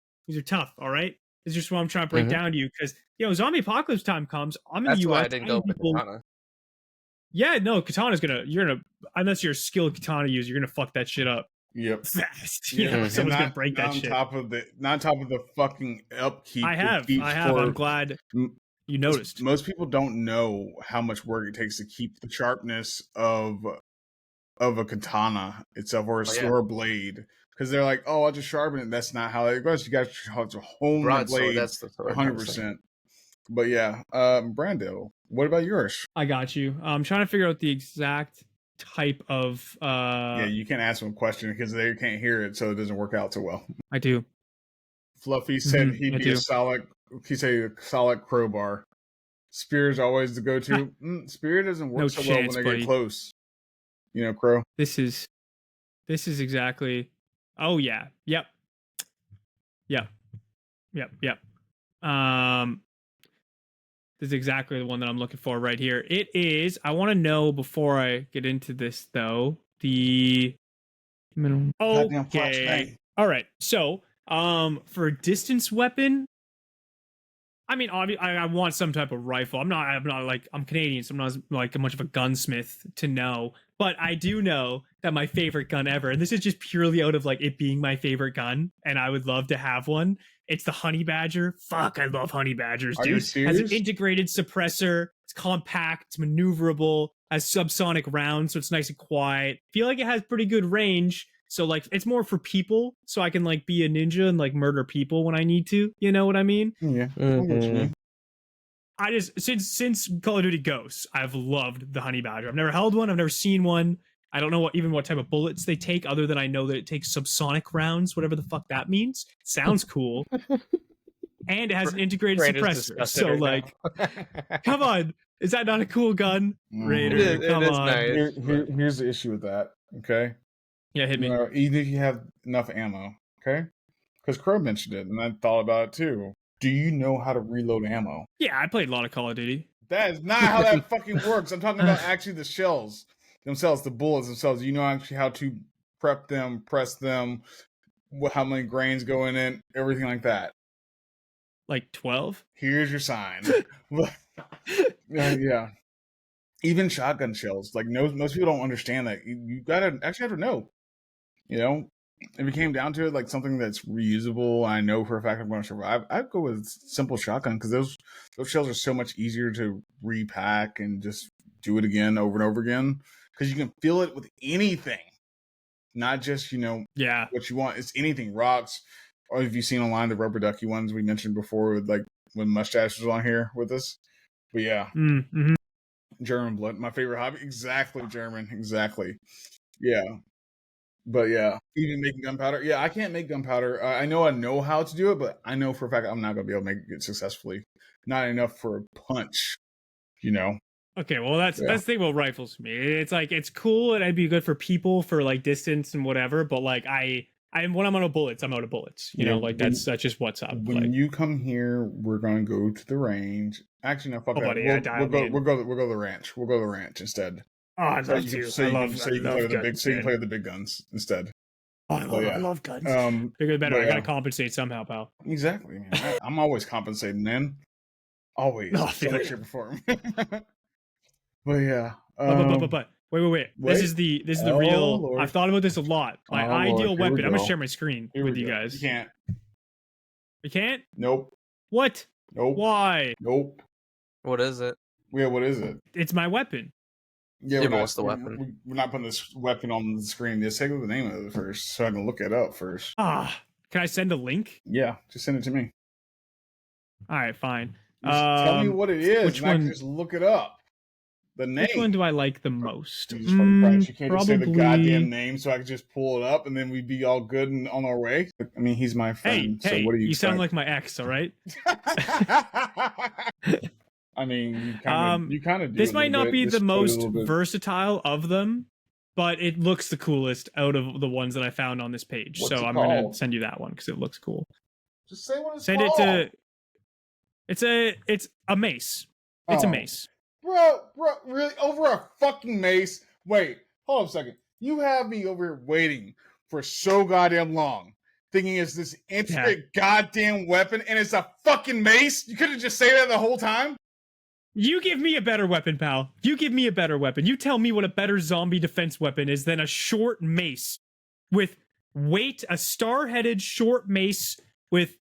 All right. It's just what I'm trying to break down to you because zombie apocalypse time comes. I'm in That's the why US. I didn't go with katana. Yeah, no, katana's you're gonna unless you're a skilled katana user, you're gonna fuck that shit up. Yep. Fast. Yeah. Someone's gonna break that on shit. Top of not on top of the fucking upkeep. I have. I'm glad you noticed. Most people don't know how much work it takes to keep the sharpness of a katana itself or a blade. Because they're like, oh, I'll just sharpen it. That's not how it goes. You got to hone the blade 100%. But yeah, Brando, what about yours? I got you. I'm trying to figure out the exact type of. Yeah, you can't ask them a question because they can't hear it, so it doesn't work out so well. I do. Fluffy said he'd be a solid. He'd say a solid crowbar. Spear's always the go-to. Spear doesn't work so well when they get close. Crow. This is exactly. Oh yeah. Yep. This is exactly the one that I'm looking for right here. It is. I want to know before I get into this though. The minimum. Okay. All right. So, for a distance weapon, I mean, obviously, I want some type of rifle. I'm not like, I'm Canadian, so I'm not like much of a gunsmith to know. But I do know that my favorite gun ever, and this is just purely out of like it being my favorite gun, and I would love to have one. It's the Honey Badger. Fuck, I love Honey Badgers, dude. Are you serious? Has an integrated suppressor. It's compact. It's maneuverable. Has subsonic rounds, so it's nice and quiet. Feel like it has pretty good range. So like it's more for people, so I can like be a ninja and like murder people when I need to. You know what I mean? Yeah. I just since Call of Duty Ghosts, I've loved the Honey Badger. I've never held one. I've never seen one. I don't know what type of bullets they take, other than I know that it takes subsonic rounds, whatever the fuck that means. Sounds cool. And it has an integrated suppressor. So like, come on, is that not a cool gun, Raider? Come on. Nice. Here's the issue with that. Okay. Yeah, hit me. Even if you have enough ammo, okay? Because Crow mentioned it, and I thought about it too. Do you know how to reload ammo? Yeah, I played a lot of Call of Duty. That is not how that fucking works. I'm talking about actually the shells themselves, the bullets themselves. You know actually how to prep them, press them, how many grains go in it, everything like that. Like 12? Here's your sign. Yeah. Even shotgun shells. Like most people don't understand that. You gotta actually have to know. If it came down to it, like something that's reusable, I know for a fact I'm going to survive. I'd go with simple shotgun because those shells are so much easier to repack and just do it again over and over again because you can fill it with anything, not just what you want. It's anything, rocks. Or have you seen online the rubber ducky ones we mentioned before with like when Mustache was on here with us? But yeah, German blood, my favorite hobby. Exactly, German. Exactly. Yeah. But yeah, even making gunpowder. Yeah, I can't make gunpowder. I know how to do it, but I know for a fact I'm not going to be able to make it successfully. Not enough for a punch, Okay, well that's the thing about rifles for me. It's like it's cool and it'd be good for people for like distance and whatever. But like when I'm out of bullets, I'm out of bullets. That's just what's up. When you come here, we're going to go to the range. Actually, no, fuck that. Buddy, we'll go to the ranch. We'll go to the ranch instead. Oh, I'd love to. So you can play with the big guns instead. Oh, I love guns. Bigger the better. I gotta compensate somehow, pal. Exactly, man. I'm always compensating, man. Always. Shape form. But yeah. But wait. This is the real. Lord. I've thought about this a lot. My ideal weapon. I'm gonna share my screen with you guys. You can't. You can't? Nope. What? Nope. Why? Nope. What is it? Yeah, what is it? It's my weapon. Yeah, what's the weapon? We're not putting this weapon on the screen. Just take the name of it first, so I can look it up first. Can I send a link? Yeah, just send it to me. All right, fine. Just tell me what it is. Which one? I can just look it up. The name. Which one do I like the most? You can't just say the goddamn name, so I can just pull it up, and then we'd be all good and on our way. I mean, he's my friend. Hey, so what do you? You sound like my ex. All right. I mean, you kind of do. This might not be the most versatile of them, but it looks the coolest out of the ones that I found on this page. What's so it I'm gonna called? send you that one because it looks cool. Just say what it's Send called. it to. It's a mace. It's a mace. Bro, really? Over a fucking mace? Wait, hold up a second. You have me over here waiting for so goddamn long, thinking it's this intricate goddamn weapon, and it's a fucking mace? You could have just said that the whole time? You give me a better weapon, pal. You give me a better weapon. You tell me what a better zombie defense weapon is than a short mace with weight, a star-headed short mace with...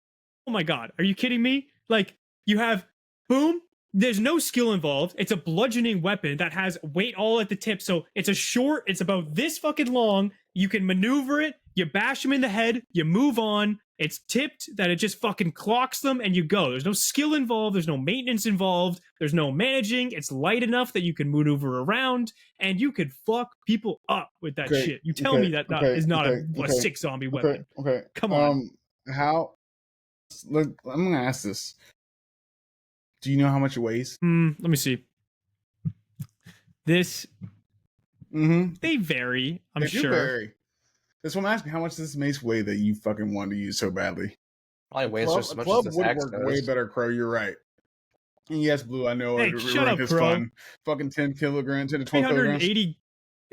Oh my god, are you kidding me? Like, you have... Boom. There's no skill involved. It's a bludgeoning weapon that has weight all at the tip. So it's a short, it's about this fucking long. You can maneuver it. You bash him in the head. You move on. It's tipped that it just fucking clocks them and you go. There's no skill involved. There's no maintenance involved. There's no managing. It's light enough that you can maneuver around and you could fuck people up with that shit. You tell me that is not a sick zombie weapon. Okay. Come on. How? Look, I'm gonna ask this. Do you know how much it weighs? Let me see. This. They vary. I'm sure. Vary. That's what I'm asking. How much does this mace weigh that you fucking want to use so badly? Probably weighs just as much club as this would axe work does. way better, Crow. You're right. And yes, Blue. I know. Hey, shut up, is Crow. fun. Fucking 10 kilograms, 10 to 12 kilograms. 380.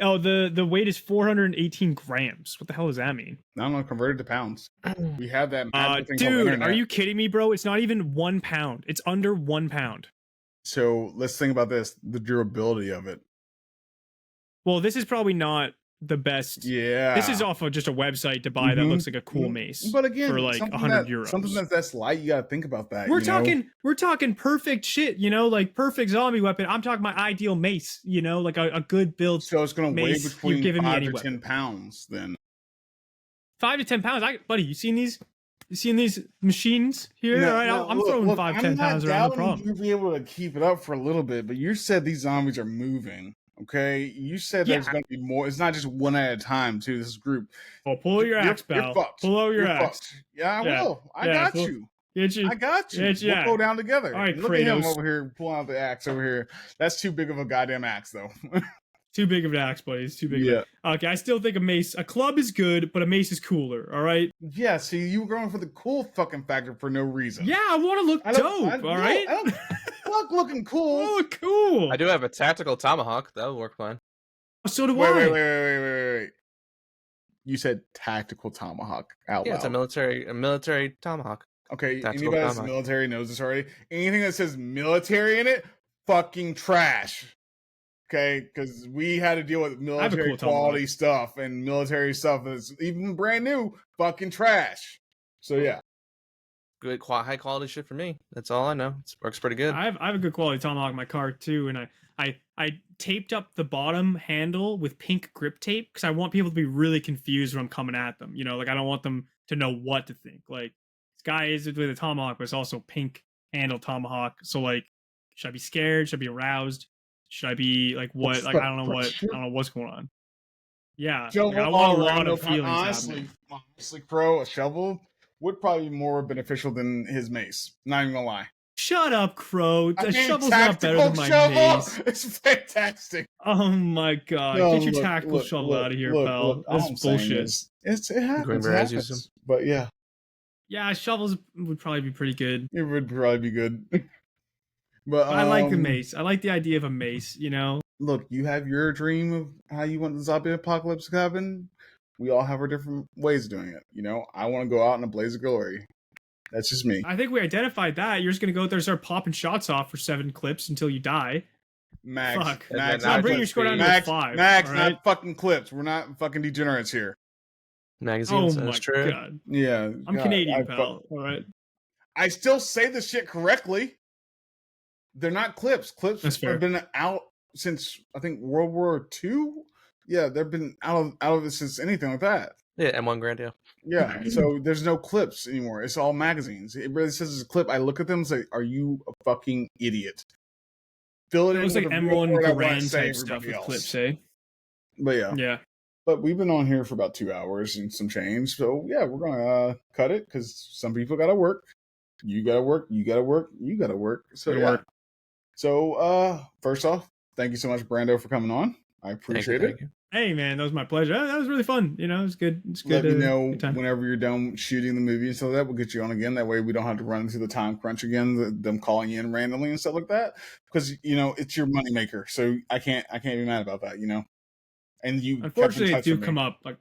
Oh, the weight is 418 grams. What the hell does that mean? I don't know. Converted to pounds. We have that. Dude, are you kidding me, bro? It's not even 1 pound. It's under 1 pound. So let's think about this: the durability of it. Well, this is probably not the best. Yeah. This is off of just a website to buy that looks like a cool mace. But again, for like 100 euros. Something that's light, you gotta think about that. We're talking perfect shit, like perfect zombie weapon. I'm talking my ideal mace, like a good build. So it's gonna weigh between 5 to 10 weapon. pounds then. 5 to 10 pounds. Buddy, you seen these? You seen these machines here? No, right, I'm throwing 5 to 10 pounds around the problem. You'll be able to keep it up for a little bit, but you said these zombies are moving. Okay, you said there's going to be more. It's not just one at a time, too. This group. Oh, pull out your axe, pal. Pull out your axe. Fucked. Yeah, I will. I got you. I got you. We'll go down together. All right, look Kratos. at him over here pulling out the axe over here. That's too big of a goddamn axe, though. Too big of an axe, buddy. It's too big. Yeah. Okay, I still think a club is good, but a mace is cooler. All right. Yeah. See, you were going for the cool fucking factor for no reason. Yeah, I want to look dope. All right. I don't look looking cool. I look cool. I do have a tactical tomahawk. That would work fine. So do I. Wait. You said tactical tomahawk out loud. It's a military tomahawk. Okay, Tactical anybody that's tomahawk. military knows this already. Anything that says military in it, fucking trash. Okay, because we had to deal with military quality stuff and military stuff that's even brand new, fucking trash. So yeah. Good, high quality shit for me. That's all I know. It works pretty good. I have a good quality tomahawk in my car too, and I taped up the bottom handle with pink grip tape because I want people to be really confused when I'm coming at them. I don't want them to know what to think. Like, this guy is with a tomahawk, but it's also pink handle tomahawk. So like, should I be scared? Should I be aroused? Should I be like what? Like, I don't know what's going on. Yeah, I want a lot of feelings. Honestly, Crow, a shovel would probably be more beneficial than his mace. Not even gonna lie. Shut up, Crow. The shovel's not better than my mace. It's fantastic. Oh my god. Get your tactical shovel out of here, pal. That's bullshit. It happens. But yeah. Yeah, shovels would probably be pretty good. It would probably be good. But I like the mace. I like the idea of a mace, Look, you have your dream of how you want the zombie apocalypse to happen. We all have our different ways of doing it. I want to go out in a blaze of glory. That's just me. I think we identified that. You're just going to go out there and start popping shots off for 7 clips until you die. Max. Fuck. Max. Bring your score down to 5. Max, right? not fucking clips. We're not fucking degenerates here. Magazines, that's true. God. Yeah. I'm Canadian, pal. All right. I still say this shit correctly. They're not clips. Clips have been out since, I think, World War II. Yeah, they've been out of it since anything like that. Yeah, M1 Grand, yeah. Yeah, so there's no clips anymore. It's all magazines. It really says it's a clip. I look at them and say, are you a fucking idiot? Fill it in. It was like M1 Grand type stuff with clips, eh? But yeah. Yeah. But we've been on here for about 2 hours and some change. So yeah, we're going to cut it because some people got to work. You got to work. You got to work. You got to work. So yeah. So first off, thank you so much, Brando, for coming on. I appreciate it. Hey man, that was my pleasure. That was really fun. You know, it was good. It's good. Let me know good time. whenever you're done shooting the movie, and so that will get you on again. That way, we don't have to run through the time crunch again, them calling you in randomly and stuff like that. Because it's your moneymaker, so I can't be mad about that. And you kept in Unfortunately, it touch do with me. come up. Like,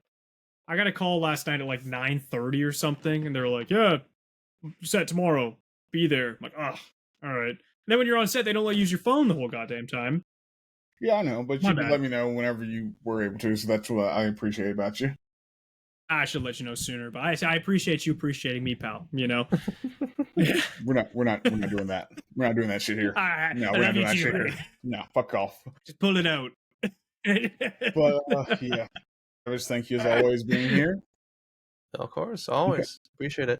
I got a call last night at like 9:30 or something, and they were like, "Yeah, set tomorrow. Be there." I'm like, oh, all right. And then when you're on set, they don't let you use your phone the whole goddamn time. Yeah, I know, but My you could bad. let me know whenever you were able to. So that's what I appreciate about you. I should let you know sooner, but I appreciate you appreciating me, pal. Yeah. We're not doing that. We're not doing that shit here. No, we're not doing that shit here. No, fuck off. Just pull it out. But yeah, I just thank you as always being here. Of course, always appreciate it.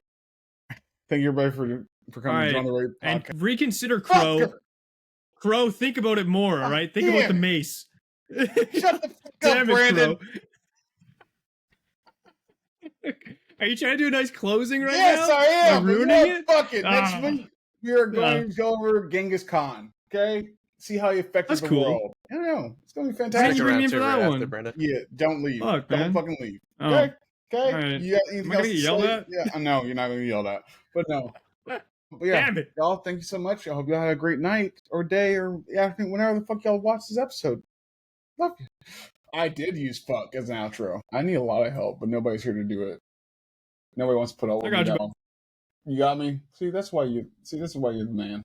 Thank you everybody for coming to Join the Way and podcast. reconsider Crow. Crow, think about it more. All right, think about the mace. Shut the fuck Damn up, it, Brandon. Are you trying to do a nice closing right now? Yes, I am. Like ruining it? Fuck it. Next week we are going to go over Genghis Khan. Okay, see how he affected the world. I don't know. It's gonna be fantastic. You bring me in for that one? Yeah, don't leave. Fuck, don't fucking leave. Okay. Okay. Right. You got anything else to yelled say? at? Yeah, I know you're not gonna be yelled at, but no. But yeah, damn it, y'all. Thank you so much. I hope y'all had a great night or day or afternoon, whenever the fuck y'all watch this episode. Love you. I did use fuck as an outro. I need a lot of help, but nobody's here to do it. Nobody wants to put up with me. You got me. See, this is why you're the man.